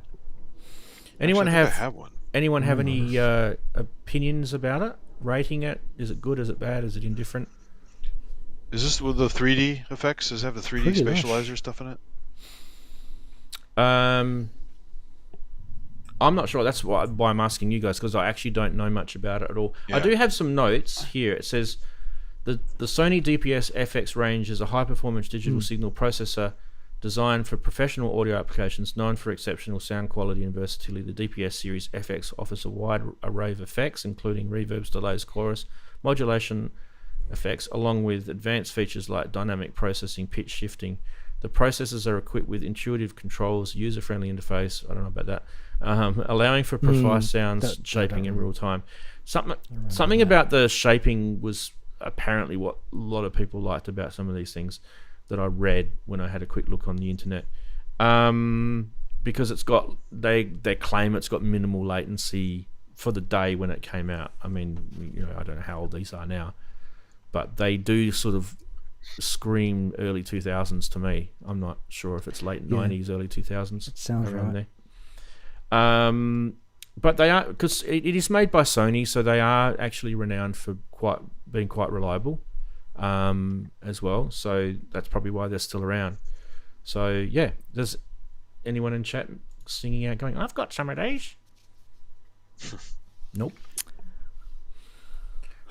S1: Anyone
S4: Actually, I think I
S1: have
S4: have one.
S1: anyone have any opinions about it? Rating it? Is it good? Is it bad? Is it indifferent?
S4: Is this with the 3D effects? Does it have the 3D
S3: Pretty lush.
S4: spatializer stuff in it?
S1: I'm not sure. That's why I'm asking you guys, because I actually don't know much about it at all. I
S4: Yeah.
S1: do have some notes here. It says the Sony DPS FX range is a high-performance digital signal processor designed for professional audio applications, known for exceptional sound quality and versatility. The DPS series FX offers a wide array of effects, including reverbs, delays, chorus, modulation effects, along with advanced features like dynamic processing, pitch shifting. The processors are equipped with intuitive controls, user-friendly interface. I don't know about that. Allowing for precise sounds shaping in real time. Something about the shaping was apparently what a lot of people liked about some of these things that I read when I had a quick look on the internet. Because it's got, they claim it's got minimal latency for the day when it came out. I mean, I don't know how old these are now, but they do sort of scream early 2000s to me. I'm not sure if it's late 90s, early 2000s.
S3: It sounds
S1: around
S3: right.
S1: There. But they are, because it is made by Sony, so they are actually renowned for being quite reliable as well. So that's probably why they're still around. So yeah, there's anyone in chat singing out going, I've got some of these? Nope.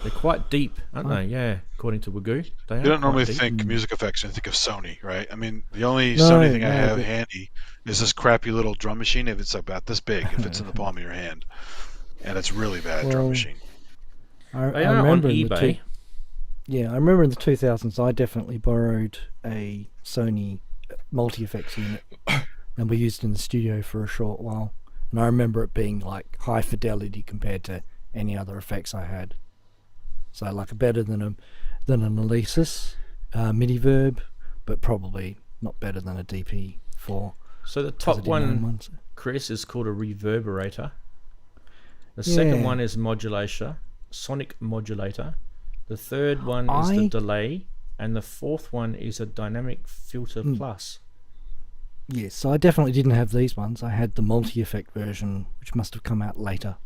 S1: They're quite deep, aren't they? Yeah, according to Wagoo.
S4: You don't normally think music effects and think of Sony, right? I mean, the only Sony thing I have handy is this crappy little drum machine. If it's about this big, if it's in the palm of your hand, and it's really bad drum machine.
S3: I
S1: They are
S3: remember
S1: on
S3: in
S1: eBay.
S3: I remember in the 2000s, I definitely borrowed a Sony multi-effects unit, and we used it in the studio for a short while. And I remember it being like high fidelity compared to any other effects I had. So like better than an Alesis MIDI verb, but probably not better than a DP4.
S1: So the top one, Chris, is called a reverberator. The second one is modulator, sonic modulator. The third one is the delay, and the fourth one is a dynamic filter plus.
S3: Yes, so I definitely didn't have these ones. I had the multi-effect version, which must have come out later.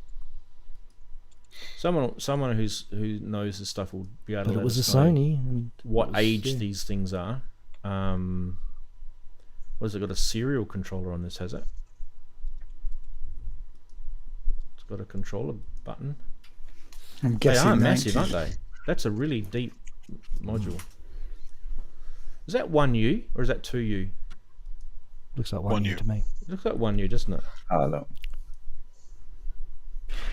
S1: Someone who knows this stuff will be able to
S3: But
S1: let
S3: it was a
S1: us know
S3: Sony. And
S1: what age these things are. What has it got? A serial controller on this, has it? It's got a controller button.
S2: I'm
S1: They
S2: guessing
S1: are massive,
S2: 90s.
S1: aren't they? That's a really deep module. Is that 1U or is that 2U?
S3: Looks like 1U to me.
S1: It looks like 1U, doesn't it?
S2: Oh, look.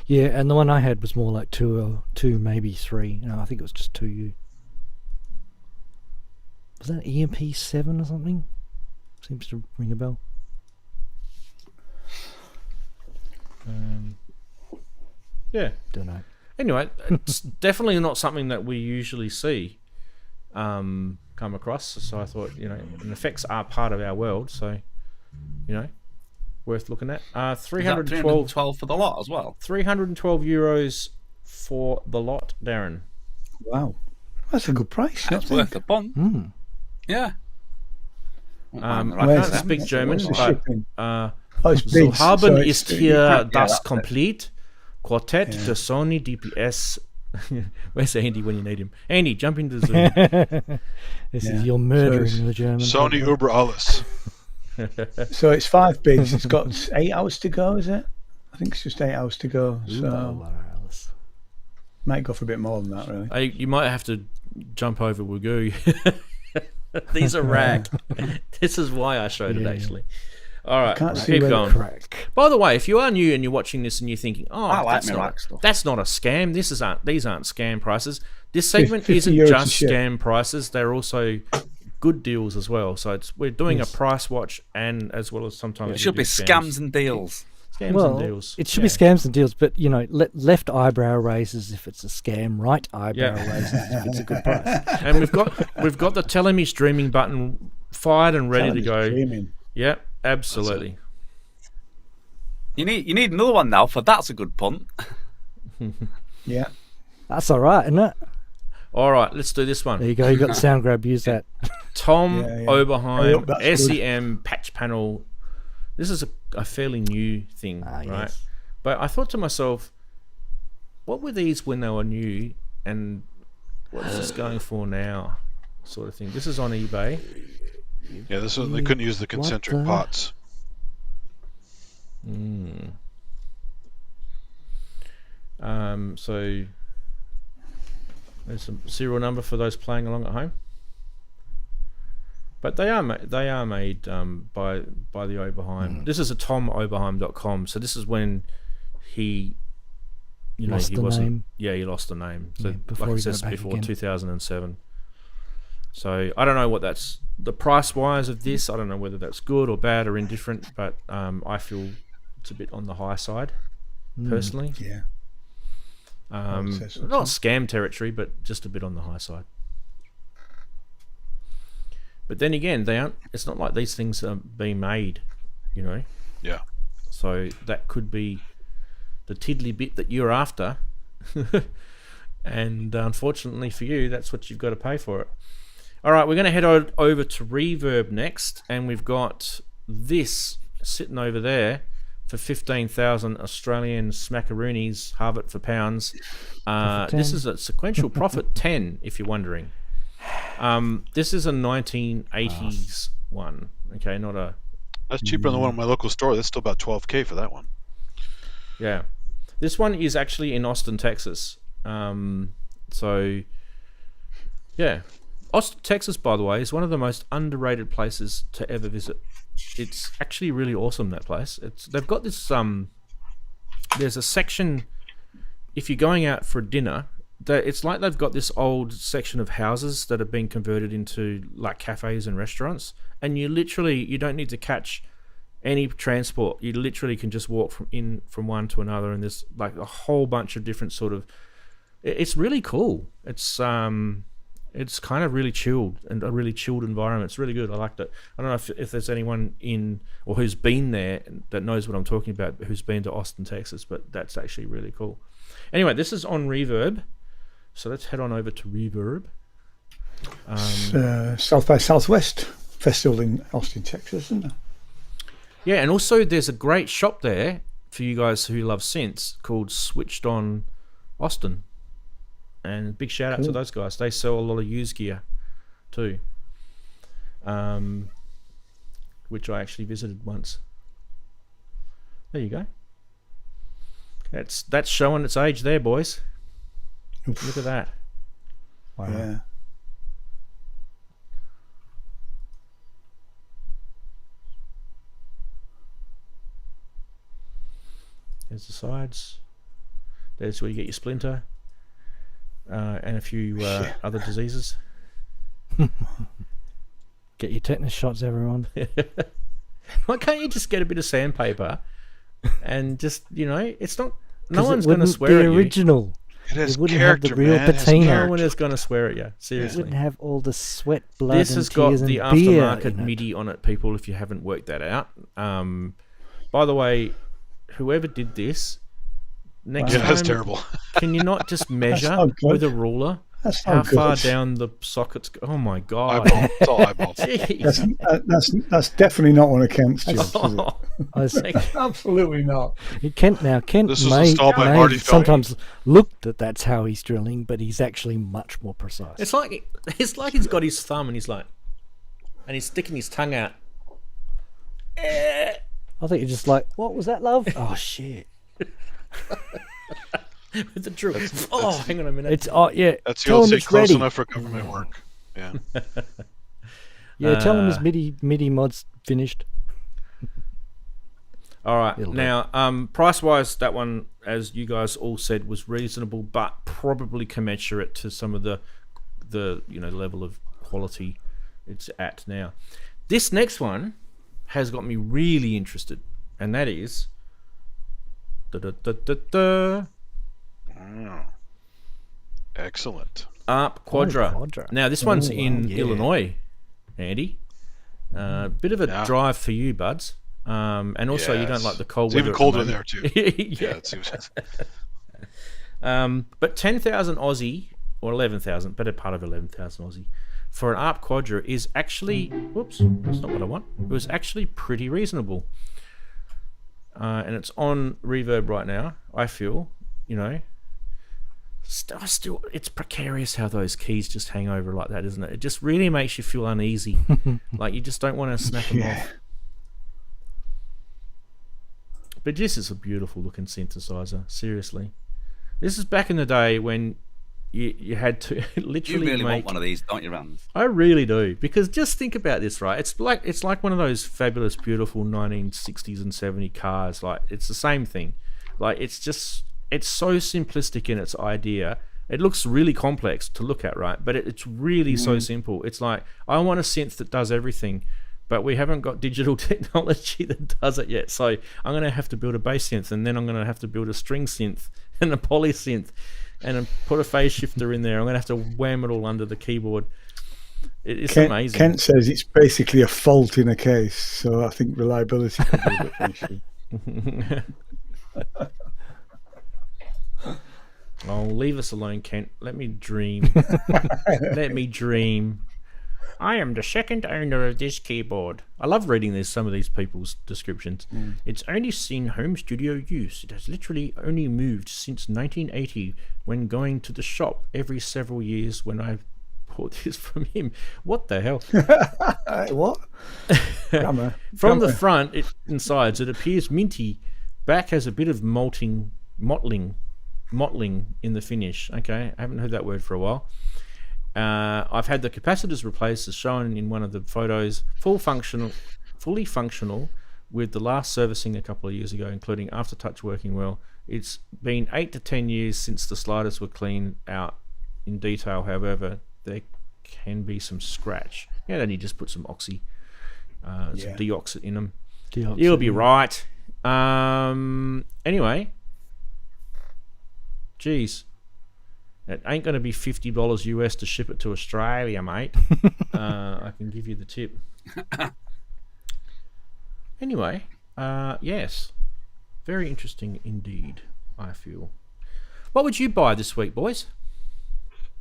S3: Yeah, and the one I had was more like 2, maybe 3. No, I think it was just 2U. Was that EMP7 or something? Seems to ring a bell.
S1: Yeah.
S3: Don't know.
S1: Anyway, it's definitely not something that we usually see come across. So I thought, and effects are part of our world. So, worth looking at. 312
S5: for the lot as well.
S1: 312 euros for the lot, Daren.
S2: Wow. That's a good price.
S5: That's worth the bond. Yeah.
S1: I can't speak German,
S2: where's the
S1: but
S2: shipping? It's
S1: so
S2: big,
S1: haben
S2: so
S1: ist
S2: you
S1: hier
S2: can't get
S1: das
S2: that bit.
S1: Komplett Quartett de Sony DPS. Where's Andy when you need him? Andy, jump into Zoom.
S3: This is your murdering
S2: So
S3: the German.
S4: Sony Uber alles.
S2: So it's 5 bigs. It's got 8 hours to go, is it? I think it's just 8 hours to go. So might go for a bit more than that, really.
S1: You might have to jump over Wagoo. These are rack. This is why I showed it, actually. All right,
S2: Can't see
S1: keep
S2: where
S1: going.
S3: Crack.
S1: By the way, if you are new and you're watching this and you're thinking,
S5: I like
S1: that's
S5: my rack stuff.
S1: that's not a scam. These aren't scam prices. This segment
S2: 50
S1: isn't
S2: euros
S1: just
S2: a ship.
S1: scam prices. They're also good deals as well. So we're doing a price watch, and as well as sometimes
S5: It
S1: we
S5: should
S1: do
S5: be scams and deals.
S1: Scams and deals.
S3: It should be scams and deals, but left eyebrow raises if it's a scam, right eyebrow raises if it's a good price.
S1: And we've got the telling me streaming button fired and ready to go.
S2: Streaming.
S1: Yeah, absolutely.
S5: You need another one now for that's a good punt.
S2: Yeah.
S3: That's all right, isn't it?
S1: All right, let's do this one.
S3: There you go. You got the sound grab. Use that.
S1: Tom
S2: Yeah, yeah.
S1: Oberheim,
S2: That's good.
S1: SEM patch panel. This is a fairly new thing, right?
S3: Yes.
S1: But I thought to myself, what were these when they were new, and what's this going for now, sort of thing. This is on eBay.
S4: Yeah, this one they couldn't use the concentric
S3: the-
S4: pots.
S1: So there's some serial number for those playing along at home. But they are made by the Oberheim. This is a tomoberheim.com. So this is when he,
S3: Lost
S1: he
S3: the
S1: wasn't.
S3: name.
S1: Yeah, he lost the name. So
S3: Yeah, before
S1: like
S3: he
S1: it
S3: got
S1: says
S3: it back
S1: before
S3: again.
S1: 2007. So I don't know what that's the price wise of this. I don't know whether that's good or bad or indifferent, but I feel it's a bit on the high side personally.
S2: Yeah.
S1: Not scam territory, but just a bit on the high side. But then again, they aren't. It's not like these things are being made, you know.
S4: Yeah.
S1: So that could be the tiddly bit that you're after, and unfortunately for you, that's what you've got to pay for it. All right, we're going to head over to Reverb next, and we've got this sitting over there for 15,000 Australian smackaroonies, halve it for pounds. This is a sequential profit 10, if you're wondering. This is a 1980s one. Okay, not a.
S4: That's cheaper than the one at my local store. That's still about $12K for that one.
S1: Yeah, this one is actually in Austin, Texas. So, yeah, Austin, Texas, by the way, is one of the most underrated places to ever visit. It's actually really awesome, that place. They've got this there's a section if you're going out for dinner. It's like they've got this old section of houses that have been converted into like cafes and restaurants, and you don't need to catch any transport. You literally can just walk from one to another, and there's like a whole bunch of different sort of. It's really cool. It's kind of really chilled and a really chilled environment. It's really good. I liked it. I don't know if there's anyone in or who's been there that knows what I'm talking about, who's been to Austin, Texas, but that's actually really cool. Anyway, this is on Reverb. So let's head on over to Reverb.
S2: South by Southwest Festival in Austin, Texas, isn't it?
S1: Yeah, and also there's a great shop there for you guys who love synths called Switched On Austin. And big shout out to those guys. They sell a lot of used gear too, which I actually visited once. There you go. That's showing its age there, boys.
S2: Oof.
S1: Look at that.
S2: Wow. Yeah.
S1: There's the sides. There's where you get your splinter. And a few other diseases.
S3: Get your tetanus shots, everyone.
S1: Why can't you just get a bit of sandpaper and just, it's not. No one's going to swear at you.
S3: The original.
S4: It has
S3: wouldn't
S4: character,
S3: have the real
S4: man. It has
S3: patina.
S1: No one is going to swear at you. Seriously.
S3: It wouldn't have all the sweat, blood,
S1: This
S3: and
S1: has got
S3: tears
S1: the
S3: and beer
S1: aftermarket
S3: in it.
S1: MIDI on it, people, if you haven't worked that out. By the way, whoever did this, next
S4: Yeah,
S1: time,
S4: that's terrible.
S1: can you not just measure
S2: not good.
S1: with a ruler
S2: That's
S1: how
S2: not
S1: far
S2: good.
S1: down the sockets go? Oh my God.
S4: Eyeball. It's all eyeballs.
S1: Jeez.
S2: That's definitely not one of Kent's jobs, is it?
S1: Oh,
S3: I was-
S2: Absolutely not.
S3: Kent
S4: This was
S3: may
S4: installed by Marty Feldman.
S3: sometimes look that that's how he's drilling, but he's actually much more precise.
S1: it's like he's got his thumb and and he's sticking his tongue out.
S3: I think you're just like, what was that, love? Oh shit!
S1: With the drill. Oh, hang on a minute.
S3: It's yeah.
S4: That's the
S3: tell
S4: old
S3: him
S4: say
S3: it's
S4: close
S3: ready.
S4: enough for government work. Yeah.
S3: Yeah, tell him his MIDI mod's finished.
S1: All right.
S3: It'll
S1: Now, price-wise, that one, as you guys all said, was reasonable, but probably commensurate to some of the level of quality it's at now. This next one has got me really interested, and that is
S4: Excellent.
S1: ARP Quadra.
S3: Quadra.
S1: Now, this one's
S3: Oh,
S1: in
S3: yeah.
S1: Illinois, Andy. Bit of a
S4: Yeah.
S1: drive for you, buds. And also, you don't
S4: Yes.
S1: like the cold
S4: It's
S1: weather.
S4: even
S1: at the
S4: colder
S1: moment.
S4: there, too.
S1: Yeah.
S4: It seems.
S1: But 10,000 Aussie, or 11,000, better part of 11,000 Aussie, for an ARP Quadra is actually, whoops, that's not what I want. It was actually pretty reasonable. And it's on Reverb right now, I feel, Still, it's precarious how those keys just hang over like that, isn't it? It just really makes you feel uneasy. Like you just don't want to snap them off. But this is a beautiful looking synthesizer, seriously. This is back in the day when you had to
S5: You
S1: literally
S5: really
S1: make...
S5: want one of these, don't you, Rand?
S1: I really do, because just think about this, right? It's like one of those fabulous, beautiful 1960s and 70s cars. Like, it's the same thing. Like, it's so simplistic in its idea, It looks really complex to look at, right? But it's really so simple. It's like, I want a synth that does everything, but we haven't got digital technology that does it yet. So I'm going to have to build a bass synth, and then I'm going to have to build a string synth and a poly synth, and then put a phase shifter in there. I'm going to have to wham it all under the keyboard. It's amazing.
S2: Kent says it's basically a fault in a case, so I think reliability could be a bit of an issue.
S1: Oh, leave us alone, Kent. Let me dream. Let me dream. I am the second owner of this keyboard. I love reading some of these people's descriptions. It's only seen home studio use. It has literally only moved since 1980 when going to the shop every several years when I bought this from him. What the hell?
S2: What?
S1: From the front and sides, it appears minty. Back has a bit of mottling in the finish. Okay, I haven't heard that word for a while. I've had the capacitors replaced as shown in one of the photos, fully functional with the last servicing a couple of years ago, including aftertouch working well. It's been 8 to 10 years since the sliders were cleaned out in detail. However, there can be some scratch. Yeah, then you just put some some deoxit in them. You'll be right. Anyway, geez, it ain't going to be $50 US to ship it to Australia, mate. I can give you the tip. Anyway, yes, very interesting indeed, I feel. What would you buy this week, boys?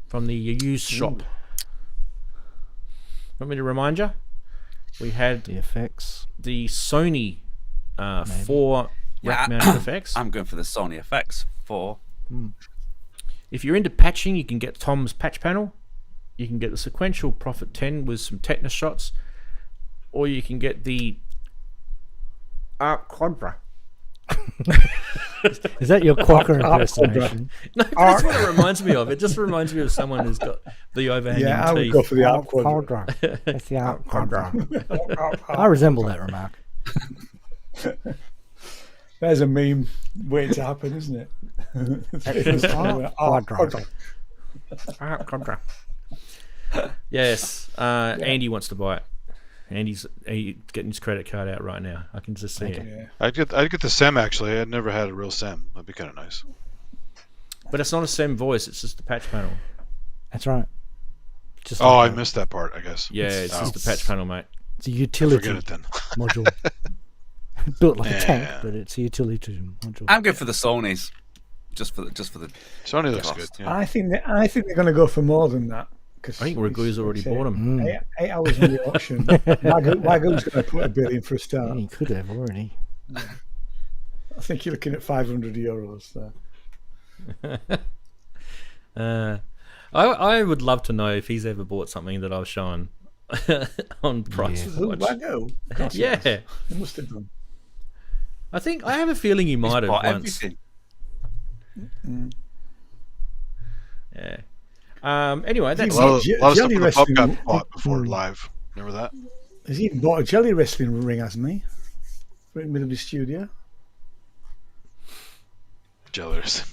S1: From the used shop. Want me to remind you? We had
S3: The effects.
S1: the Sony 4 rack-mounted effects.
S5: I'm going for the Sony effects 4.
S1: If you're into patching, you can get Tom's patch panel. You can get the sequential Prophet 10 with some tetanus shots, or you can get the Arc Quadra.
S3: Is that your Quacker impersonation?
S1: No, that's what it reminds me of. It just reminds me of someone who's got the overhanging
S2: Yeah, I would
S1: teeth.
S2: go for the Arc Quadra.
S3: Quadra. That's the Arc Quadra. I resemble that remark.
S2: There's a meme waiting to happen, isn't it?
S3: Arc Quadra.
S1: Arc Quadra. Yes, Andy wants to buy it. Andy's getting his credit card out right now. I can just see it.
S2: Yeah.
S4: I'd get the SEM actually. I'd never had a real SEM. That'd be kind of nice.
S1: But it's not a SEM voice, it's just the patch panel.
S3: That's right. Just
S4: Oh, I
S3: like
S4: missed that part. I guess.
S1: Yeah, it's just the patch panel, mate.
S3: it's a utility
S4: Forget it then.
S3: module. Built like a tank,
S4: Yeah.
S3: but it's a utility module.
S5: I'm good for the Sonys, just for the
S4: Sony looks
S5: cost.
S4: good. Yeah.
S2: I think they're going to go for more than that.
S1: I think Ragu's already bought them.
S2: 8 hours on the auction. Wago's going to put a bid in for a
S3: Yeah,
S2: start.
S3: he could have already.
S2: I think you're looking at €500 there.
S1: I would love to know if he's ever bought something that I've shown on Price
S3: Yeah.
S2: Who,
S1: Watch.
S2: Wago? Of course he
S1: Yeah,
S2: has. He must have done.
S1: I have a feeling he might have
S5: bought
S1: once.
S5: everything.
S1: Yeah. Anyway, that's
S2: He's
S4: A lot of
S2: Jelly
S4: stuff in the pub
S2: wrestling.
S4: got bought before live. Remember that?
S2: He's even bought a jelly wrestling ring, hasn't he? Right in the middle of the studio.
S4: Jellers.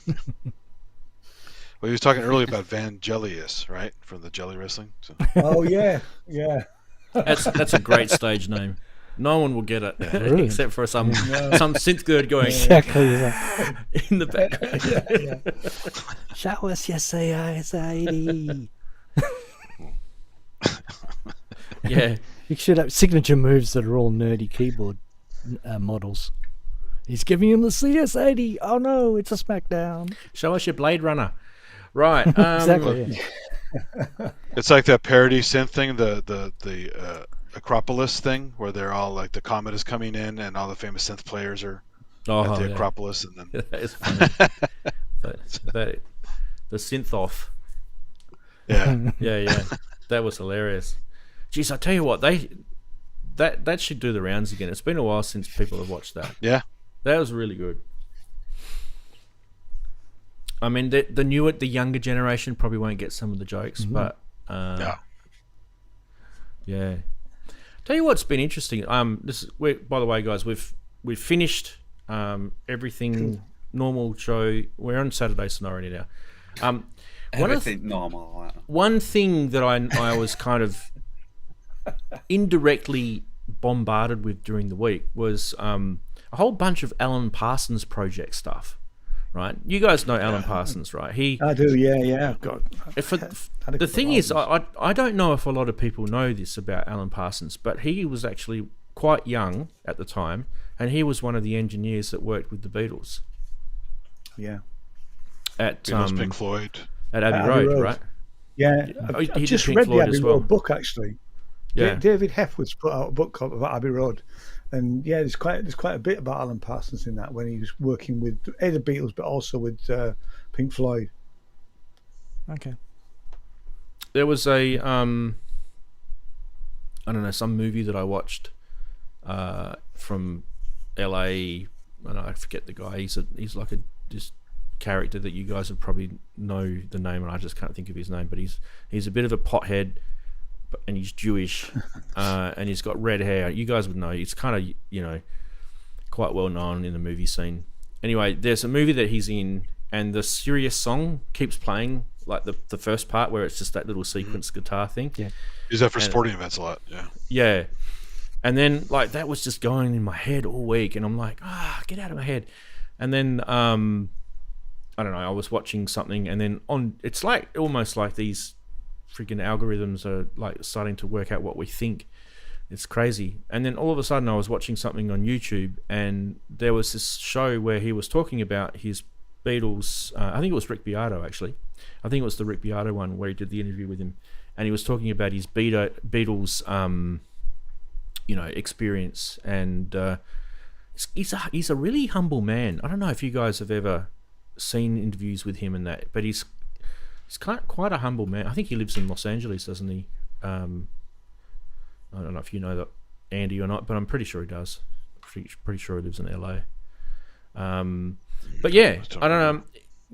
S4: Well, he was talking earlier about Vangelis, right? From the Jelly Wrestling. So.
S2: Oh yeah.
S1: that's a great stage name. No one will get it
S3: Brilliant.
S1: except for some synth gird going
S3: Exactly that.
S1: in the background.
S3: Show us your CIS-80.
S1: Yeah.
S3: You should have signature moves that are all nerdy keyboard models. He's giving him the CS-80. Oh no, it's a smackdown.
S1: Show us your Blade Runner. Right.
S3: Exactly. Yeah.
S4: It's like that parody synth thing, the Acropolis thing, where they're all like the comet is coming in and all the famous synth players are at the Acropolis, and then
S1: That is funny. The synth off.
S4: yeah,
S1: Yeah. That was hilarious. Jeez, I tell you what, that should do the rounds again. It's been a while since people have watched that.
S4: yeah.
S1: That was really good. I mean, the younger generation probably won't get some of the jokes, but
S4: Yeah.
S1: yeah. Tell you what's been interesting. By the way, guys, we've finished everything. Normal show. We're on Saturday Sonority now.
S5: Everything normal. Like that.
S1: One thing that I was kind of indirectly bombarded with during the week was a whole bunch of Alan Parsons project stuff. Right, you guys know Alan Parsons, right?
S2: I do, yeah. I've got.
S1: The thing is, I don't know if a lot of people know this about Alan Parsons, but he was actually quite young at the time, and he was one of the engineers that worked with the Beatles.
S2: Yeah.
S1: At
S4: Beatles, Pink Floyd.
S1: At Abbey Road, right?
S2: Yeah,
S1: He
S2: I've
S1: did
S2: just
S1: Pink
S2: read
S1: Floyd
S2: the Abbey
S1: as well.
S2: Road book actually.
S1: Yeah.
S2: David Heffwood's put out a book called about Abbey Road, and yeah, there's quite a bit about Alan Parsons in that when he was working with the Beatles, but also with Pink Floyd.
S3: Okay.
S1: There was a I don't know, some movie that I watched from LA. I forget the guy. He's like this character that you guys would probably know the name, and I just can't think of his name. But he's a bit of a pothead, and he's Jewish, and he's got red hair. You guys would know. He's kind of quite well known in the movie scene. Anyway, there's a movie that he's in, and the serious song keeps playing, like the first part where it's just that little sequence guitar thing.
S3: Yeah.
S4: Use that for sporting events a lot. Yeah.
S1: Yeah. And then like that was just going in my head all week, and I'm like, get out of my head. And then I don't know, I was watching something, and then it's like almost like these freaking algorithms are like starting to work out what we think. It's crazy. And then all of a sudden I was watching something on YouTube, and there was this show where he was talking about his Beatles, I think it was Rick Beato actually. I think it was the Rick Beato one where he did the interview with him, and he was talking about his Beatles experience, and he's a really humble man. I don't know if you guys have ever seen interviews with him and that, but he's quite a humble man. I think he lives in Los Angeles, doesn't he? I don't know if you know that, Andy, or not, but I'm pretty sure he does. Pretty sure he lives in LA. But yeah, I don't know.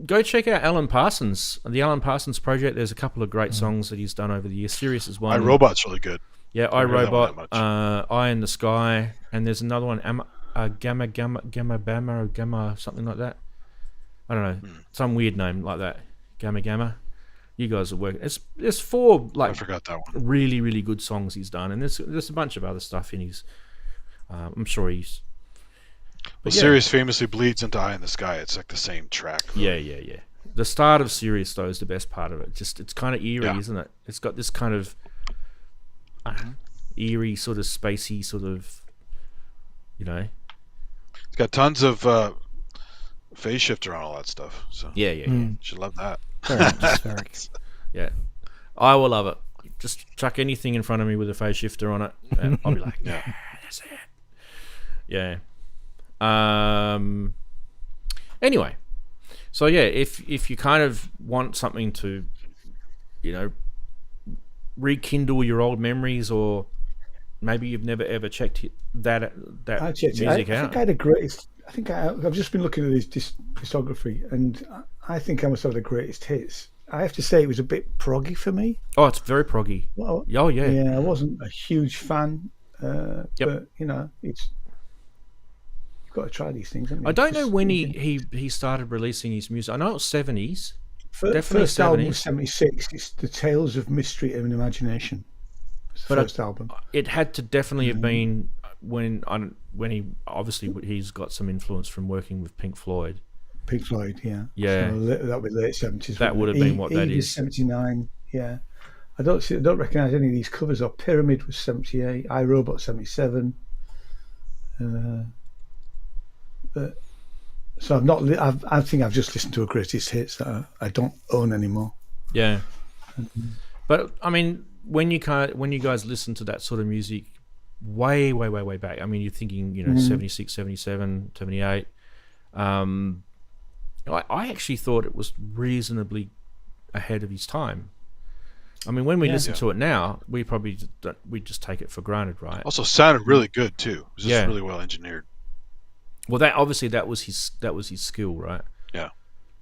S1: Go check out Alan Parsons, the Alan Parsons Project. There's a couple of great songs that he's done over the years. Sirius is one.
S4: iRobot's really good.
S1: Yeah,
S4: I haven't heard that one
S1: iRobot,
S4: that much.
S1: Eye in the Sky, and there's another one, Gamma Bama or Gamma something like that. I don't know, some weird name like that. Gamma. You guys are working. There's 4
S4: I forgot that one.
S1: really, really good songs he's done, and there's a bunch of other stuff in his. I'm sure he's.
S4: Well, Sirius famously bleeds into Eye in the Sky. It's like the same track.
S1: Yeah. The start of Sirius though is the best part of it. Just it's kind of eerie, isn't it? It's got this kind of eerie, sort of spacey, sort of.
S4: It's got tons of phase shifter on all that stuff. So
S1: Yeah.
S4: you should love that.
S3: Very atmospheric.
S1: Yeah, I will love it. Just chuck anything in front of me with a phase shifter on it, and I'll be like, yeah, that's it. Yeah. Anyway, so yeah, if you kind of want something to, rekindle your old memories, or maybe you've never ever checked that music out.
S2: I think I've just been looking at his discography, and I think I must have the greatest hits. I have to say it was a bit proggy for me.
S1: Oh, it's very proggy.
S2: Well,
S1: oh yeah.
S2: Yeah, I wasn't a huge fan, but it's you've got to try these things. Haven't you?
S1: I don't know when he started releasing his music. I know it was 70s. Definitely
S2: First album
S1: 70s.
S2: was 76. It's The Tales of Mystery and Imagination. It's the first album.
S1: It had to definitely have been when he obviously he's got some influence from working with Pink Floyd.
S2: Pink Floyd, yeah.
S1: Yeah.
S2: So that would be late 70s.
S1: That would have been what that is.
S2: 79, yeah. I don't recognise any of these covers. Or Pyramid was 78, iRobot 77. But so I think I've just listened to a greatest hits that I don't own anymore.
S1: Yeah. But I mean, when you guys listen to that sort of music way back, I mean, you're thinking 76, 77, 78. I actually thought it was reasonably ahead of his time. I mean, when we listen to it now, we just take it for granted, right?
S4: Also sounded really good too. It was just really well engineered.
S1: Well, that was his skill, right?
S4: Yeah.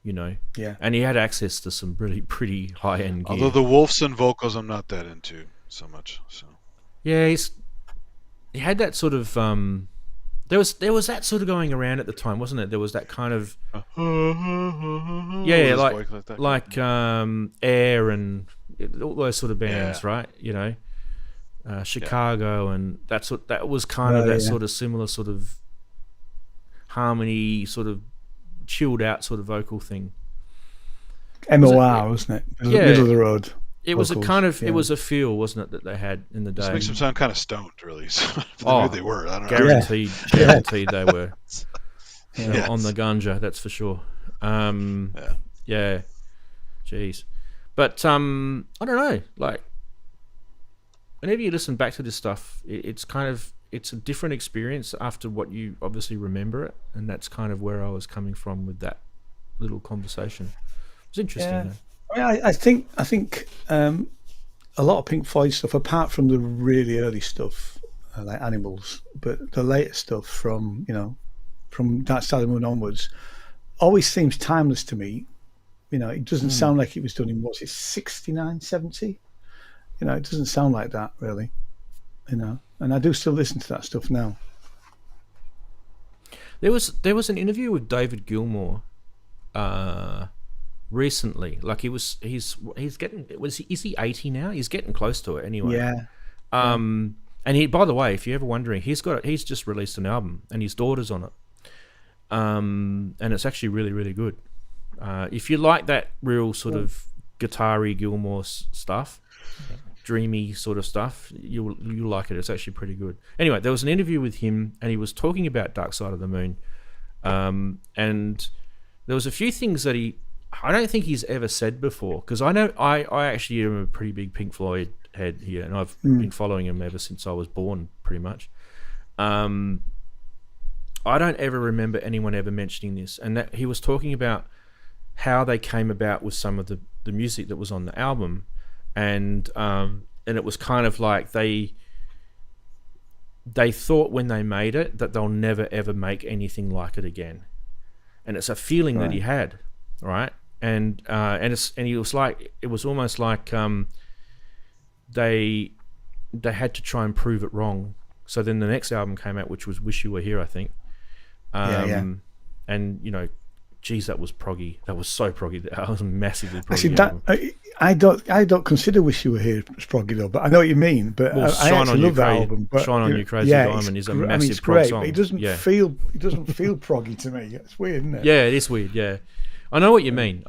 S2: Yeah.
S1: And he had access to some really pretty high end gear.
S4: Although the Wolfson vocals, I'm not that into so much. So
S1: yeah, he had that sort of. There was that sort of going around at the time, wasn't it? There was that kind of like Air and all those sort of bands, right? You know, Chicago, and that was kind of that sort of similar sort of harmony, sort of chilled out sort of vocal thing.
S2: MOR, wasn't it? Middle of the road.
S1: It was a kind of, it was a feel, wasn't it, that they had in the day?
S4: This makes them sound kind of stoned, really. They were. I don't know.
S1: Guaranteed they were. On the ganja, that's for sure. Yeah. Jeez. But I don't know. Like, whenever you listen back to this stuff, it's a different experience after what you obviously remember it, and that's kind of where I was coming from with that little conversation. It was interesting. Though.
S2: I think a lot of Pink Floyd stuff, apart from the really early stuff like Animals, but the later stuff from Dark Side of the Moon onwards, always seems timeless to me. You know, it doesn't sound like it was done in 69, 70. You know, it doesn't sound like that really. You know, and I do still listen to that stuff now.
S1: There was an interview with David Gilmour recently. Like he's getting, is he 80 now? He's getting close to it anyway.
S2: Yeah.
S1: And he, by the way, if you're ever wondering, he's just released an album and his daughter's on it. And it's actually really, really good. If you like that real sort of guitar-y Gilmour stuff, dreamy sort of stuff, you'll like it. It's actually pretty good. Anyway, there was an interview with him and he was talking about Dark Side of the Moon. And there was a few things that I don't think he's ever said before, because I know I actually am a pretty big Pink Floyd head here, and I've been following him ever since I was born, pretty much. I don't ever remember anyone ever mentioning this, and that he was talking about how they came about with some of the music that was on the album, and it was kind of like they thought when they made it that they'll never ever make anything like it again, and it's a feeling that he had, right? And he was like, it was almost like they had to try and prove it wrong. So then the next album came out, which was Wish You Were Here, I think. And you know, geez, that was proggy. That was so proggy. That was massively proggy.
S2: Actually, I don't consider Wish You Were Here as proggy though, but I know what you mean. But I actually love that album. But,
S1: Shine On You Crazy Diamond is a massive prog song.
S2: But it doesn't feel proggy to me. It's weird, isn't it?
S1: Yeah, it is weird. Yeah. I know what you mean.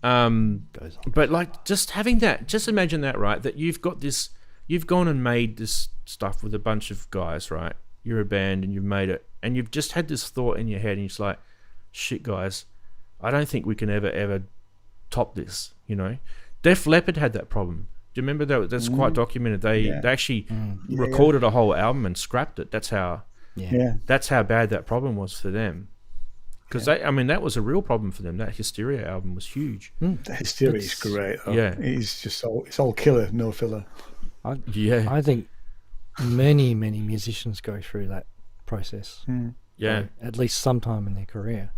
S1: But like, just having that, just imagine that, right? That you've gone and made this stuff with a bunch of guys, right? You're a band and you've made it, and you've just had this thought in your head, and it's like, shit, guys, I don't think we can ever top this. You know, Def Leppard had that problem. Do you remember that? That's quite documented. They actually recorded a whole album and scrapped it. That's how bad that problem was for them. Because that was a real problem for them. That Hysteria album was huge.
S2: The Hysteria is great.
S1: Yeah,
S2: it's just it's all killer, no filler.
S3: I think many musicians go through that process.
S1: Yeah,
S3: at least sometime in their career.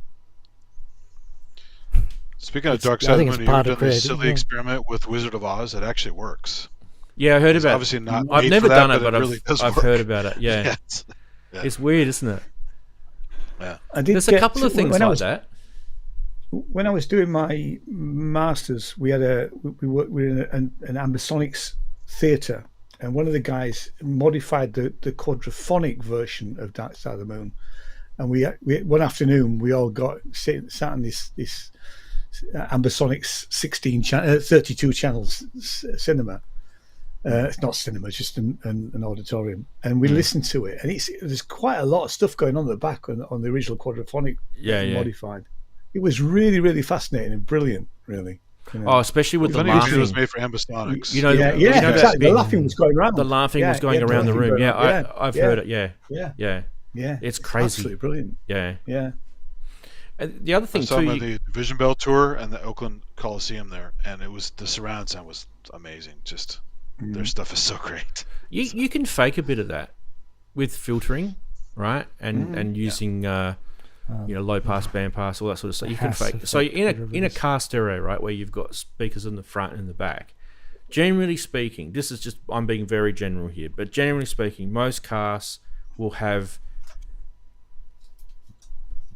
S4: Speaking of Dark Side of the Moon, you've done this silly experiment with Wizard of Oz. It actually works.
S1: Yeah, I heard about it.
S4: Obviously not.
S1: I've never done it, but
S4: really
S1: I've heard about it. Yeah, it's weird, isn't it?
S4: Yeah,
S1: there's a couple of things like that.
S2: When I was doing my masters, we were in an ambisonics theatre, and one of the guys modified the quadraphonic version of Dark Side of the Moon, and we one afternoon we all sat in this ambisonics 32 channels cinema. It's not cinema, it's just an auditorium, and we listened to it, and there's quite a lot of stuff going on at the back on the original quadraphonic modified. It was really, really fascinating and brilliant, really. You know?
S1: Oh, especially with the laughing.
S4: It was made for ambisonics.
S1: You know,
S2: exactly. The laughing was going around.
S1: The laughing was going around the room. I've heard it. Yeah. It's crazy.
S2: Absolutely brilliant.
S1: Yeah. And the other thing
S4: I saw them at the Division Bell tour and the Oakland Coliseum there, and it was the surround sound was amazing. Just their stuff is so great.
S1: You can fake a bit of that with filtering, right? And using low pass, band pass, all that sort of stuff. You can fake. So in a car stereo, right, where you've got speakers in the front and in the back. Generally speaking, this is just, I'm being very general here, but generally speaking, most cars will have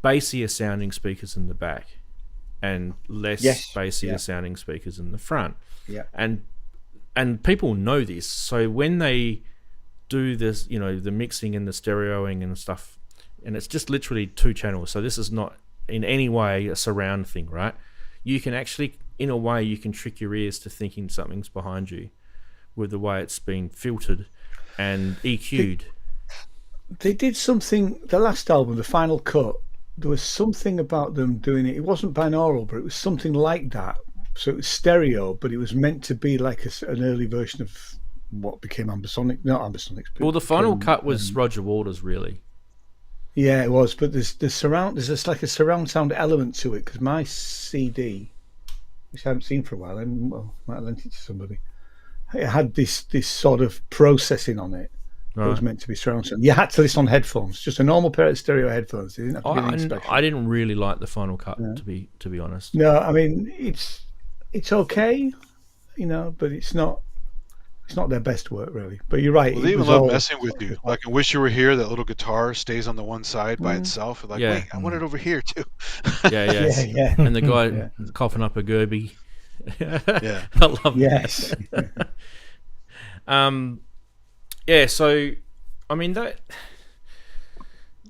S1: bassier sounding speakers in the back and less bassier sounding speakers in the front.
S2: Yeah.
S1: And people know this, so when they do this, you know, the mixing and the stereoing and stuff, and it's just literally 2 channels, so this is not in any way a surround thing, right? You can actually, in a way, you can trick your ears to thinking something's behind you with the way it's been filtered and EQ'd.
S2: They did something, the last album, the final cut, there was something about them doing it. It wasn't binaural, but it was something like that. So it was stereo, but it was meant to be like an early version of what became Ambisonic. Not Ambisonics.
S1: Well, the final cut was Roger Waters, really.
S2: Yeah, it was. But there's just like a surround sound element to it, because my CD, which I haven't seen for a while, and well, I might have lent it to somebody, it had this sort of processing on it. Right. It was meant to be surround sound. You had to listen on headphones, just a normal pair of stereo headphones. They didn't have to be anything special.
S1: I didn't really like the final cut, to be honest.
S2: No, I mean it's okay, you know, but it's not their best work, really. But you're right.
S4: Well, they even love messing with you. Like, I Wish You Were Here, that little guitar stays on the one side by itself. Like, wait, I want it over here too.
S1: Yeah. And the guy coughing up a Gerby.
S4: Yeah.
S1: I love that. Yeah, so, I mean,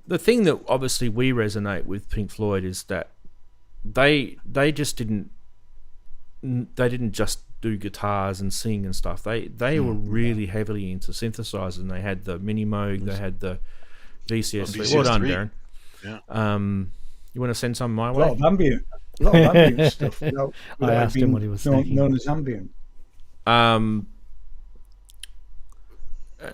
S1: the thing that obviously we resonate with Pink Floyd is that they just didn't just do guitars and sing and stuff. They were really heavily into synthesizers, and they had the MiniKorg, they had the VCS. Well done, Daren.
S4: Yeah.
S1: You want to send some my way?
S2: A lot of ambient stuff.
S3: I asked him what he was thinking.
S2: Known as ambient.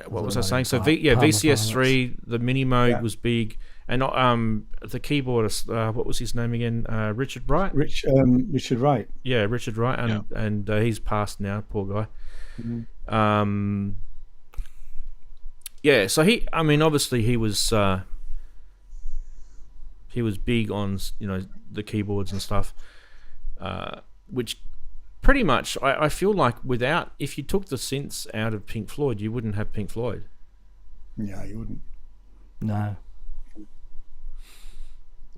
S1: What was I saying? So VCS3, the MiniKorg was big, and the keyboardist, what was his name again? Richard Wright.
S2: Richard Wright.
S1: Yeah, Richard Wright, and he's passed now, poor guy. Mm-hmm. Yeah, so obviously he was big on, you know, the keyboards and stuff, which pretty much I feel like if you took the synths out of Pink Floyd, you wouldn't have Pink Floyd.
S2: Yeah, you wouldn't.
S3: No.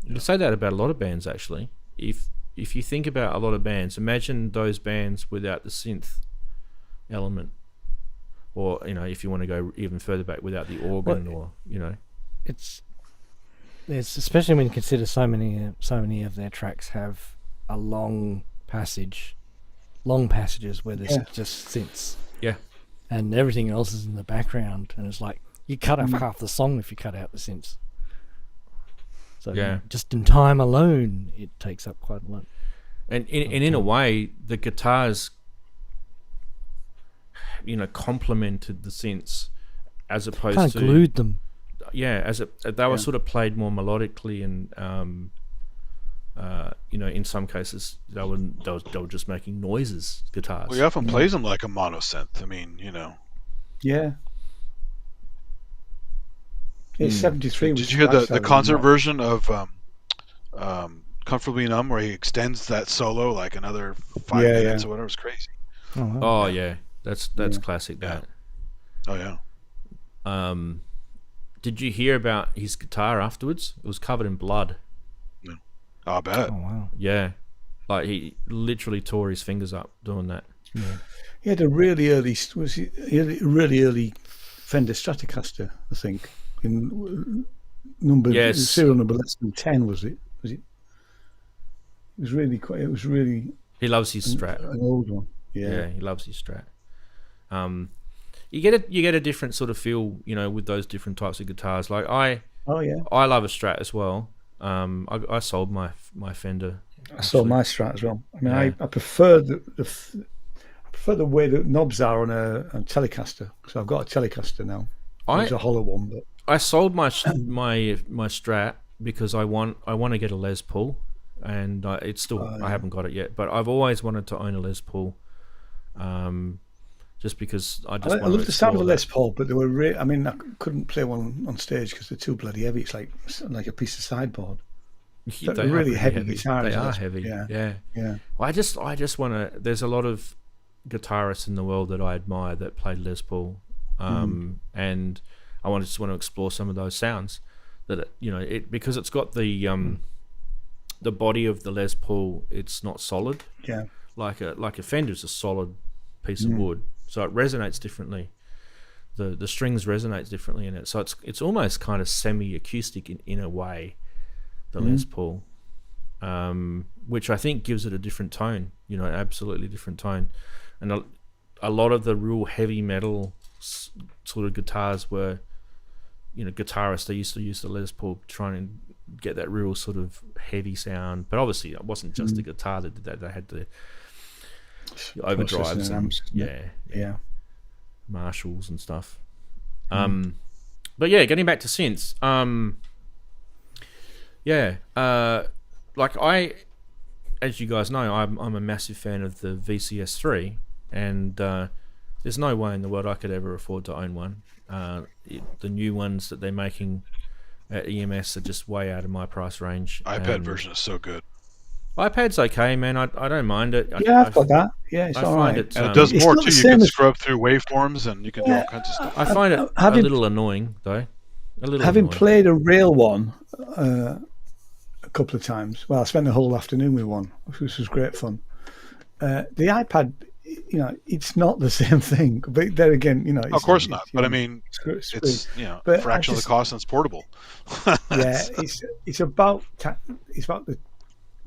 S1: You say that about a lot of bands, actually. If you think about a lot of bands, imagine those bands without the synth element, or, you know, if you want to go even further back, without the organ, or, you know,
S3: it's especially when you consider so many of their tracks have a long passages where there's just synths.
S1: Yeah.
S3: And everything else is in the background, and it's like you cut off half the song if you cut out the synths. So just in time alone, it takes up quite a lot.
S1: And in a way, the guitars, you know, complemented the synths as opposed
S3: kind
S1: to
S3: of glued them.
S1: Yeah, they were sort of played more melodically, and you know, in some cases they were just making noises, guitars.
S4: Well, he often plays them like a monosynth. I mean, you know.
S2: Yeah. It's 73.
S4: Did you hear the concert version of Comfortably Numb, where he extends that solo like another 5 minutes or whatever? It was crazy.
S1: Oh yeah, that's classic. That.
S4: Oh yeah.
S1: Did you hear about his guitar afterwards? It was covered in blood.
S4: No. Oh, I bet.
S3: Oh wow.
S1: Yeah, like he literally tore his fingers up doing that.
S3: Yeah.
S2: He had a really early Fender Stratocaster, I think. In serial number less than 10, was it? It was really quite. It was really.
S1: He loves his Strat.
S2: An old one. Yeah,
S1: he loves his Strat. You get a different sort of feel, you know, with those different types of guitars. Like I love a Strat as well. I sold my Fender.
S2: I sold my Strat as well. I mean, I prefer the way the knobs are on a Telecaster. So I've got a Telecaster now. It's a hollow one, but
S1: I sold my Strat because I want to get a Les Paul, and it's still I haven't got it yet, but I've always wanted to own a Les Paul, just because I
S2: love the sound of a Les Paul, but they were I mean, I couldn't play one on stage because they're too bloody heavy. It's like a piece of sideboard. They're really heavy guitars.
S1: They are heavy. Yeah. Well, I just want to. There's a lot of guitarists in the world that I admire that played Les Paul, and I just want to explore some of those sounds. that because it's got the body of the Les Paul, it's not solid.
S2: Yeah.
S1: Like a Fender's a solid piece of wood, so it resonates differently. The strings resonates differently in it, so it's almost kind of semi-acoustic in a way, the Les Paul, which I think gives it a different tone, absolutely different tone. And a lot of the real heavy metal sort of guitars were, guitarists, they used to use the Les Paul trying to get that real sort of heavy sound, but obviously it wasn't just the guitar that did that. They had the overdrives and Marshalls and stuff. But yeah, getting back to synths, as you guys know, I'm a massive fan of the VCS3, and there's no way in the world I could ever afford to own one. The new ones that they're making at EMS are just way out of my price range.
S4: iPad version is so good.
S1: iPad's okay, man. I don't mind it.
S2: I've got that. Yeah, it's all right.
S4: And it does more too. You can scrub through waveforms and you can do all kinds of stuff.
S1: I find it a little annoying, though.
S2: Having played a rail one a couple of times, well, I spent the whole afternoon with one, which was great fun. The iPad, it's not the same thing. But there again, it's,
S4: of course not. But I mean, it's a fraction of the cost and it's portable. It's about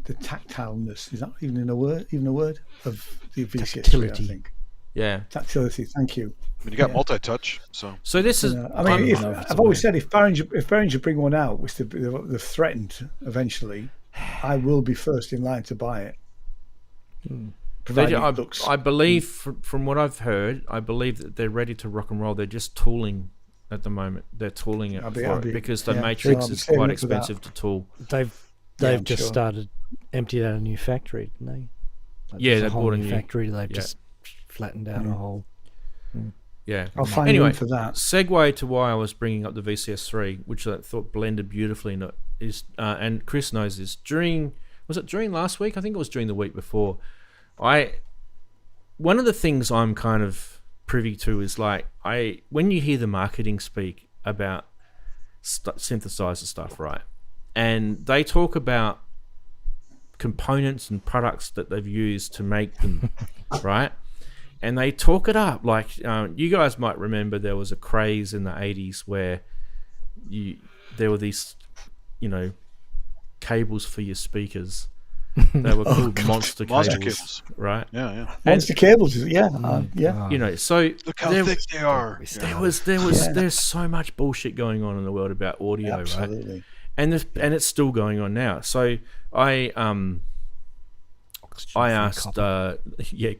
S4: the tactileness. Is that even a word of the VCS3, I think.
S1: Yeah,
S2: tactility. Thank you.
S4: I mean, you got multi-touch, so
S1: this is.
S2: I've always said if Behringer bring one out, which they've threatened eventually, I will be first in line to buy it.
S1: I believe, from what I've heard, I believe that they're ready to rock and roll. They're just tooling at the moment. They're tooling it because the Matrix is quite expensive to tool.
S3: They've just started emptied out a new factory, didn't they?
S1: They bought a new
S3: factory. They've just flattened out a whole.
S1: Yeah.
S2: I'll find room for that.
S1: Segue to why I was bringing up the VCS3, which I thought blended beautifully, and Chris knows this. Was it during last week? I think it was during the week before. One of the things I'm kind of privy to is when you hear the marketing speak about synthesizer stuff, right? And they talk about components and products that they've used to make them, right? And they talk it up like you guys might remember there was a craze in the 80s where there were these, cables for your speakers. They were called monster cables, right?
S2: Yeah. Monster cables, yeah.
S1: So
S4: look how thick they are.
S1: There's so much bullshit going on in the world about audio,
S2: absolutely.
S1: Right? And it's still going on now. So I asked,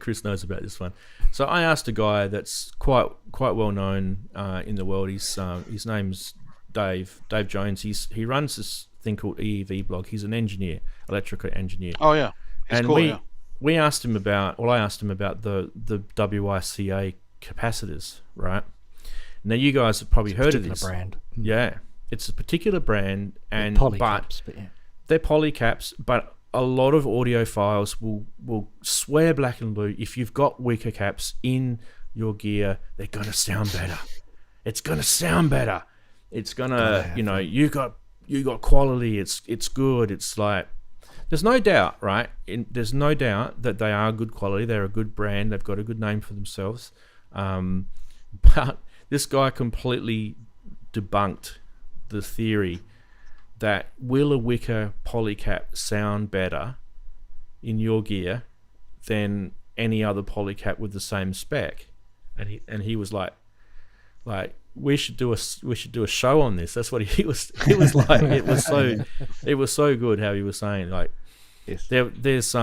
S1: Chris knows about this one. So I asked a guy that's quite well known in the world. His name's Dave Jones. He runs this thing called EEV blog. He's an engineer, electrical engineer.
S4: Oh yeah,
S1: and cool, I asked him about the WICA capacitors, right? Now you guys have probably heard of this
S3: brand.
S1: Yeah, it's a particular brand, and
S3: polycaps,
S1: they're polycaps, but a lot of audiophiles will swear black and blue if you've got weaker caps in your gear, they're gonna sound better. It's gonna sound better. It's gonna, you got quality. It's good. It's like there's no doubt, right? There's no doubt that they are good quality. They're a good brand. They've got a good name for themselves. But this guy completely debunked the theory that will a Wicker polycap sound better in your gear than any other polycap with the same spec, and he was like we should do a show on this. That's what he was like. It was so good how he was saying
S3: yes.
S1: There's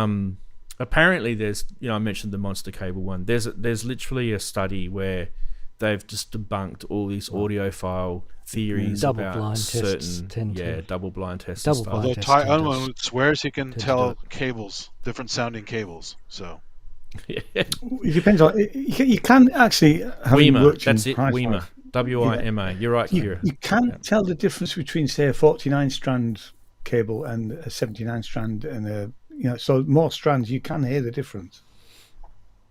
S1: apparently there's I mentioned the monster cable one. There's literally a study where they've just debunked all these audiophile theories about certain double blind tests and stuff.
S4: Although Ty Unwin swears he can tell cables, different sounding cables. So
S2: it depends on you can actually
S1: WIMA. That's it. WIMA. WIMA. You're right, Kira.
S2: You can't tell the difference between say a 49 strand cable and a 79 strand and so more strands you can hear the difference.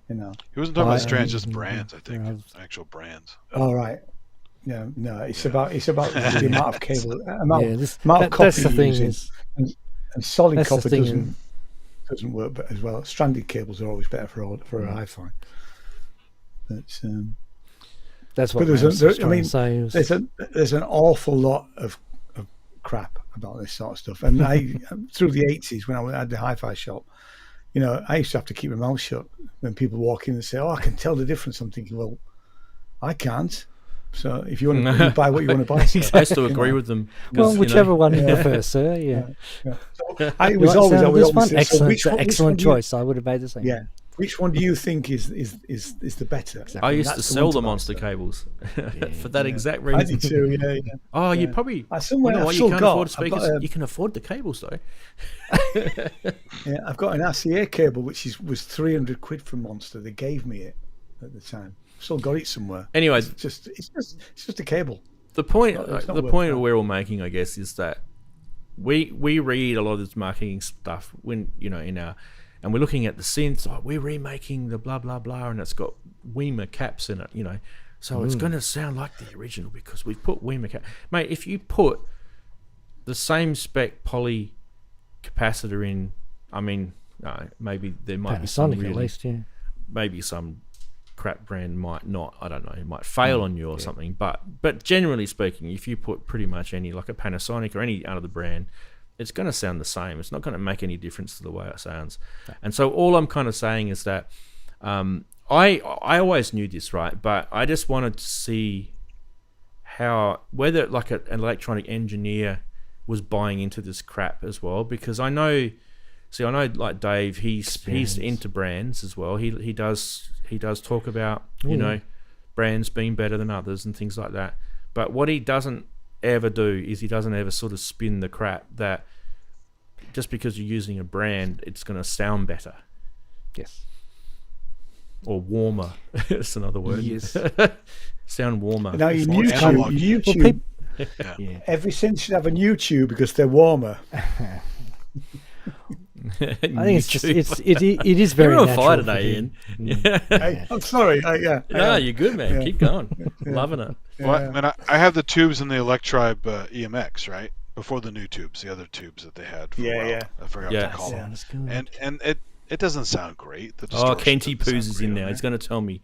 S4: He wasn't talking about strands, just brands. I think actual brands.
S2: All right. No. It's about the amount of cable, amount of
S3: that's
S2: copper
S3: the
S2: you're
S3: thing
S2: using.
S3: is,
S2: And solid
S3: that's the
S2: copper
S3: thing.
S2: doesn't work as well. Stranded cables are always better for a hi-fi. But
S3: that's what
S2: but
S3: I was trying
S2: I mean,
S3: to say. Was,
S2: there's an awful lot of crap about this sort of stuff. And I through the 80s when I had the hi-fi shop, I used to have to keep my mouth shut when people walk in and say, "Oh, I can tell the difference." I'm thinking, well, I can't. So if you want to buy what you want to buy, sir,
S1: I used to agree with them.
S3: well, whichever one you prefer, sir. Yeah.
S2: So it was always I would
S3: this
S2: always
S3: one
S2: say,
S3: excellent,
S2: so which
S3: excellent
S2: one
S3: choice. I would have made the same.
S2: Yeah. Which one do you think is the better?
S1: I used to
S2: That's
S1: sell
S2: one
S1: the
S2: buy,
S1: monster
S2: sir.
S1: cables for that exact reason.
S2: I did too. Yeah.
S1: Oh, you
S2: Yeah.
S1: probably.
S2: Somewhere
S1: You know
S2: I've
S1: what? You
S2: still
S1: can't
S2: got-
S1: afford
S2: I've
S1: speakers.
S2: got,
S1: You can afford the cables though.
S2: Yeah, I've got an RCA cable which was 300 quid from Monster. They gave me it at the time. Still got it somewhere.
S1: Anyway,
S2: It's just a cable.
S1: the point
S2: It's not
S1: the
S2: worth
S1: point
S2: that.
S1: we're all making, I guess, is that we read a lot of this marketing stuff when in our, and we're looking at the synths. Oh, we're remaking the blah blah blah, and it's got Weimer caps in it. So it's going to sound like the original because we've put Weimer cap. Mate, if you put the same spec poly capacitor in, I mean, maybe there might be some
S3: Panasonic
S1: really,
S3: at least, yeah.
S1: maybe some crap brand might not, I don't know, it might fail on you or something, but generally speaking, if you put pretty much any, like a Panasonic or any other brand, it's going to sound the same. It's not going to make any difference to the way it sounds. And so all I'm kind of saying is that I always knew this, right, but I just wanted to see whether like an electronic engineer was buying into this crap as well, because I know like Dave, he's into brands as well. He does talk about brands being better than others and things like that. But what he doesn't ever do is he doesn't ever sort of spin the crap that just because you're using a brand, it's going to sound better.
S3: Yes.
S1: Or warmer. That's another word.
S3: Yes.
S1: Sound warmer.
S2: Now you
S4: more analog.
S2: YouTube,
S3: Yeah.
S2: every synth should have a new tube because they're warmer.
S3: I think it is very
S1: You're on
S3: natural
S1: fire
S3: for
S1: today,
S3: him.
S1: Ian.
S2: Hey, I'm sorry.
S1: No, you're good, man.
S2: Yeah.
S1: Keep going. Loving it.
S4: Well, I mean, I have the tubes in the Electribe EMX, right? Before the new tubes, the other tubes that they had for a while.
S2: Yeah.
S4: I forgot
S1: Yeah.
S4: to call them.
S3: Sounds good.
S4: And it doesn't sound great. The
S1: Oh,
S4: distortion
S1: Kenty
S4: doesn't
S1: Poos
S4: sound
S1: is in
S4: great
S1: now.
S4: on
S1: He's
S4: there.
S1: going to tell me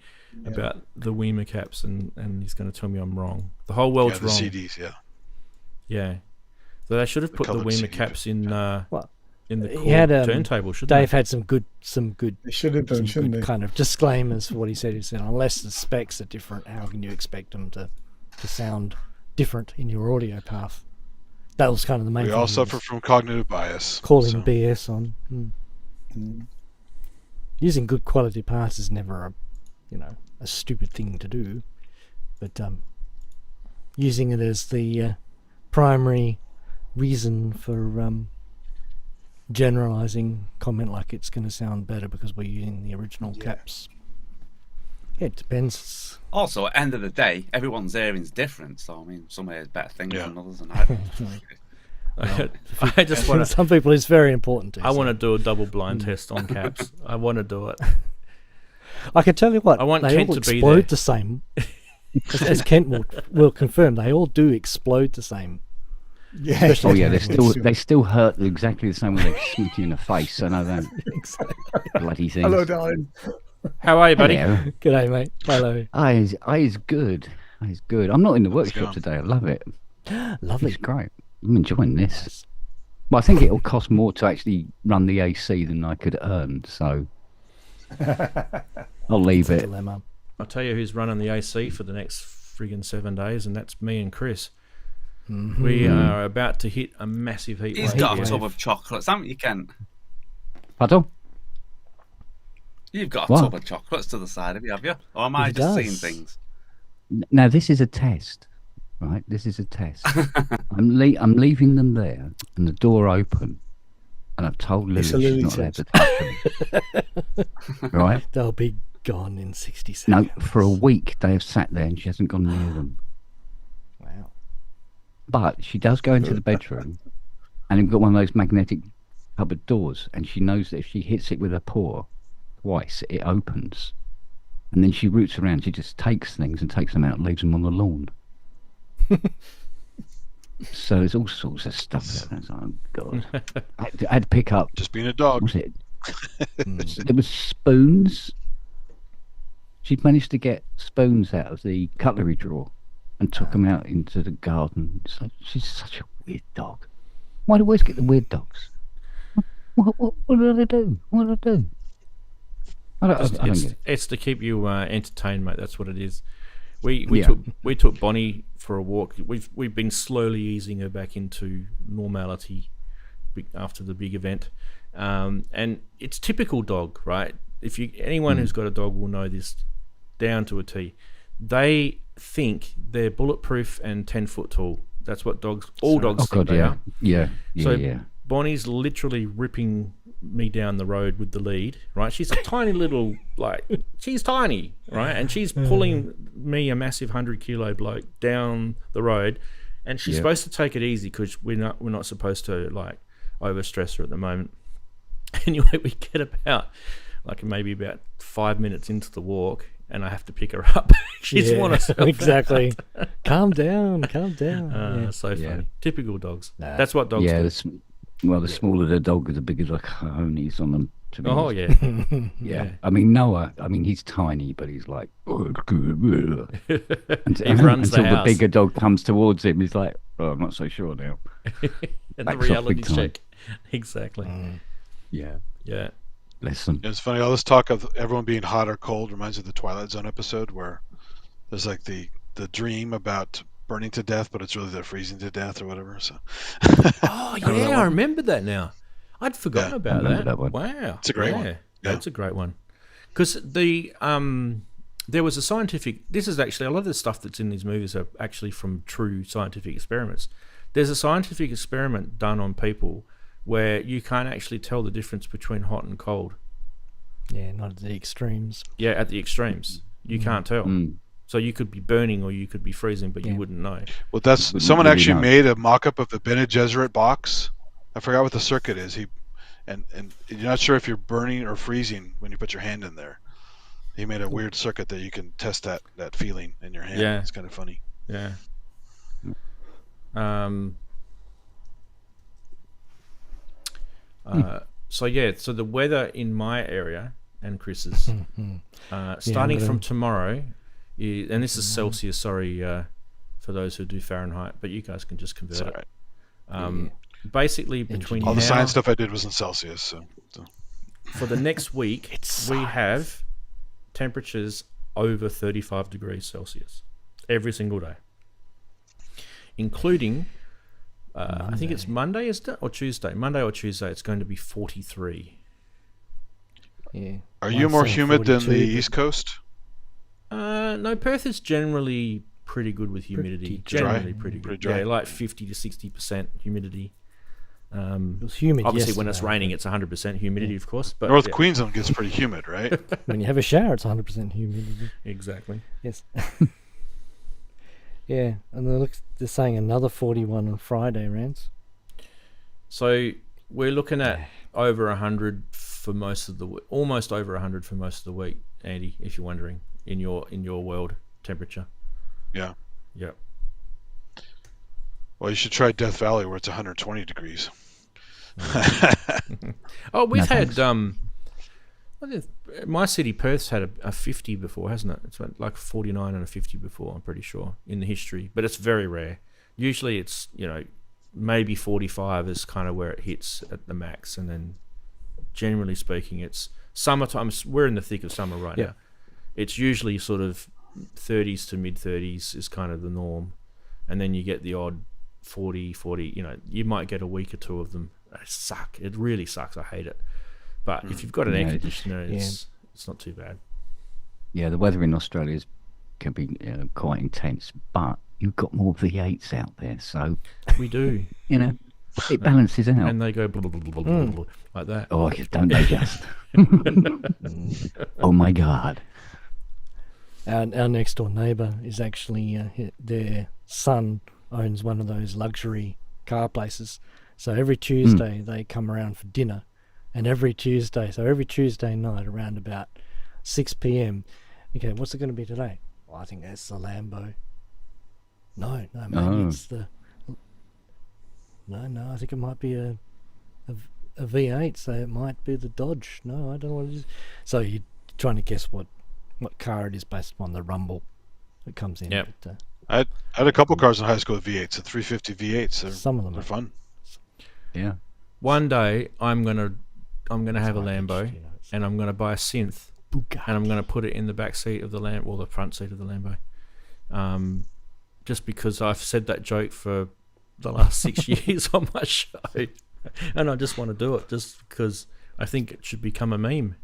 S1: about the Weimer caps, and he's going to tell me I'm wrong. The whole world's
S4: the
S1: wrong.
S4: CDs, yeah.
S1: Yeah. So they should have
S4: The
S1: put the
S4: coloured
S1: Weimer
S4: CD,
S1: caps in
S3: Well,
S1: in the
S3: he
S1: Korg
S3: had,
S1: turntable, shouldn't
S3: Dave
S1: they?
S3: had some good
S2: They should have done,
S3: some
S2: shouldn't
S3: good
S2: they?
S3: kind of disclaimers for what he said. He said, unless the specs are different, how can you expect them to sound different in your audio path? That was kind of the main
S4: We
S3: thing.
S4: all
S3: he
S4: suffer
S3: was
S4: from cognitive bias.
S3: calling
S4: so.
S3: BS on. Using good quality parts is never a stupid thing to do, but using it as the primary reason for generalizing comment like it's going to sound better because we're using the original caps. Yeah, it depends.
S5: Also, at the end of the day, everyone's hearing's different. So, I mean, some hear better things
S4: Yeah.
S5: than others. And
S1: I just want to.
S3: Some people it's very important to.
S1: I want to do a double blind test on caps. I want to do it.
S3: I can tell you what.
S1: I want
S3: they
S1: Kent
S3: all
S1: to be
S3: explode
S1: there.
S3: the same. as Kent will confirm, they all do explode the same.
S2: Yeah.
S3: Especially
S8: Oh yeah,
S3: when
S8: they still hurt exactly the same when they smack you in the face. So no, don't bloody things.
S2: Hello, darling.
S1: How are you, buddy?
S8: Hello.
S3: G'day, mate. Hello.
S8: Is good. Is good. I'm not in the
S4: go.
S8: workshop today. I love it.
S3: Lovely.
S8: It's great. I'm enjoying this. Well, I think it'll cost more to actually run the AC than I could earn. So I'll leave
S3: It's a
S8: it.
S3: dilemma.
S1: I'll tell you who's running the AC for the next friggin' 7 days, and that's me and Chris. We are about to hit a massive heat
S5: he's
S1: wave.
S5: got a
S1: here.
S5: tub of chocolates, haven't you, Kent?
S8: Pardon?
S5: You've got a
S8: What?
S5: tub of chocolates to the side of you, have you? Or am I
S3: He
S5: just
S3: does.
S5: seeing things?
S8: Now this is a test, right? This is a test. I'm leaving them there and the door open, and I've told Lily
S2: It's a
S8: she's
S2: Lily
S8: not allowed
S2: test.
S8: to touch them. Right?
S3: They'll be gone in 60
S8: No,
S3: seconds.
S8: for a week they have sat there and she hasn't gone near them.
S3: Wow.
S8: But she does go into the bedroom, and we've got one of those magnetic cupboard doors, and she knows that if she hits it with her paw twice, it opens. And then she roots around. She just takes things and takes them out and leaves them on the lawn. So there's all sorts of stuff there. Oh God! I had to pick up.
S4: Just being a dog.
S8: What was it? There was spoons. She'd managed to get spoons out of the cutlery drawer and took them out into the garden. She's such a weird dog. Why do I always get the weird dogs? What do they do? What do they do? I don't get it.
S1: It's to keep you entertained, mate. That's what it is. We
S8: Yeah.
S1: took Bonnie for a walk. We've been slowly easing her back into normality after the big event, and it's typical dog, right? If anyone who's got a dog will know this down to a T. They think they're bulletproof and 10 foot tall. That's what all dogs think they are.
S8: Yeah.
S1: So Bonnie's literally ripping me down the road with the lead, right? She's a tiny little, she's tiny, right? And she's pulling me, a massive 100-kilo bloke, down the road, and she's supposed to take it easy because we're not supposed to overstress her at the moment. Anyway, we get about maybe about 5 minutes into the walk, and I have to pick her up. She's worn herself out.
S3: Exactly. Calm down.
S1: So funny. Typical dogs.
S3: Nah.
S1: That's what dogs do.
S8: The smaller the dog, the bigger the cojones on them. To be honest.
S1: Yeah.
S8: Yeah. I mean, Noah, he's tiny, but he's like, until the bigger dog comes towards him, he's like, I'm not so sure now.
S1: And the
S8: Backs off
S1: reality
S8: big time.
S1: check. Exactly.
S8: Yeah.
S1: Yeah.
S8: Listen.
S4: It's funny, all this talk of everyone being hot or cold reminds me of the Twilight Zone episode where there's the dream about burning to death, but it's really the freezing to death or whatever. So.
S1: Oh yeah, I remember that now. I'd forgotten about that.
S8: one.
S1: Wow,
S4: It's a great one.
S1: Yeah. That's a great one. Because there was a scientific. This is actually, a lot of the stuff that's in these movies are actually from true scientific experiments. There's a scientific experiment done on people where you can't actually tell the difference between hot and cold.
S3: Yeah, not at the extremes.
S1: Yeah, at the extremes, you can't tell. So you could be burning or you could be freezing, but you wouldn't know.
S4: Well, someone actually made a mock-up of the Bene Gesserit box. I forgot what the circuit is. And you're not sure if you're burning or freezing when you put your hand in there. He made a weird circuit that you can test that feeling in your hand.
S1: Yeah.
S4: It's kind of funny.
S1: Yeah. So the weather in my area and Chris's, starting from tomorrow, and this is Celsius. Sorry for those who do Fahrenheit, but you guys can just convert it.
S4: Right.
S1: Basically, between
S4: all the science stuff I did was in Celsius. So.
S1: For the next week, we have temperatures over 35 degrees Celsius every single day, including. I think it's Monday, is it? Or Tuesday? Monday or Tuesday, it's going to be 43.
S3: Yeah.
S4: Are you more humid than the East Coast?
S1: No, Perth is generally pretty good with humidity. Generally pretty good.
S4: Dry.
S1: Yeah, like 50 to 60% humidity.
S3: It was humid
S1: obviously, when it's
S3: yesterday,
S1: raining, it's 100% humidity, of course. But
S4: North Queensland gets pretty humid, right?
S3: When you have a shower, it's 100% humidity.
S1: Exactly.
S3: Yes. Yeah, and they're saying another 41 on Friday, Rance.
S1: So we're looking at over 100 for most of the week, almost over 100 for most of the week, Andy, if you're wondering, in your world temperature.
S4: Yeah.
S1: Yep.
S4: Well, you should try Death Valley where it's 120 degrees.
S1: Oh, we've had my city, Perth's had a 50 before, hasn't it? It's like 49 and a 50 before, I'm pretty sure, in the history. But it's very rare. Usually it's, maybe 45 is kind of where it hits at the max. And then generally speaking, it's summertime. We're in the thick of summer right now. It's usually sort of 30s to mid-30s is kind of the norm. And then you get the odd 40, you might get a week or two of them. They suck. It really sucks. I hate it. But if you've got an air conditioner, it's not too bad.
S8: Yeah, the weather in Australia can be quite intense, but you've got more V8s out there, so
S1: we do.
S8: It balances out.
S1: And they go blah, blah, blah, blah, blah, blah, like that.
S8: Oh, don't they just? Oh my God!
S3: Our next door neighbour is actually their son owns one of those luxury car places. So every Tuesday they come around for dinner. And every Tuesday night around about 6 p.m, okay, what's it going to be today? Well, I think that's the Lambo. No, maybe
S8: Oh.
S3: it's the. No, I think it might be a V8, so it might be the Dodge. No, I don't know what it is. So you're trying to guess what car it is based upon the rumble that comes in.
S1: Yep.
S3: But,
S4: I had a couple cars in high school with V8s, the 350 V8s.
S3: some of them
S4: They're
S3: are
S4: fun.
S8: Yeah.
S1: One day I'm gonna have a
S3: Bugatti,
S1: Lambo,
S3: you know, it's
S1: and I'm gonna buy a synth,
S3: Bugatti.
S1: and I'm gonna put it in the back seat of the Lambo, or the front seat of the Lambo. Just because I've said that joke for the last 6 years on my show, and I just want to do it just because I think it should become a meme.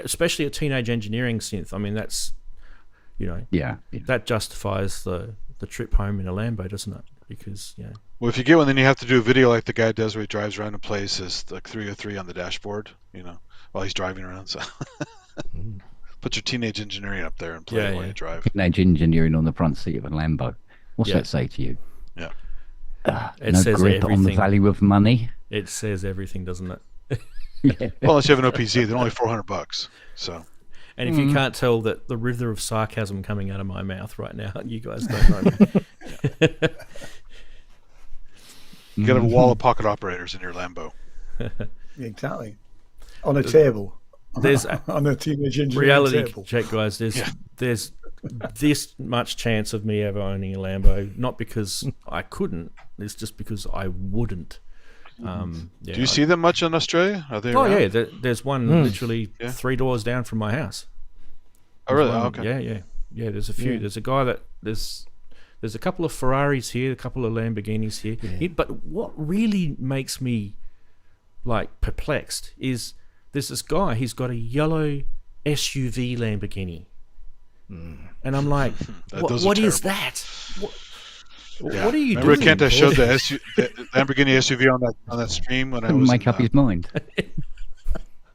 S1: Especially a teenage engineering synth. I mean, that's, you know,
S8: Yeah.
S1: that justifies the trip home in a Lambo, doesn't it? Because, you know,
S4: Well, if you get one, then you have to do a video like the guy does where he drives around and plays his like 303 on the dashboard, you know, while he's driving around. So put your teenage engineering up there and play
S1: Yeah,
S4: it while
S1: yeah.
S4: you drive.
S8: Teenage engineering on the front seat of a Lambo. What's
S1: Yeah.
S8: that say to you?
S4: Yeah.
S1: It
S8: No
S1: says
S8: grip on the
S1: everything.
S8: value of money.
S1: It says everything, doesn't it?
S8: Yeah.
S4: Well, unless you have an OPZ, they're only $400. So
S1: And if you can't tell that the river of sarcasm coming out of my mouth right now, you guys don't know me.
S4: you got to have a wall of pocket operators in your Lambo.
S2: Exactly. On a table.
S1: There's
S2: On a teenage engineering
S1: reality
S2: table.
S1: check, guys. There's this much chance of me ever owning a Lambo, not because I couldn't. It's just because I wouldn't. Yeah,
S4: Do you see them much in Australia? Are they
S1: Oh
S4: around?
S1: yeah, there's one literally 3 doors down from my house.
S4: Oh, really?
S1: One-
S4: Oh, okay.
S1: Yeah. There's a few.
S2: Yeah.
S1: There's a guy that there's a couple of Ferraris here, a couple of Lamborghinis here.
S3: Yeah.
S1: But what really makes me like perplexed is there's this guy. He's got a yellow SUV Lamborghini, and I'm like,
S4: Those are
S1: what is
S4: terrible.
S1: that?
S4: Yeah.
S1: What are you
S4: Remember
S1: doing?
S4: Kent, I showed the Lamborghini SUV on that stream when I
S8: Couldn't
S4: was
S8: make up his mind.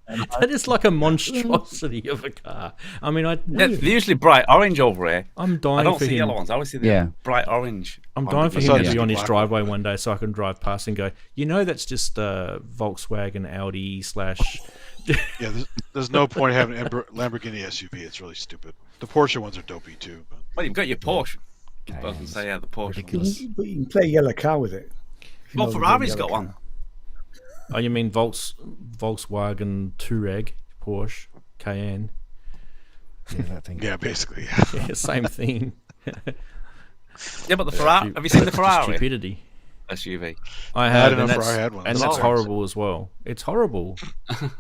S1: That is like a monstrosity of a car. I mean,
S5: Yeah, they're usually bright orange over here.
S1: I'm dying
S5: I don't
S1: for
S5: see
S1: him.
S5: yellow ones. I always see the
S8: Yeah.
S5: bright orange.
S1: I'm dying for
S4: I
S1: him
S4: saw
S1: to
S4: just
S1: be on
S4: a
S1: his
S4: black
S1: driveway one day so I can drive past and go, you know, that's just Volkswagen, Audi /
S4: Yeah, there's no point having a Lamborghini SUV. It's really stupid. The Porsche ones are dopey too. But
S5: Well, you've got your Porsche. I was
S3: Cayennes.
S5: going to say, yeah, the Porsche.
S3: Ridiculous.
S2: But you can play a yellow car with it. If you
S5: Well,
S2: know the
S5: Ferrari's
S2: yellow
S5: got
S2: car.
S5: one.
S1: Oh, you mean Volkswagen Touareg, Porsche, Cayenne?
S3: Yeah, that thing.
S4: yeah, basically.
S1: Yeah, same thing.
S5: Yeah, but the Ferrari. Have you seen the Ferrari
S1: Stupidity.
S5: SUV?
S1: I
S4: I
S1: have,
S4: didn't
S1: and
S4: know
S1: that's,
S4: Ferrari had one.
S1: and
S5: That's
S1: that's
S5: all.
S1: horrible as well. It's horrible.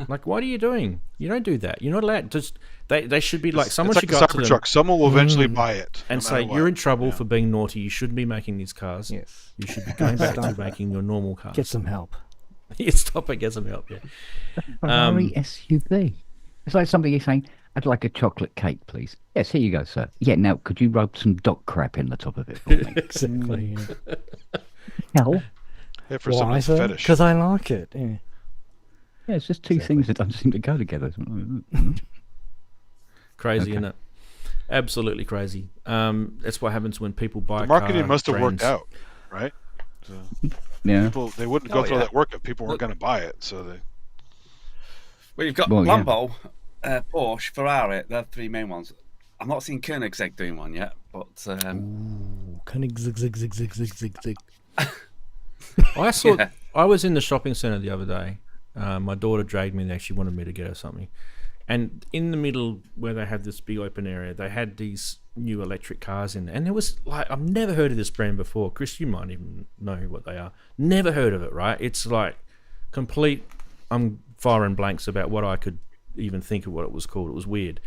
S1: Like, what are you doing? You don't do that. You're not allowed. Just they should be like someone
S4: it's
S1: should
S4: like
S1: go
S4: a
S1: up to
S4: cyber
S1: them
S4: truck. Someone will eventually buy it.
S1: and
S4: no
S1: say,
S4: matter
S1: "You're
S4: what.
S1: in trouble
S4: Yeah.
S1: for being naughty. You shouldn't be making these cars.
S3: Yes.
S1: You should be going back to making your normal cars."
S3: Get some help.
S1: Yeah, stop it. Get some help. Yeah.
S8: Ferrari SUV. It's like somebody saying, "I'd like a chocolate cake, please." Yes, here you go, sir. Yeah, now could you rub some dog crap in the top of it for me?
S3: Exactly.
S8: Hell,
S4: Yeah, for
S3: Why,
S4: someone's
S3: sir?
S4: fetish.
S3: Because I like it. Yeah.
S8: yeah, it's just two things that don't seem to go together.
S1: Crazy,
S8: Okay.
S1: isn't it? Absolutely crazy. That's what happens when people buy.
S4: The marketing
S1: car
S4: must have worked
S1: trends.
S4: out, right? So
S8: Yeah.
S4: people they wouldn't go
S5: Oh,
S4: through
S5: yeah.
S4: that work if people weren't going to buy it. So they
S5: Well, you've got
S8: Well, yeah.
S5: Lambo, Porsche, Ferrari. They're the three main ones. I've not seen Koenigsegg doing one yet, but
S3: Ooh, Koenig zig zig zig zig zig zig zig.
S1: I saw.
S5: Yeah.
S1: I was in the shopping centre the other day. My daughter dragged me there. She wanted me to get her something, and in the middle where they had this big open area, they had these new electric cars in there. And there was like, I've never heard of this brand before. Chris, you might even know what they are. Never heard of it. Right? It's like complete. I'm firing blanks about what I could even think of what it was called. It was weird.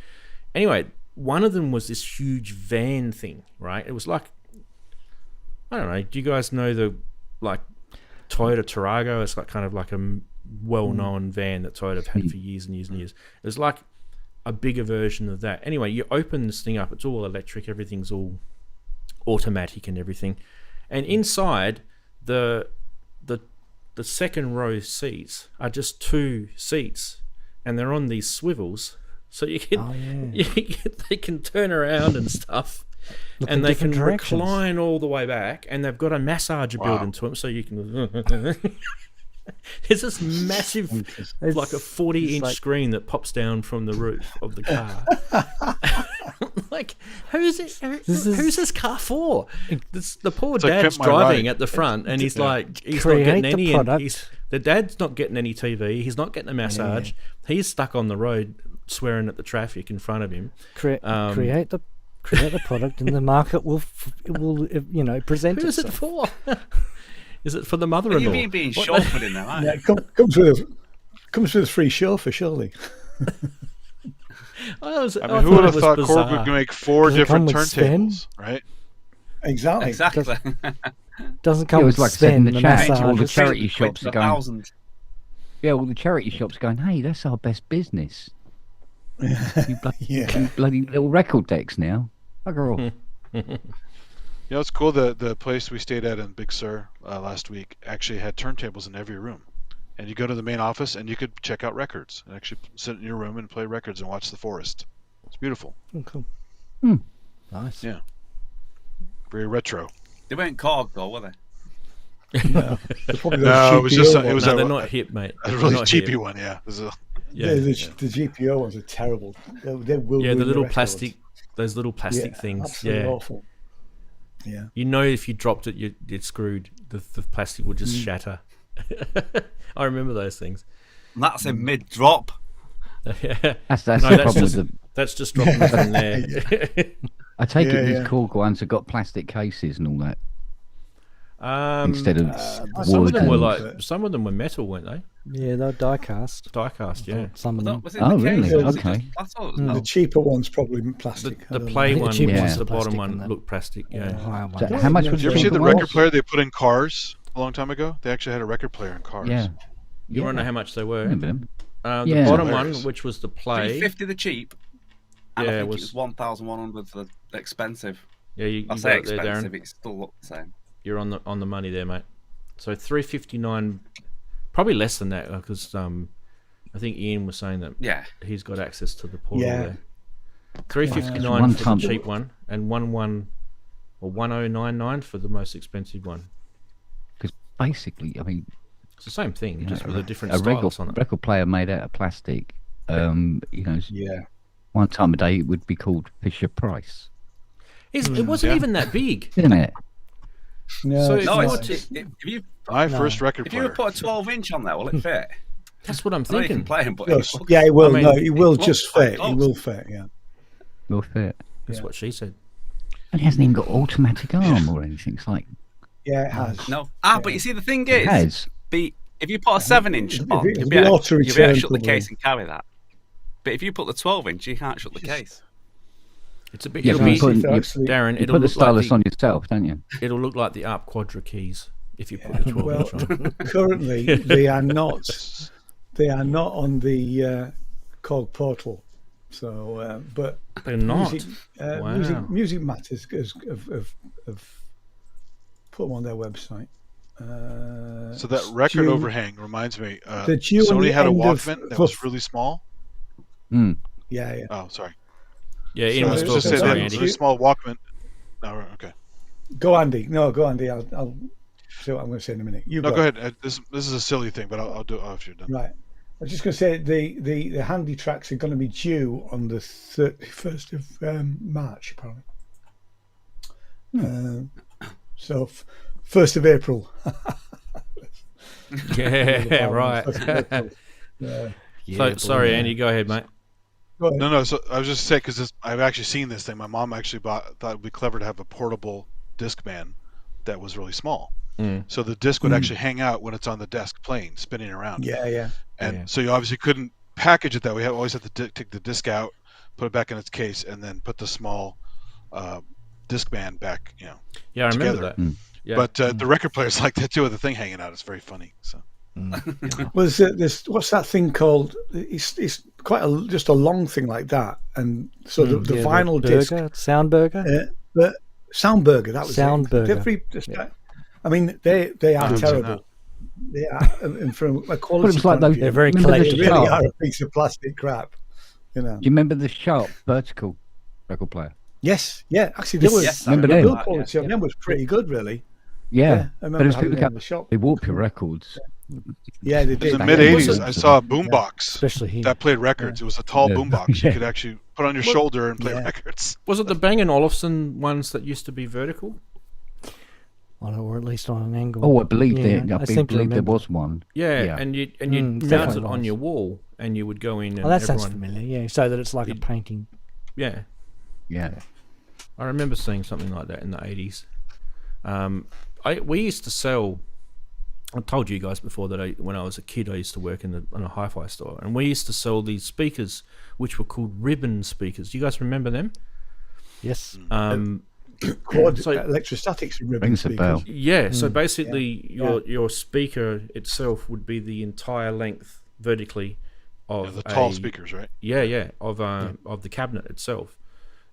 S1: Anyway, one of them was this huge van thing. Right? It was like, I don't know. Do you guys know the like Toyota Tarago? It's like kind of like a well-known van that Toyota have had for years and years and years. It's like a bigger version of that. Anyway, you open this thing up. It's all electric. Everything's all automatic and everything. And inside, the second row seats are just 2 seats, and they're on these swivels, so you can
S3: Oh, yeah.
S1: they can turn around and stuff.
S3: Look
S1: And
S3: in
S1: they can
S3: different directions.
S1: recline all the way back, and they've got a massager built into them, so you can. It's this massive, like a 40-inch
S3: like-
S1: screen that pops down from the roof of the car. like, who's this car for? The poor
S4: like
S1: dad's
S4: Pimp My
S1: driving
S4: Ride.
S1: at the front, and he's like, he's not
S3: Create
S1: getting
S3: the
S1: any.
S3: product.
S1: The dad's not getting any TV. He's not getting a massage. He's stuck on the road, swearing at the traffic in front of him.
S3: Create the product, and the market will present
S1: Who is it
S3: itself.
S1: for? Is it for the
S5: What
S1: mother-in-law?
S5: do you mean being chauffeured in there, aren't
S2: Yeah,
S5: you?
S2: comes with a free chauffeur, surely.
S1: I
S4: who
S1: thought
S4: would
S1: it
S4: have
S1: was
S4: thought
S1: bizarre.
S4: Korg would make 4
S3: Does it come
S4: different
S3: with Sven?
S4: turntables, right?
S2: Exactly.
S5: Exactly.
S3: Doesn't come
S8: It
S3: with
S8: was like I said in
S3: Sven,
S8: the
S3: the
S8: chat, all the
S3: massages.
S8: charity shops are going.
S5: 1,000.
S8: Yeah, all the charity shops going. Hey, that's our best business. You bloody little record decks now. Bugger off.
S4: You know, it's cool. The place we stayed at in Big Sur last week actually had turntables in every room, and you go to the main office and you could check out records and actually sit in your room and play records and watch the forest. It's beautiful.
S3: Oh, cool. Nice.
S4: Yeah, very retro.
S5: They weren't Korg though, were they?
S2: No,
S4: No, it was just it was
S1: No,
S4: a,
S1: they're not hip, mate.
S4: a
S1: They're
S4: really
S1: not
S4: cheapy
S1: hip.
S4: one. Yeah, it was a,
S1: Yeah,
S2: the GPO ones are terrible. They will
S1: yeah,
S2: ruin
S1: the little
S2: records.
S1: plastic, those little plastic
S2: Yeah,
S1: things.
S2: absolutely
S1: Yeah,
S2: awful. Yeah.
S1: you know, if you dropped it, you're screwed. The plastic would just shatter. I remember those things.
S5: And that's in mid-drop.
S1: Yeah.
S8: That's
S1: No,
S8: the
S1: that's
S8: problem
S1: just
S8: with the.
S1: that's just dropping it in there.
S8: I take it these
S2: yeah.
S8: Korg ones have got plastic cases and all that instead of
S1: Some
S8: wood.
S1: of them were
S8: and-
S1: like some of them were metal, weren't they?
S3: Yeah, they're die cast.
S1: Die cast, yeah.
S3: Some of them.
S5: Was it
S8: Oh,
S5: the
S8: really?
S5: case? Was it
S8: Okay.
S5: just- I thought it was
S2: The
S5: metal.
S2: cheaper one's probably
S1: The,
S2: plastic. I
S1: the
S2: don't know.
S1: play
S3: think the
S1: one,
S3: cheap
S1: was
S8: ones
S1: the
S3: are
S1: bottom
S3: plastic
S1: one
S3: and that.
S1: looked plastic. Yeah.
S3: Higher
S8: So
S3: one.
S8: how much
S2: Did
S8: was
S4: did you ever see
S8: cheaper
S4: the
S8: ones?
S4: record player they put in cars a long time ago? They actually had a record player in cars.
S8: Yeah.
S1: You want to know how much they were?
S8: Remember them?
S1: The
S8: Yeah.
S1: bottom one,
S4: Hilarious.
S1: which was the play.
S5: 350 the cheap. And
S1: Yeah,
S5: I
S1: it
S5: think it
S1: was-
S5: was 1,100 for the expensive.
S1: Yeah, you
S5: I
S1: got
S5: say
S1: it there,
S5: expensive,
S1: Darren.
S5: it still looked the same.
S1: You're on the money there, mate. So 359, probably less than that, because I think Ian was saying that
S5: Yeah.
S1: he's got access to the portal
S2: Yeah.
S1: there. 359
S8: One
S1: for
S8: time.
S1: the cheap one, and 1099 for the most expensive one.
S8: Because basically, I mean,
S1: It's the same thing, just with a different
S8: a
S1: stylus on it.
S8: record player made out of plastic.
S2: Yeah.
S8: One time a day it would be called Fisher Price,
S1: It wasn't even that big.
S8: isn't it?
S2: No,
S1: So
S2: it's
S1: if
S5: No,
S1: you
S2: not.
S1: were to-
S4: My first record
S5: if you
S4: player.
S5: were put a 12-inch on there, will it fit?
S1: That's what I'm
S5: I know you can
S1: thinking.
S5: play them, but
S2: Yes.
S5: it looks-
S2: Yeah, it will.
S1: I mean,
S2: no, it will
S5: it
S2: just
S5: looks quite
S2: fit. It
S5: close.
S2: will fit. Yeah.
S8: Will fit.
S1: That's what she said.
S8: And it hasn't even got automatic arm or anything. It's like
S2: Yeah, it has.
S5: No. But you see, the thing
S8: it
S5: is,
S8: has.
S5: if you put a 7-inch
S2: If
S5: on,
S2: it-
S5: you'll
S2: if
S5: be
S2: the
S5: able
S2: auto
S5: to
S2: return
S5: shut the
S2: could
S5: case
S2: be-
S5: and carry that. But if you put the 12-inch, you can't shut the case.
S1: It's a bit.
S8: Yeah,
S1: it'll
S8: but
S1: be,
S8: you put,
S2: actually-
S1: Darren,
S8: you
S1: it'll
S8: put the
S1: look like
S8: stylus
S1: the,
S8: on yourself, don't you?
S1: it'll look like the ARP Quadra keys if you put the 12
S2: Well,
S1: inch on.
S2: currently they are not. They are not on the Korg portal. So, but
S1: They're not.
S2: Music,
S1: Wow.
S2: music Matters have put them on their website.
S4: So that record
S2: June-
S4: overhang reminds me.
S2: The June and
S4: Sony
S2: the
S4: had a
S2: end of-
S4: Walkman that was really small.
S8: Mm.
S2: Yeah, yeah.
S4: Oh, sorry.
S1: Yeah, Ian
S2: So
S1: was
S2: it's
S1: talking.
S4: Just say they
S1: Sorry,
S4: had a
S1: Andy.
S4: really small Walkman. No, right, okay.
S2: Go, Andy. No, go, Andy. I'll say what I'm going to say in a minute. You
S4: No, go ahead. This is a silly thing, but I'll do it after you're done.
S2: Right. I was just going to say the HandyTraxx are going to be due on the 31st of March, apparently. So 1st of April.
S1: Yeah, right.
S2: 1st of April. Yeah.
S1: So, sorry, Andy. Go ahead, mate.
S2: Go ahead.
S4: No. So I was just saying because I've actually seen this thing. My mom actually thought it'd be clever to have a portable Discman that was really small. So the disc would actually hang out when it's on the desk playing, spinning around.
S2: Yeah, yeah.
S4: And so you obviously couldn't package it that way. You always had to take the disc out, put it back in its case, and then put the small Discman back. You know.
S1: Yeah, I remember
S4: Together.
S1: that. Yeah.
S4: But the record player's like that too, with the thing hanging out. It's very funny. So.
S2: Well, there's what's that thing called? It's quite just a long thing like that, and so the vinyl disc.
S3: Soundburger.
S2: But Soundburger, that was
S3: Soundburger.
S2: I mean, they are terrible. They are, and from a quality
S8: Well, it was like
S2: point of
S8: those-
S2: view,
S3: They're very
S8: Remember
S2: they
S8: the
S3: collectible.
S2: really
S8: Sharp?
S2: are a piece of plastic crap. You know.
S8: Do you remember the Sharp vertical record player?
S2: Yes, yeah. Actually, there was
S5: Yes, I
S8: remember
S2: the
S8: them?
S2: build quality on them was pretty good, really.
S8: Yeah,
S2: I
S8: but
S2: remember
S8: as
S2: having
S8: people
S2: them in
S8: go,
S2: the shop.
S8: they warp your records.
S2: Yeah, they
S4: In
S2: did.
S4: the
S2: Yeah.
S4: mid
S1: Was
S4: '80s,
S1: it-
S4: I saw a boombox
S3: Especially here.
S4: that played records. It was a tall
S8: Yeah.
S4: boombox you could actually put on your
S1: What-
S4: shoulder and play
S2: Yeah.
S4: records.
S1: Was it the Bang & Olufsen ones that used to be vertical?
S3: Or at least on an angle.
S8: Oh, I believe
S3: Yeah,
S8: there. I
S3: seem to
S8: believe there
S3: remember.
S8: was one.
S1: Yeah,
S8: Yeah.
S1: and you'd mount
S3: definitely
S1: it on
S3: was.
S1: your wall, and you would go in and
S3: Oh, that sounds
S1: everyone...
S3: familiar. Yeah, so that it's like a
S1: You'd-
S3: painting.
S1: Yeah,
S8: Yeah.
S1: I remember seeing something like that in the 80s. We used to sell... I told you guys before that when I was a kid, I used to work in a hi-fi store, and we used to sell these speakers, which were called ribbon speakers. Do you guys remember them?
S3: Yes.
S2: Quad
S1: So-
S2: electrostatics ribbon
S8: Rings a bell.
S2: speakers.
S1: Yeah, so basically
S2: Yeah.
S1: your speaker itself would be the entire length vertically of
S4: The tall
S1: a-
S4: speakers, right?
S1: of the cabinet itself,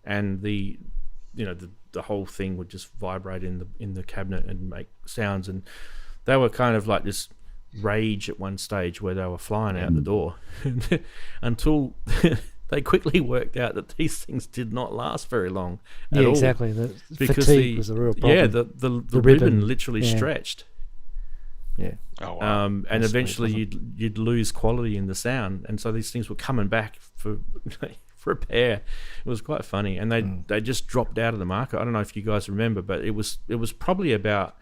S1: and the whole thing would just vibrate in the cabinet and make sounds, and they were kind of like this rage at one stage where they were flying out the door until they quickly worked out that these things did not last very long at
S3: Yeah,
S1: all.
S3: exactly. The
S1: Because
S3: fatigue was a real problem.
S1: Yeah, the ribbon
S3: ribbon,
S1: literally
S3: yeah.
S1: stretched.
S3: Yeah.
S4: Oh wow.
S1: And
S3: That's
S1: eventually
S3: sweet,
S1: you'd lose quality in the sound, and so these things were coming back for repair. It was quite funny, and they just dropped out of the market. I don't know if you guys remember, but it was probably about,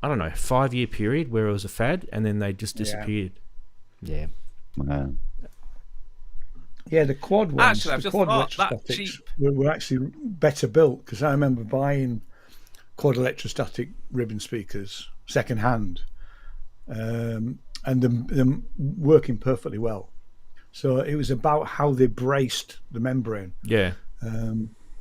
S1: I don't know, 5-year period where it was a fad, and then they just disappeared.
S3: Yeah.
S2: Yeah, the quad ones,
S5: Actually, I've
S2: the
S5: just
S2: quad
S5: thought that
S2: electrostatics
S5: cheap-
S2: were actually better built, because I remember buying quad electrostatic ribbon speakers second hand, and them working perfectly well. So it was about how they braced the membrane.
S1: Yeah,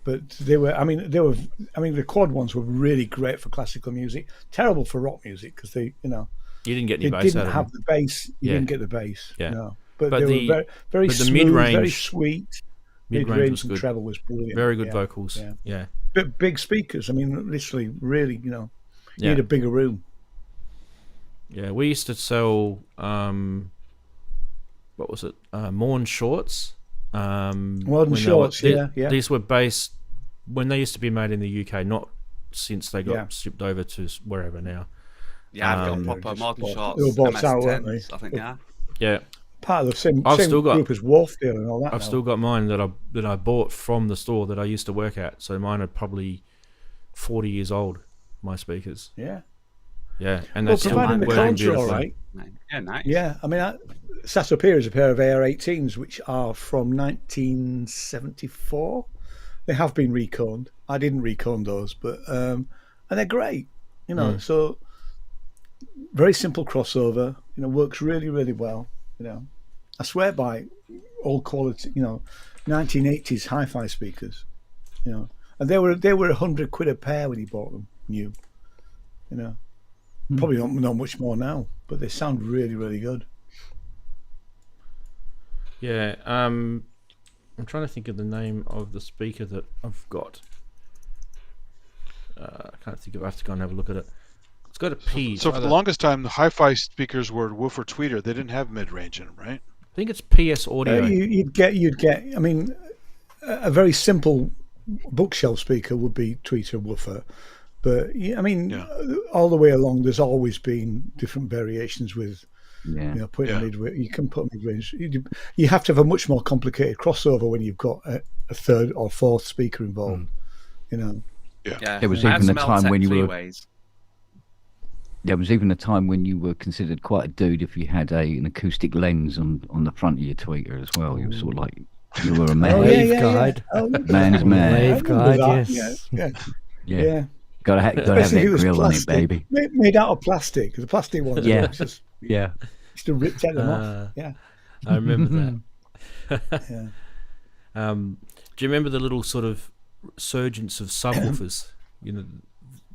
S2: But the quad ones were really great for classical music. Terrible for rock music because they
S1: you didn't get any
S2: they
S1: bass
S2: didn't
S1: out of
S2: have
S1: them.
S2: the bass. You
S1: Yeah.
S2: didn't get the bass.
S1: Yeah.
S2: No. But
S1: But
S2: they
S1: the-
S2: were very, very
S1: but the
S2: smooth, very
S1: mid-range-
S2: sweet.
S1: Mid-range
S2: Mid-range
S1: was
S2: and
S1: good.
S2: treble was brilliant.
S1: Very good
S2: Yeah.
S1: vocals.
S2: Yeah.
S1: Yeah.
S2: But big speakers. I mean, literally, really, you
S1: Yeah.
S2: need a bigger room.
S1: Yeah, we used to sell what was it? Morn shorts.
S2: Modern
S1: when
S2: shorts,
S1: they,
S2: yeah.
S1: These were based when they used to be made in the UK, not since they got
S2: Yeah.
S1: shipped over to wherever now.
S5: Yeah, I've
S1: Um,
S5: got proper modern
S2: they
S5: shorts.
S2: were bought out, weren't
S5: MS10s,
S2: they?
S5: I think, yeah.
S1: Yeah,
S2: Part of the same
S1: I've still got-
S2: group as Wharfdale and all that.
S1: I've
S2: now.
S1: still got mine that I bought from the store that I used to work at. So mine are probably 40 years old. My speakers.
S2: Yeah.
S1: Yeah, and
S2: Well,
S1: they still
S2: providing the
S1: work
S2: codes are all
S1: beautifully.
S2: right.
S5: Yeah, nice.
S2: Yeah, I mean, I sat up here is a pair of AR-18s, which are from 1974. They have been reconed. I didn't recone those, but and they're great. So very simple crossover. Works really, really well. I swear by all quality. 1980s hi-fi speakers. And they were £100 a pair when he bought them new. Probably not much more now, but they sound really, really good.
S1: Yeah, I'm trying to think of the name of the speaker that I've got. I can't think of. I have to go and have a look at it. It's got a P.
S4: So for the longest time, the hi-fi speakers were woofer tweeter. They didn't have mid-range in them, right?
S1: I think it's PS Audio.
S2: You'd get. I mean, a very simple bookshelf speaker would be tweeter woofer, but all the way along, there's always been different variations with. Putting mid-range. You can put mid-range. You have to have a much more complicated crossover when you've got a third or fourth speaker involved.
S5: Yeah.
S8: There was
S5: I had
S8: even a
S5: some
S8: time
S5: L-Tech
S8: when you were-
S5: three-ways.
S8: There was even a time when you were considered quite a dude if you had an acoustic lens on the front of your tweeter as well. You were sort of like you were a man.
S2: Oh,
S3: Wave
S2: yeah.
S3: guide.
S2: Oh,
S8: Man's man.
S3: Wave
S2: I remember
S3: guide,
S2: that.
S3: yes.
S2: Yeah.
S8: Gotta have
S2: Especially if
S8: that
S2: it was
S8: grill on it,
S2: plastic,
S8: baby.
S2: Made out of plastic. The plastic ones.
S8: Yeah.
S2: Just
S8: Yeah.
S2: to take them off. Yeah.
S1: I remember that.
S2: Yeah.
S1: Do you remember the little sort of surgence of subwoofers?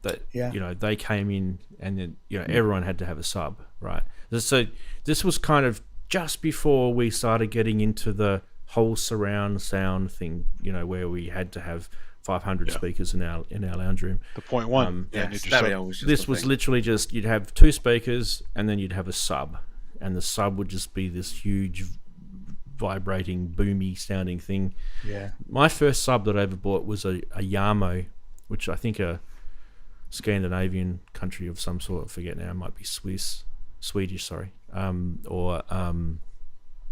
S1: They came in, and then everyone had to have a sub, right? So this was kind of just before we started getting into the whole surround sound thing, where we had to have 500 speakers in our lounge room.
S4: The point one.
S5: Yeah,
S4: you need your
S5: stereo
S4: sub-
S5: was just
S1: This
S5: the
S1: was
S5: thing.
S1: literally just you'd have 2 speakers and then you'd have a sub, and the sub would just be this huge vibrating boomy sounding thing.
S2: Yeah.
S1: My first sub that I ever bought was a Yamo, which I think a Scandinavian country of some sort, I forget now, might be Swiss, Swedish, sorry, or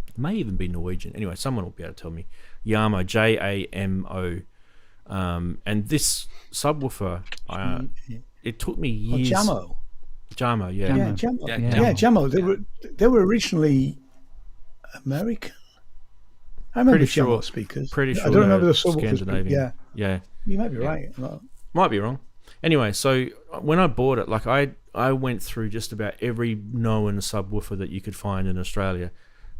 S1: it may even be Norwegian. Anyway, someone will be able to tell me. Jamo, Jamo, and this subwoofer, it took me years.
S2: Jamo.
S1: Jamo, yeah.
S2: Yeah, Jamo.
S5: Yeah,
S2: Yeah, Jamo. They were originally American. I remember
S1: Pretty sure-
S2: Jamo speakers.
S1: Pretty sure
S2: I don't remember the
S1: they're
S2: subwoofers.
S1: Scandinavian.
S2: Yeah,
S1: Yeah.
S2: you might be right. Well,
S1: Might be wrong. Anyway, so when I bought it, like I went through just about every known subwoofer that you could find in Australia,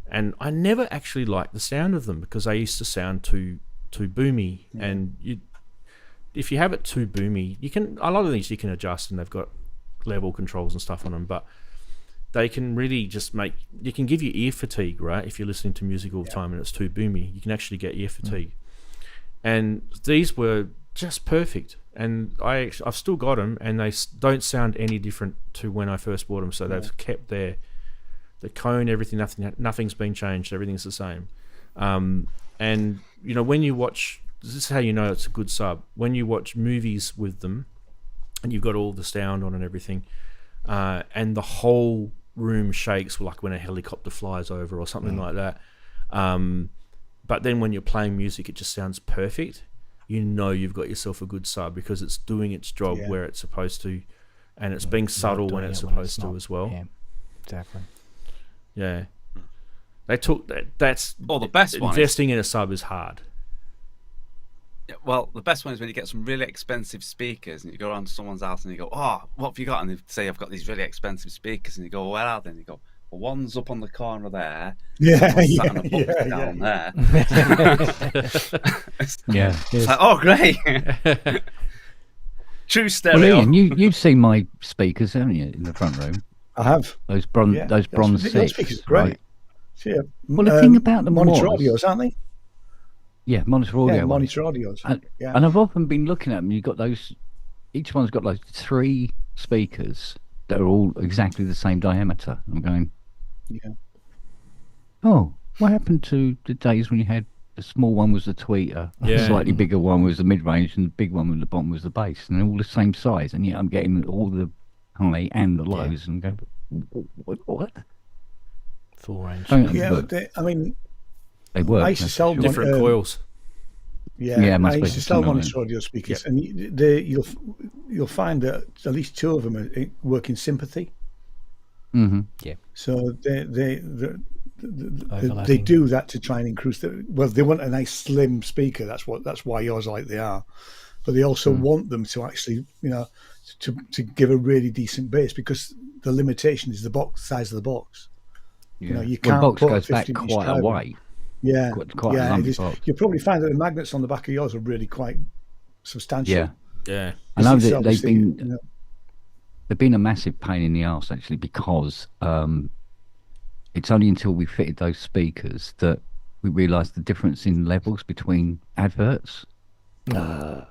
S1: and I never actually liked the sound of them because they used to sound too boomy.
S2: Yeah.
S1: And if you have it too boomy, you can, a lot of these you can adjust, and they've got level controls and stuff on them, but they can really just you can give you ear fatigue, right? If you're listening to music all the time and it's too boomy, you can actually get ear fatigue. And these were just perfect, and I've still got them, and they don't sound any different to when I first bought them. So they've kept the cone, everything, nothing's been changed, everything's the same. And you know, when you watch, this is how you know it's a good sub. When you watch movies with them, and you've got all the sound on and everything, and the whole room shakes, like when a helicopter flies over or something like that. But then when you're playing music, it just sounds perfect. You know you've got yourself a good sub because it's doing its job where it's supposed to, and it's being subtle when it's supposed to as well.
S3: Yeah, exactly.
S1: Yeah, they took that. That's
S5: the best one.
S1: Investing in a sub is hard.
S5: Well, the best one is when you get some really expensive speakers and you go around to someone's house and you go, "Oh, what have you got?" And they say, "I've got these really expensive speakers." And you go, "Where are they?" And you go, "Well, one's up on the corner there. One's sat on a box down there."
S8: Yeah.
S5: It's like, oh, great. True
S8: Well,
S5: stereo.
S8: Ian, you've seen my speakers, haven't you, in the front room?
S2: I have.
S8: Those bronze
S2: Those
S8: six.
S2: speakers are great.
S8: Right.
S2: Yeah.
S8: Well, the thing about them
S2: monitor
S8: was-
S2: audios, aren't they?
S8: Yeah, monitor audio.
S2: Yeah,
S8: ones.
S2: monitor audios. Yeah.
S8: And I've often been looking at them. You've got those. Each one's got like 3 speakers that are all exactly the same diameter. I'm going.
S2: Yeah.
S8: Oh, what happened to the days when you had the small one was the tweeter, the slightly bigger one was the mid-range, and the big one at the bottom was the bass, and they're all the same size, and yet I'm getting all the high and the lows, and go, what?
S3: Full range.
S2: Yeah, but I mean,
S8: they work.
S2: I used to sell
S1: Different coils.
S2: Yeah,
S8: must
S2: I
S8: be
S2: used to sell
S8: something
S2: monitor audio speakers, and you'll find that at least 2 of them work in sympathy.
S8: Mm-hmm.
S3: Yeah.
S2: So they
S3: Overlapping.
S2: do that to try and increase they want a nice slim speaker. That's why yours are like they are, but they also want them to actually, you know, to give a really decent bass, because the limitation is the box size of the box.
S8: Yeah.
S2: You know, you
S8: Well,
S2: can't
S8: the box
S2: put
S8: goes
S2: a
S8: back
S2: 15-inch
S8: quite a
S2: drive in.
S8: way.
S2: Yeah,
S8: Quite a
S2: yeah.
S8: lumpy box.
S2: You'll probably find that the magnets on the back of yours are really quite substantial.
S8: Yeah.
S1: Yeah.
S8: I know
S2: It's
S8: that they've
S2: obviously,
S8: been
S2: you know,
S8: they've been a massive pain in the arse, actually, because it's only until we fitted those speakers that we realised the difference in levels between adverts
S2: yeah.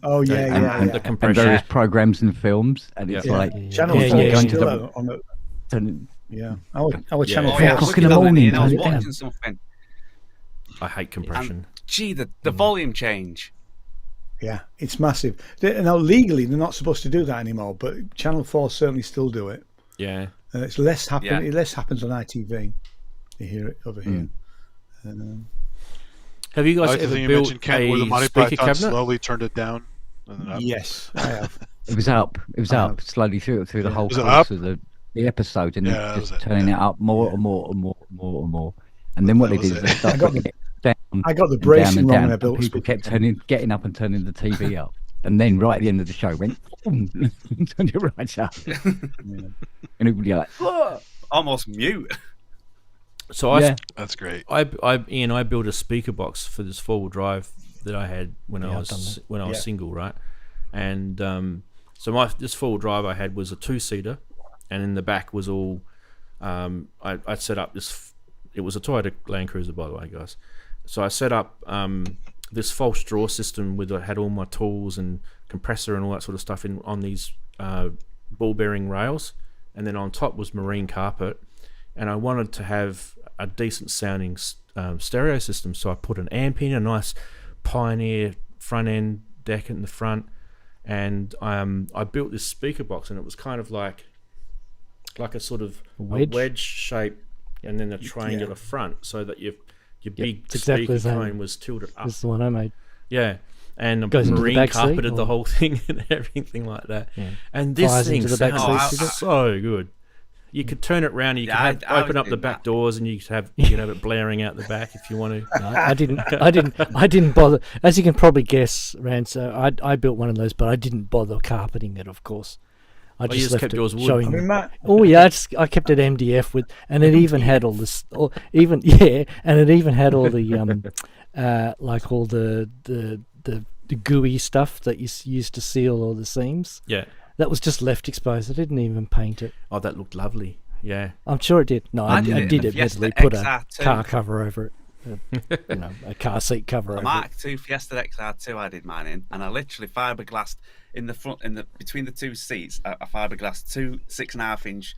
S2: Oh yeah,
S1: And
S2: yeah.
S1: the
S2: Yeah.
S8: and
S1: compression.
S8: various programs and films, and it's
S1: Yeah.
S8: like
S2: Channel
S3: Yeah,
S2: 4
S3: yeah,
S2: is
S3: yeah.
S2: still on the,
S8: turn-
S2: yeah. Our
S1: Yeah.
S2: channel
S5: Oh,
S2: 4.
S5: yeah,
S8: o'clock
S5: look
S8: in
S5: at
S8: the
S5: that,
S8: morning,
S5: Ian. I was
S8: turn it down.
S5: watching something.
S1: I hate compression.
S5: Gee, the volume change.
S2: Yeah, it's massive. Now legally they're not supposed to do that anymore, but Channel 4 certainly still do it.
S1: Yeah.
S2: And it's less happen.
S5: Yeah.
S2: It less happens on ITV. You hear it over here.
S1: Have you
S4: I
S1: guys
S4: like the
S1: ever
S4: thing you
S1: built
S4: mentioned, Kent, where the
S1: a
S4: money
S1: speaker
S4: python
S1: cabinet?
S4: slowly turned it down. And then up.
S2: Yes, I have.
S8: It was up. It was up slowly through the whole
S4: Was it
S8: course
S4: up?
S8: of the episode, and
S4: Yeah,
S8: then
S4: that
S8: just
S4: was it,
S8: turning it up more and more and more and more and more. And then what they
S4: That was
S8: did is
S4: it.
S8: they started
S2: got
S8: putting it down.
S2: I got the
S8: and
S2: bracing
S8: and
S2: wrong
S8: down,
S2: when I
S8: and
S2: built a
S8: people
S2: speaker
S8: kept getting up and turning the TV up. And then right at the end of the show, went boom, turned it right up. And everybody like, "Whoa."
S5: Almost mute.
S1: So
S8: Yeah.
S4: That's great.
S1: Ian, I built a speaker box for this 4-wheel drive that I had when I
S3: I've
S1: was
S3: done that.
S1: single, right? And so this 4-wheel drive I had was a 2-seater, and in the back was all I set up this. It was a Toyota Land Cruiser, by the way, guys. So I set up this false draw system with I had all my tools and compressor and all that sort of stuff on these ball bearing rails, and then on top was marine carpet. And I wanted to have a decent sounding stereo system, so I put an amp in, a nice Pioneer front end deck in the front, and I built this speaker box, and it was kind of like disc, like a sort of
S3: Wedge?
S1: a wedge shape, and then a triangular front, so that your big
S3: it's exactly
S1: speaker
S3: the same.
S1: cone was tilted up.
S3: This is the one I made.
S1: Yeah, and
S3: Goes into the
S1: marine
S3: back seat,
S1: carpeted the
S3: or-
S1: whole thing and everything like that.
S3: Yeah.
S1: And this
S3: Flies
S1: thing
S3: into the back
S1: sounds
S3: seat.
S1: so good. You could turn it around. You could
S5: Yeah, I
S1: open
S5: was
S1: up the
S5: doing
S1: back
S5: that.
S1: doors, and you could have it blaring out the back if you want to.
S3: No, I didn't bother. As you can probably guess, Ranzee, I built one of those, but I didn't bother carpeting it, of course. I
S1: you just
S3: left
S1: kept
S3: it
S1: yours wood.
S3: showing.
S2: I mean, Matt,
S3: Oh yeah, I kept it MDF with, and it even had all this, and it even had all the like all the gooey stuff that you used to seal all the seams.
S1: Yeah.
S3: That was just left exposed. I didn't even paint it.
S1: Oh, that looked lovely. Yeah.
S3: I'm sure it did. No, I
S5: did it in
S3: did
S5: the
S3: admittedly
S5: Fiesta
S3: put a
S5: XR2.
S3: car cover over it. A car seat cover
S5: The
S3: over
S5: Mark
S3: it.
S5: II Fiesta XR2 I did mine in, and I literally fiberglassed in the front, between the two seats, I fiberglassed two 6.5-inch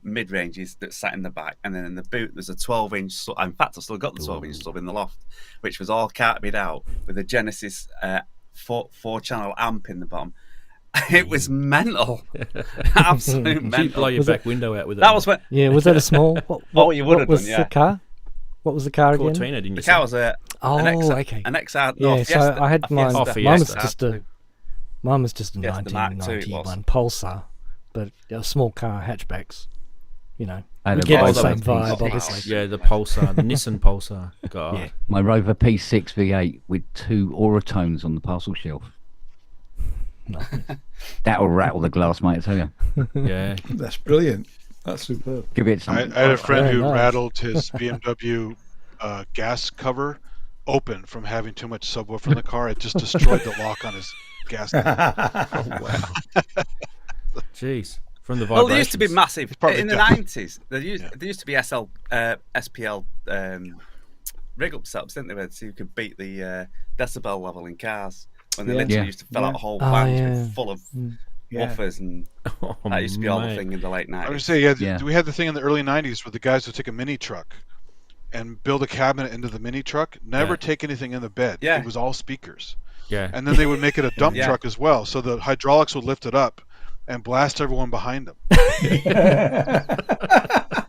S5: mid ranges that sat in the back, and then in the boot there's a 12-inch. In fact, I've still got the 12-inch sub in the loft, which was all carpeted out with a Genesis 4-channel amp in the bottom. It was mental, absolute
S1: Did you
S5: mental.
S1: blow your back window out with it?
S5: That was when
S3: Yeah, was that a small? What,
S5: you would
S3: what
S5: have
S3: was
S5: done, yeah.
S3: the car? What was the car again?
S1: Cortina, didn't you
S5: the
S1: say?
S5: car was an
S3: Okay.
S5: XR.
S3: Yeah,
S5: No,
S3: so
S5: Fiesta,
S3: I had
S5: a
S3: mine.
S5: Fiesta.
S1: Fiesta.
S3: Mine was
S1: XR2.
S3: just a. Mine was just a
S5: Yes, the Mark II it
S3: 1991
S5: was.
S3: Pulsar, but a small car, hatchbacks. You know,
S8: I
S3: you
S8: had a
S3: get the
S8: Rover
S3: same
S8: P6.
S3: vibe, obviously.
S1: Yeah, the Pulsar, the Nissan Pulsar. God.
S3: Yeah.
S8: My Rover P6 V8 with 2 Auratones on the parcel shelf. That'll rattle the glass, mate, I tell you.
S1: Yeah.
S2: that's brilliant. That's superb.
S8: Give it
S4: I
S8: some.
S4: had a friend
S3: very
S4: who
S3: nice.
S4: rattled his BMW gas cover open from having too much subwoofer in the car. It just destroyed the lock on his gas tank.
S1: Jeez. From the
S5: Well,
S1: vibrations.
S5: they used to be massive
S4: probably
S5: in the
S4: done.
S5: 90s. There used to be SPL rig up setups, didn't there? So you could beat the decibel level in cars when they
S2: Yeah.
S5: literally
S8: Yeah.
S5: used to fill out whole
S3: Oh,
S5: vans
S3: yeah.
S5: full of
S2: Yeah.
S5: woofers, and
S1: Oh,
S5: that used to be all the
S1: mate.
S5: thing in the late
S4: I would
S5: 90s.
S4: say,
S8: Yeah.
S4: we had the thing in the early 90s where the guys would take a mini truck and build a cabinet into the mini truck, never
S1: Yeah.
S4: take anything in the bed.
S5: Yeah.
S4: It was all speakers.
S1: Yeah.
S4: And then they would make it a dump
S5: Yeah.
S4: truck as well, so the hydraulics would lift it up and blast everyone behind them.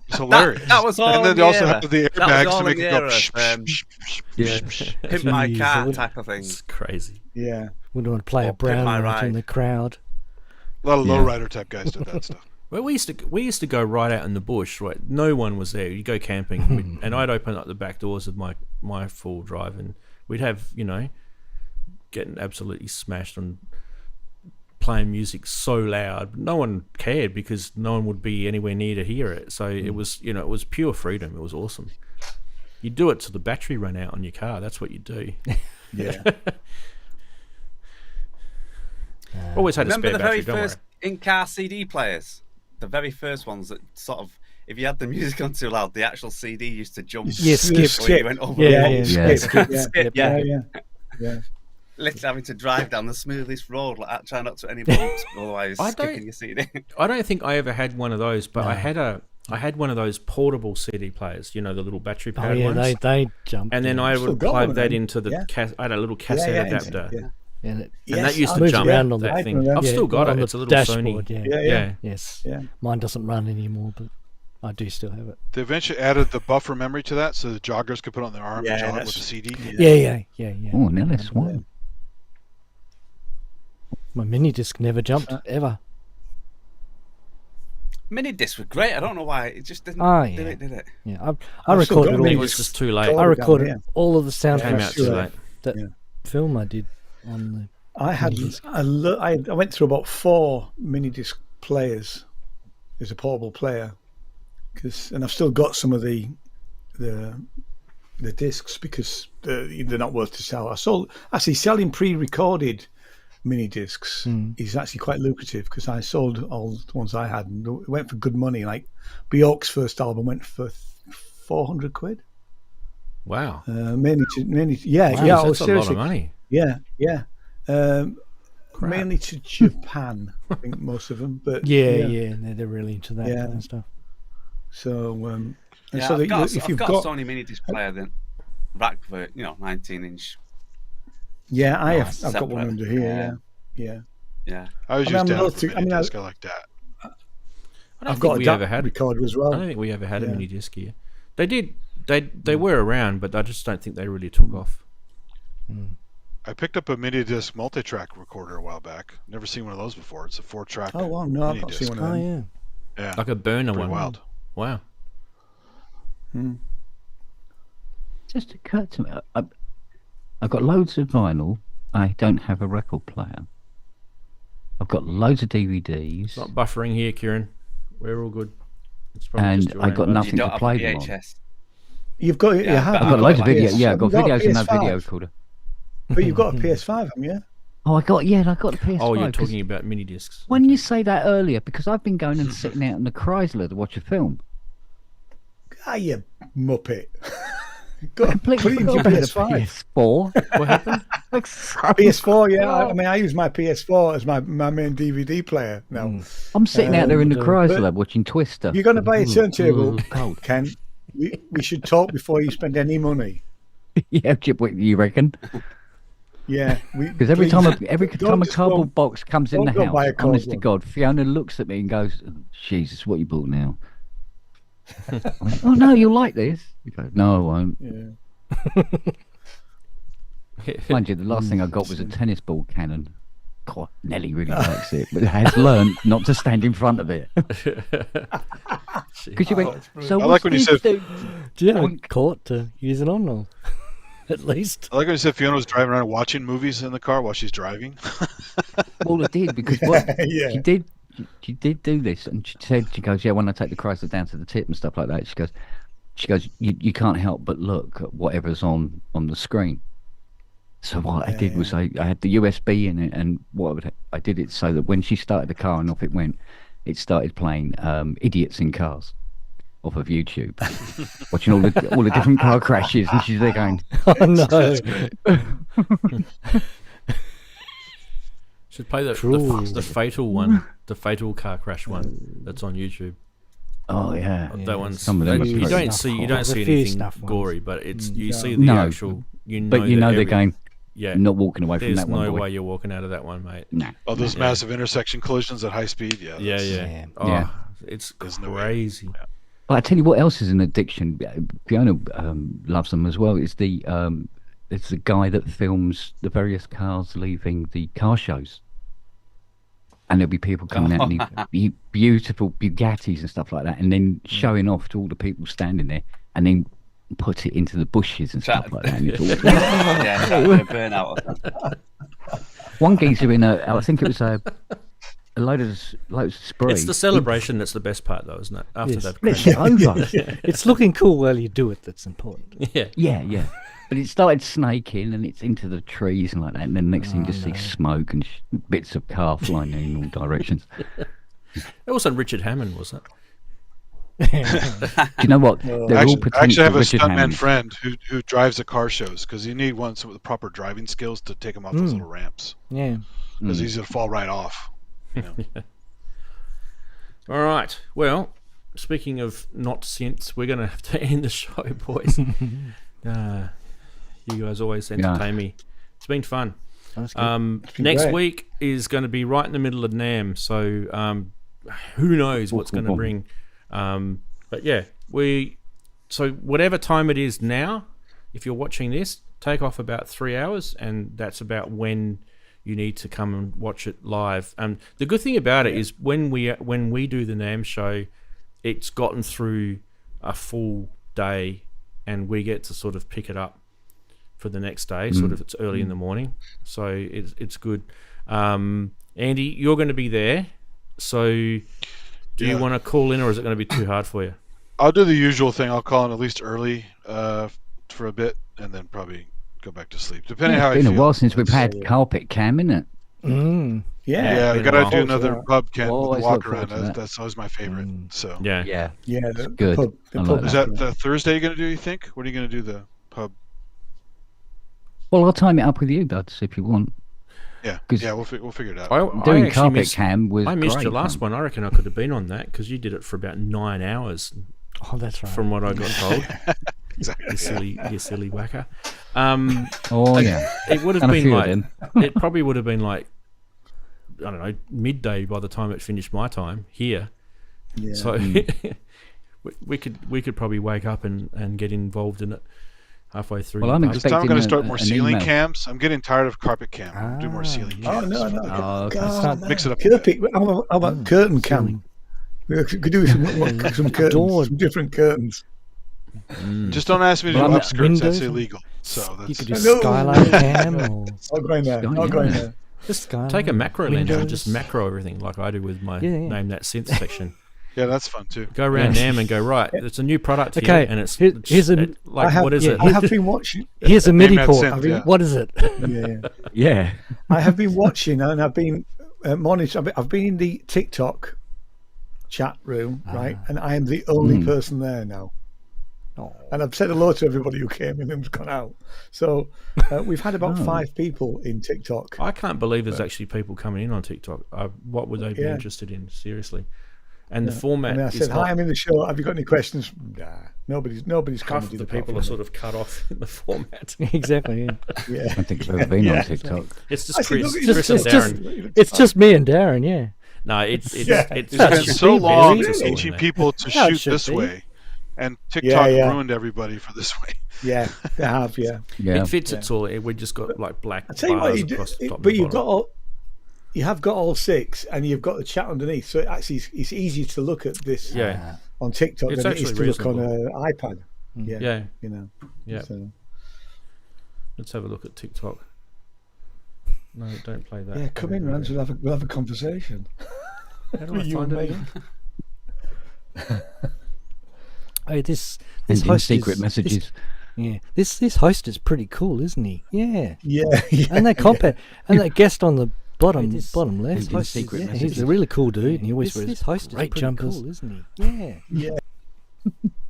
S4: It's hilarious.
S5: That was all
S4: and then
S5: in
S4: they
S5: the
S4: also
S5: era.
S4: have the
S5: That was
S4: airbags
S5: all
S4: to make
S5: in
S4: it
S5: the
S4: go
S5: era
S4: psh,
S5: of,
S4: psh, psh, psh,
S8: Yeah.
S4: psh, psh.
S5: Pimp my
S3: Jeez,
S5: car
S3: I would-
S5: type of thing.
S1: It's crazy.
S2: Yeah.
S3: Wouldn't want to play
S5: Or
S3: a
S5: Pimp
S3: brown
S5: My
S3: light in
S5: Ride.
S3: the crowd.
S4: A lot of
S8: Yeah.
S4: lowrider type guys did that stuff.
S1: Well, we used to go right out in the bush, right? No one was there. You go camping, and I'd open up the back doors of my full drive, and we'd have getting absolutely smashed on playing music so loud. But no one cared because no one would be anywhere near to hear it. So it was it was pure freedom. It was awesome. You do it till the battery ran out on your car. That's what you do.
S2: Yeah.
S1: Always had a
S5: Remember
S1: spare
S5: the very
S1: battery. Don't
S5: first in-car CD players? The very first ones that sort of, if you had the music on too loud, the actual CD used to jump.
S3: Yeah, skip.
S5: when you went over
S3: Yeah,
S5: the
S3: yeah,
S5: wall.
S2: Skip,
S8: Yeah.
S2: yeah.
S5: Yeah.
S2: Yeah. Yeah.
S5: Literally having to drive down the smoothest road, like that, trying not to hit any bumps, otherwise
S1: I don't-
S5: skipping your CD.
S1: I don't think I ever had one of those, but
S3: No.
S1: I had one of those portable CD players. The little battery
S3: Oh
S1: powered
S3: yeah,
S1: ones.
S3: they jumped.
S1: And then I
S2: Still
S1: would
S2: got one
S1: plug
S2: of
S1: that
S2: them.
S1: into the
S2: Yeah.
S1: I had a little cassette adapter,
S2: Yeah.
S3: and it,
S1: and that
S2: Yes,
S1: used
S2: I
S1: to
S2: do,
S1: jump
S2: yeah.
S1: around on that
S2: I
S1: thing.
S2: remember.
S1: I've still got
S3: on
S1: it.
S3: the
S1: It's a little
S3: dashboard,
S1: Sony.
S3: Yeah.
S1: Yeah.
S3: Yes.
S2: Yeah.
S3: Mine doesn't run anymore, but I do still have it.
S4: They eventually added the buffer memory to that, so the joggers could put it on their arm
S2: Yeah,
S4: and jog with
S2: that's-
S4: the CD.
S3: Yeah.
S8: Oh, now that's one.
S3: My mini disc never jumped ever.
S5: Mini discs were great. I don't know why it just didn't
S3: Oh,
S5: do
S3: yeah.
S5: it, did it?
S3: Yeah, I
S2: I've still
S3: recorded
S2: got
S1: I
S3: all.
S1: think it
S2: mini
S1: was just too late.
S2: Go
S3: I
S2: on.
S3: recorded
S2: Yeah.
S3: all of the
S1: Came
S3: soundtracks
S1: out too
S2: sure.
S1: late.
S3: that
S2: Yeah.
S3: film I did on
S2: I had I went through about 4 mini disc players as a portable player, and I've still got some of the discs because they're not worth to sell. Selling pre-recorded mini discs is actually quite lucrative because I sold all the ones I had and it went for good money. Like Bjork's first album went for 400 quid.
S1: Wow.
S2: Mainly,
S1: Wow,
S2: yeah,
S1: that's
S2: oh,
S1: a lot of
S2: seriously.
S1: money.
S2: Yeah. Mainly to Japan, I think most of them. But
S3: yeah, they're really into that
S2: Yeah.
S3: kind of stuff.
S2: So, and
S5: Yeah,
S2: so
S5: I've
S2: that
S5: got,
S2: if
S5: I've
S2: you've
S5: got
S2: got,
S5: a Sony mini disc player that rack for 19-inch.
S2: yeah, I
S5: Oh,
S2: have. I've got one
S5: separate.
S2: under here. Yeah.
S5: Yeah.
S4: I was
S2: I mean,
S4: used
S2: I'm
S4: down
S2: not
S4: for
S2: too-
S4: mini
S2: I mean, I-
S4: disc. I like that.
S2: I've got a
S1: we
S2: DAT
S1: ever had
S2: recorder as well.
S1: I don't think we ever had a
S2: Yeah.
S1: mini disc here. They did. They were around, but I just don't think they really took off.
S4: I picked up a mini disc multi-track recorder a while back. Never seen one of those before. It's a 4-track.
S2: Oh wow, no, I've
S4: mini
S2: not
S4: disc.
S2: seen one of
S3: Oh
S2: them.
S3: yeah.
S4: Yeah,
S1: Like a burner
S4: pretty
S1: one.
S4: wild.
S1: Wow.
S8: Just occurred to me, I've got loads of vinyl. I don't have a record player. I've got loads of DVDs,
S1: It's not buffering here, Kieran. We're all good. It's probably
S8: and
S1: just your
S8: I
S1: own
S8: got
S1: button.
S8: nothing
S5: You don't
S8: to
S5: have
S8: play
S5: a
S8: them on.
S5: VHS.
S2: You've got, you
S5: Yeah,
S2: have.
S5: but
S8: I've got loads of video.
S2: PS.
S8: Yeah, I've got
S2: You've
S8: videos and no
S2: PS5.
S8: video recorder.
S2: But you've got a PS5, haven't you?
S8: Oh, I got the PS5.
S1: Oh, you're
S8: 'cause
S1: talking about mini discs.
S8: when you say that earlier, because I've been going and sitting out in the Chrysler to watch a film.
S2: Ah, you muppet. Got
S8: Completely
S2: put it into
S8: forgot
S2: your
S8: about the
S2: PS5.
S8: PS4.
S1: What happened?
S8: Like, so-
S2: PS4, yeah. I mean, I use my PS4 as my main DVD player now.
S8: I'm sitting out there in the
S2: but-
S8: Chrysler watching Twister.
S2: You're going to buy a turntable,
S8: Cold.
S2: Ken. We should talk before you spend any money.
S8: Yeah, you reckon?
S2: Yeah,
S8: Because every time a
S2: just
S8: cardboard
S2: go-
S8: box comes in
S2: don't
S8: the
S2: go buy a
S8: house, honest
S2: Korg
S8: to
S2: one.
S8: God, Fiona looks at me and goes, "Jesus, what you bought now?" I went, "Oh no, you'll like this." You go, "No, I won't."
S2: Yeah.
S8: Mind you, the last thing I got was a tennis ball cannon. God, Nelly really likes it, but has learned not to stand in front of it. Because you went, so
S4: I
S8: what's
S4: like when you
S8: this
S4: said-
S8: do?"
S3: Do you have a court to use it on, or at least?
S4: I like when you said Fiona was driving around watching movies in the car while she's driving.
S8: Well, I did because what
S2: Yeah.
S8: she did do this, and she goes, "Yeah, when I take the Chrysler down to the tip and stuff like that," she goes, you can't help but look at whatever's on the screen." So what I did was I had the USB in it, and I did it so that when she started the car and off it went, it started playing "Idiots in Cars" off of YouTube, watching all the different car crashes, and she's there going,
S3: Oh no!
S1: Should play the fatal one, the fatal car crash one that's on YouTube.
S8: "Oh yeah."
S1: That one's
S8: some of them are
S1: you
S8: pretty
S1: don't
S3: snuff
S1: see
S3: ones.
S1: anything
S3: There's a few snuff ones.
S1: gory, but it's you see the
S8: No.
S1: actual. You know
S8: But you
S1: that
S8: know they're
S1: every-
S8: going,
S1: Yeah,
S8: not walking away from
S1: there's
S8: that one.
S1: no
S8: boy.
S1: way you're walking out of that one, mate.
S8: Nah.
S4: Oh, those
S1: Yeah.
S4: massive intersection collisions at high speed. Yeah.
S1: Yeah,
S4: that's-
S1: yeah. Oh,
S8: Yeah.
S1: it's
S4: There's no way.
S1: crazy.
S8: But I tell you what else is an addiction. Fiona loves them as well. It's the guy that films the various cars leaving the car shows, and there'll be people coming out in these beautiful Bugattis and stuff like that, and then showing off to all the people standing there, and then put it into the bushes and stuff like that. And it's all...
S5: Yeah, a burnout of that.
S8: One geezer in I think it was a load of spray.
S1: It's the celebration that's the best part, though, isn't it? After
S3: Yes.
S1: they've
S8: Let's
S1: crashed.
S8: get over.
S3: It's looking cool while you do it. That's important.
S1: Yeah.
S8: Yeah. But it started snaking, and it's into the trees and like that. And then next thing you just see smoke and bits of car flying in all directions.
S1: It was on Richard Hammond, was it?
S8: Do you know what? They're all
S4: I actually
S8: potential
S4: have a
S8: Richard
S4: stuntman
S8: Hammond.
S4: friend who drives the car shows because you need one with the proper driving skills to take him off those little ramps.
S3: Yeah.
S4: It's easy to fall right off. You know?
S1: All right. Well, speaking of not synths, we're going to have to end the show, boys. You guys always entertain me. It's been fun.
S3: That's good.
S1: Next
S2: great.
S1: week is going to be right in the middle of NAMM, so who knows what's going to bring. But yeah, so whatever time it is now, if you're watching this, take off about 3 hours, and that's about when you need to come and watch it live. The good thing about it is when we do the NAMM show, it's gotten through a full day, and we get to sort of pick it up for the next day. Sort of, it's early in the morning, so it's good. Andy, you're going to be there, so do you want to call in, or is it going to be too hard for you?
S4: I'll do the usual thing. I'll call in at least early for a bit, and then probably go back to sleep, depending how I
S8: It's
S4: feel.
S8: been a while since we've had carpet cam, isn't it?
S2: Yeah.
S4: we
S1: been a
S4: gotta
S1: while.
S4: do another pub Ken
S8: Always
S4: walk
S8: look
S4: around.
S8: forward to that.
S4: That's always my favorite. So
S1: Yeah.
S2: Yeah,
S8: good.
S2: The
S8: I like
S2: pub
S4: is
S8: that.
S4: that the Thursday you're gonna do? You think? What are you gonna do? The pub?
S8: Well, I'll time it up with you, buds, if you want.
S4: Yeah,
S8: 'Cause
S4: we'll figure it out.
S8: Doing
S1: actually
S8: carpet cam was
S1: I missed
S8: great
S1: your last
S8: fun.
S1: one. I reckon I could have been on that because you did it for about 9 hours,
S3: Oh, that's right.
S1: from what I got told.
S4: Exactly.
S1: You silly whacker.
S8: Oh, yeah.
S1: It would have
S8: And a
S1: been
S8: few of
S1: like
S8: them.
S1: it probably would have been like, I don't know, midday by the time it finished my time here,
S2: Yeah.
S1: So we could probably wake up and get involved in it halfway through.
S8: Well, I'm
S1: the
S4: This time I'm going to start more
S8: an
S4: ceiling
S8: email.
S4: cams. I'm getting tired of carpet cam. I'm do more ceiling
S2: Oh
S4: cams.
S2: no, no!
S8: Oh, okay.
S2: God,
S4: Mix it up.
S2: How about curtain cam? We could do some curtains,
S3: Door.
S2: some different curtains.
S4: Just don't ask me to
S3: Well,
S4: do
S3: I'm-
S4: upskirts. That's
S3: windows.
S4: illegal. So
S3: You
S4: that's
S3: could do
S2: No.
S3: skylight cam or
S2: Not going there. Not going there.
S3: just skylight.
S1: Take a macro lens and
S3: windows.
S1: just macro everything like I do with my
S3: Yeah, yeah.
S1: Name That Synth section.
S4: yeah, that's fun too.
S1: Go around
S3: Yeah.
S1: NAMM and go, right, it's a new product here,
S3: Okay,
S1: and it's,
S3: here's a-
S1: like, what is it?
S2: I have been watching.
S3: Here's a
S4: Name
S3: MIDI
S4: that
S3: port.
S4: synth, yeah.
S3: What is it?
S2: Yeah,
S8: Yeah.
S2: I have been watching, and I've been monitoring. I've been in the TikTok chat room, right? And I am the only person there now.
S3: Oh.
S2: And I've said hello to everybody who came in and's gone out. So we've had about 5 people in TikTok.
S1: I can't believe there's actually people coming in on TikTok. What would they be
S2: Yeah.
S1: interested in? Seriously. And the format
S2: I
S1: is
S2: said,
S1: not,
S2: "Hi, I'm in the show. Have you got any questions?" Nah, nobody's
S1: half
S2: coming
S1: of
S2: to
S1: the
S2: the
S1: people are
S2: platform.
S1: sort of cut off in the format.
S3: Exactly. Yeah.
S2: Yeah.
S8: I don't think I've ever been on TikTok.
S1: It's just
S2: I said,
S1: Chris,
S2: "Look,
S1: Chris
S2: it's
S1: and
S2: just-
S1: Darren.
S3: It's just me and Darren. Yeah.
S1: No, it's
S2: Yeah.
S1: it's
S4: It's been
S3: should
S4: so
S3: be,
S4: long
S3: really.
S4: teaching people to
S3: Yeah, it
S4: shoot
S3: should
S4: this
S3: be.
S4: way, and TikTok
S2: yeah.
S4: ruined everybody for this way.
S2: Yeah, they have. Yeah.
S8: Yeah.
S1: It fits its all. We just got like black
S2: I tell you what,
S1: bars
S2: you do,
S1: across the top.
S2: but
S1: and
S2: you've
S1: bottom.
S2: got all, you have got all 6, and you've got the chat underneath. So it actually, it's easier to look at this
S1: Yeah,
S2: on TikTok
S1: It's
S2: than it is
S1: actually
S2: to look on an iPad. Yeah,
S1: yeah,
S2: you know.
S1: yeah.
S2: So,
S1: Let's have a look at TikTok. No, don't play that.
S2: yeah, come in, Ranzee. We'll have a conversation.
S1: How do I
S2: You
S1: find
S2: and
S1: it
S2: me.
S1: again?
S3: Oh, this
S8: And in
S3: host
S8: secret
S3: is,
S8: messages.
S3: This host is pretty cool, isn't he? Yeah.
S2: Yeah, yeah.
S3: And that and that guest on the bottom left.
S8: He's in secret
S3: He's
S8: messages.
S3: a really cool dude, and he always wears
S2: host
S3: great jumpers, cool, isn't he? Yeah.
S2: Yeah,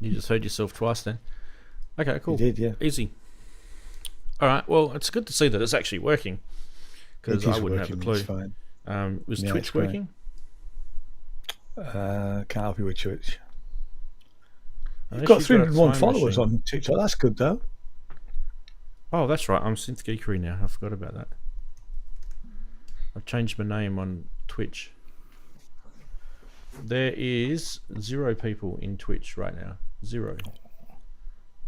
S1: You just heard yourself twice then. Okay, cool.
S2: you did. Yeah,
S1: Easy. All right. Well, it's good to see that it's actually working. Because
S2: It is
S1: I wouldn't have a
S2: working, it's
S1: clue.
S2: fine.
S1: Was
S2: Yeah,
S1: Twitch
S2: it's great.
S1: working?
S2: Can't help you with Twitch. You've
S1: Unless
S2: got
S1: you've
S2: 301
S1: a time
S2: followers
S1: machine.
S2: on TikTok. That's good, though.
S1: Oh, that's right. I'm Synth Geekery now. I forgot about that. I've changed my name on Twitch. There is 0 people in Twitch right now. 0.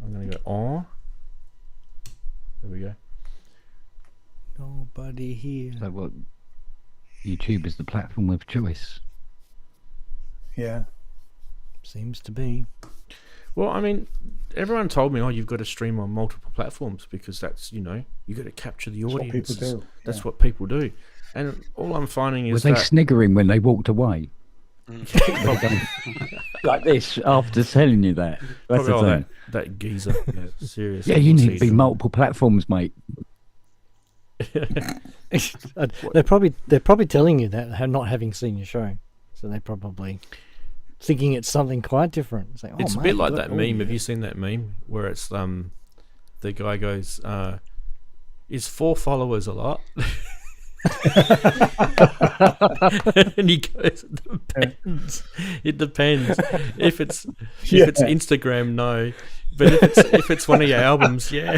S1: I'm going to go on. There we go.
S3: Nobody here.
S8: So what? YouTube is the platform of choice.
S2: Yeah.
S3: Seems to be.
S1: Well, I mean, everyone told me, oh, you've got to stream on multiple platforms because that's, you got to capture the
S2: That's what
S1: audience.
S2: people do.
S1: That's
S2: Yeah.
S1: what people do. And all I'm finding
S8: Were
S1: is
S8: they
S1: that...
S8: sniggering when they walked away? Like this after telling you that. That's
S1: Probably
S8: the
S1: all
S8: thing.
S1: that geezer. Yeah, seriously.
S8: Yeah, you need to
S1: Geezer.
S8: be multiple platforms, mate.
S3: They're probably telling you that, not having seen your show, so they're probably thinking it's something quite different. It's, like, oh,
S1: It's a
S3: mate,
S1: bit like
S3: you
S1: that
S3: got
S1: meme.
S3: audio.
S1: Have you seen that meme where it's the guy goes, "Is 4 followers a lot?" And he goes, "It depends. It depends. If it's Instagram, no. But if it's one of your albums, yeah."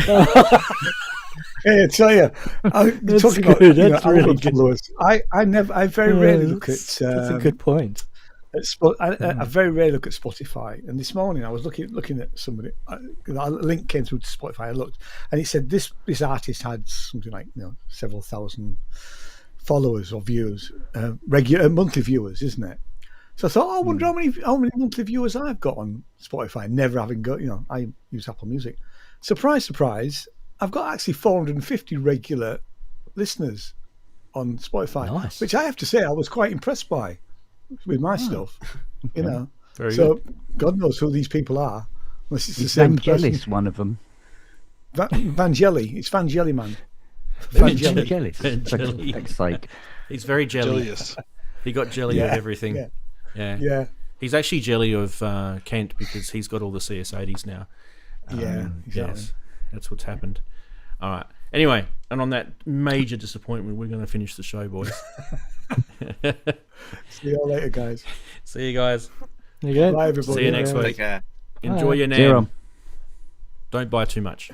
S2: Hey, I tell you,
S3: That's
S2: talking about
S3: good, that's really
S2: album
S3: good.
S2: followers. I very rarely look at.
S3: That's a good point.
S2: I very rarely look at Spotify. And this morning I was looking at somebody. A link came through to Spotify. I looked, and it said this artist had something like several thousand followers or viewers, regular monthly viewers, isn't it? So I thought, I wonder how many monthly viewers I've got on Spotify. Never having got, I use Apple Music. Surprise, surprise. I've got actually 450 regular listeners on Spotify,
S3: Nice.
S2: which I have to say I was quite impressed by with my stuff.
S1: Very
S2: So
S1: good.
S2: God knows who these people are. Unless it's the same
S8: Vangelis,
S2: person.
S8: one of them.
S2: Vangelli. It's Vangelli, man. Vangelli.
S8: Vangelis. For
S1: Vangelis.
S8: fuck's sake.
S1: He's very jelly.
S4: Jellious.
S1: He got jelly
S2: Yeah,
S1: of everything.
S2: yeah.
S1: Yeah.
S2: Yeah.
S1: He's actually jelly of Kent because he's got all the CS80s now.
S2: Yeah, exactly.
S1: Yes, that's what's happened. All right. Anyway, and on that major disappointment, we're going to finish the show, boys.
S2: See you all later, guys.
S1: See you guys.
S3: There you go.
S2: Bye, everybody.
S1: See you next
S5: Take
S1: week.
S5: care.
S1: Enjoy your NAMM.
S8: Zero.
S1: Don't buy too much.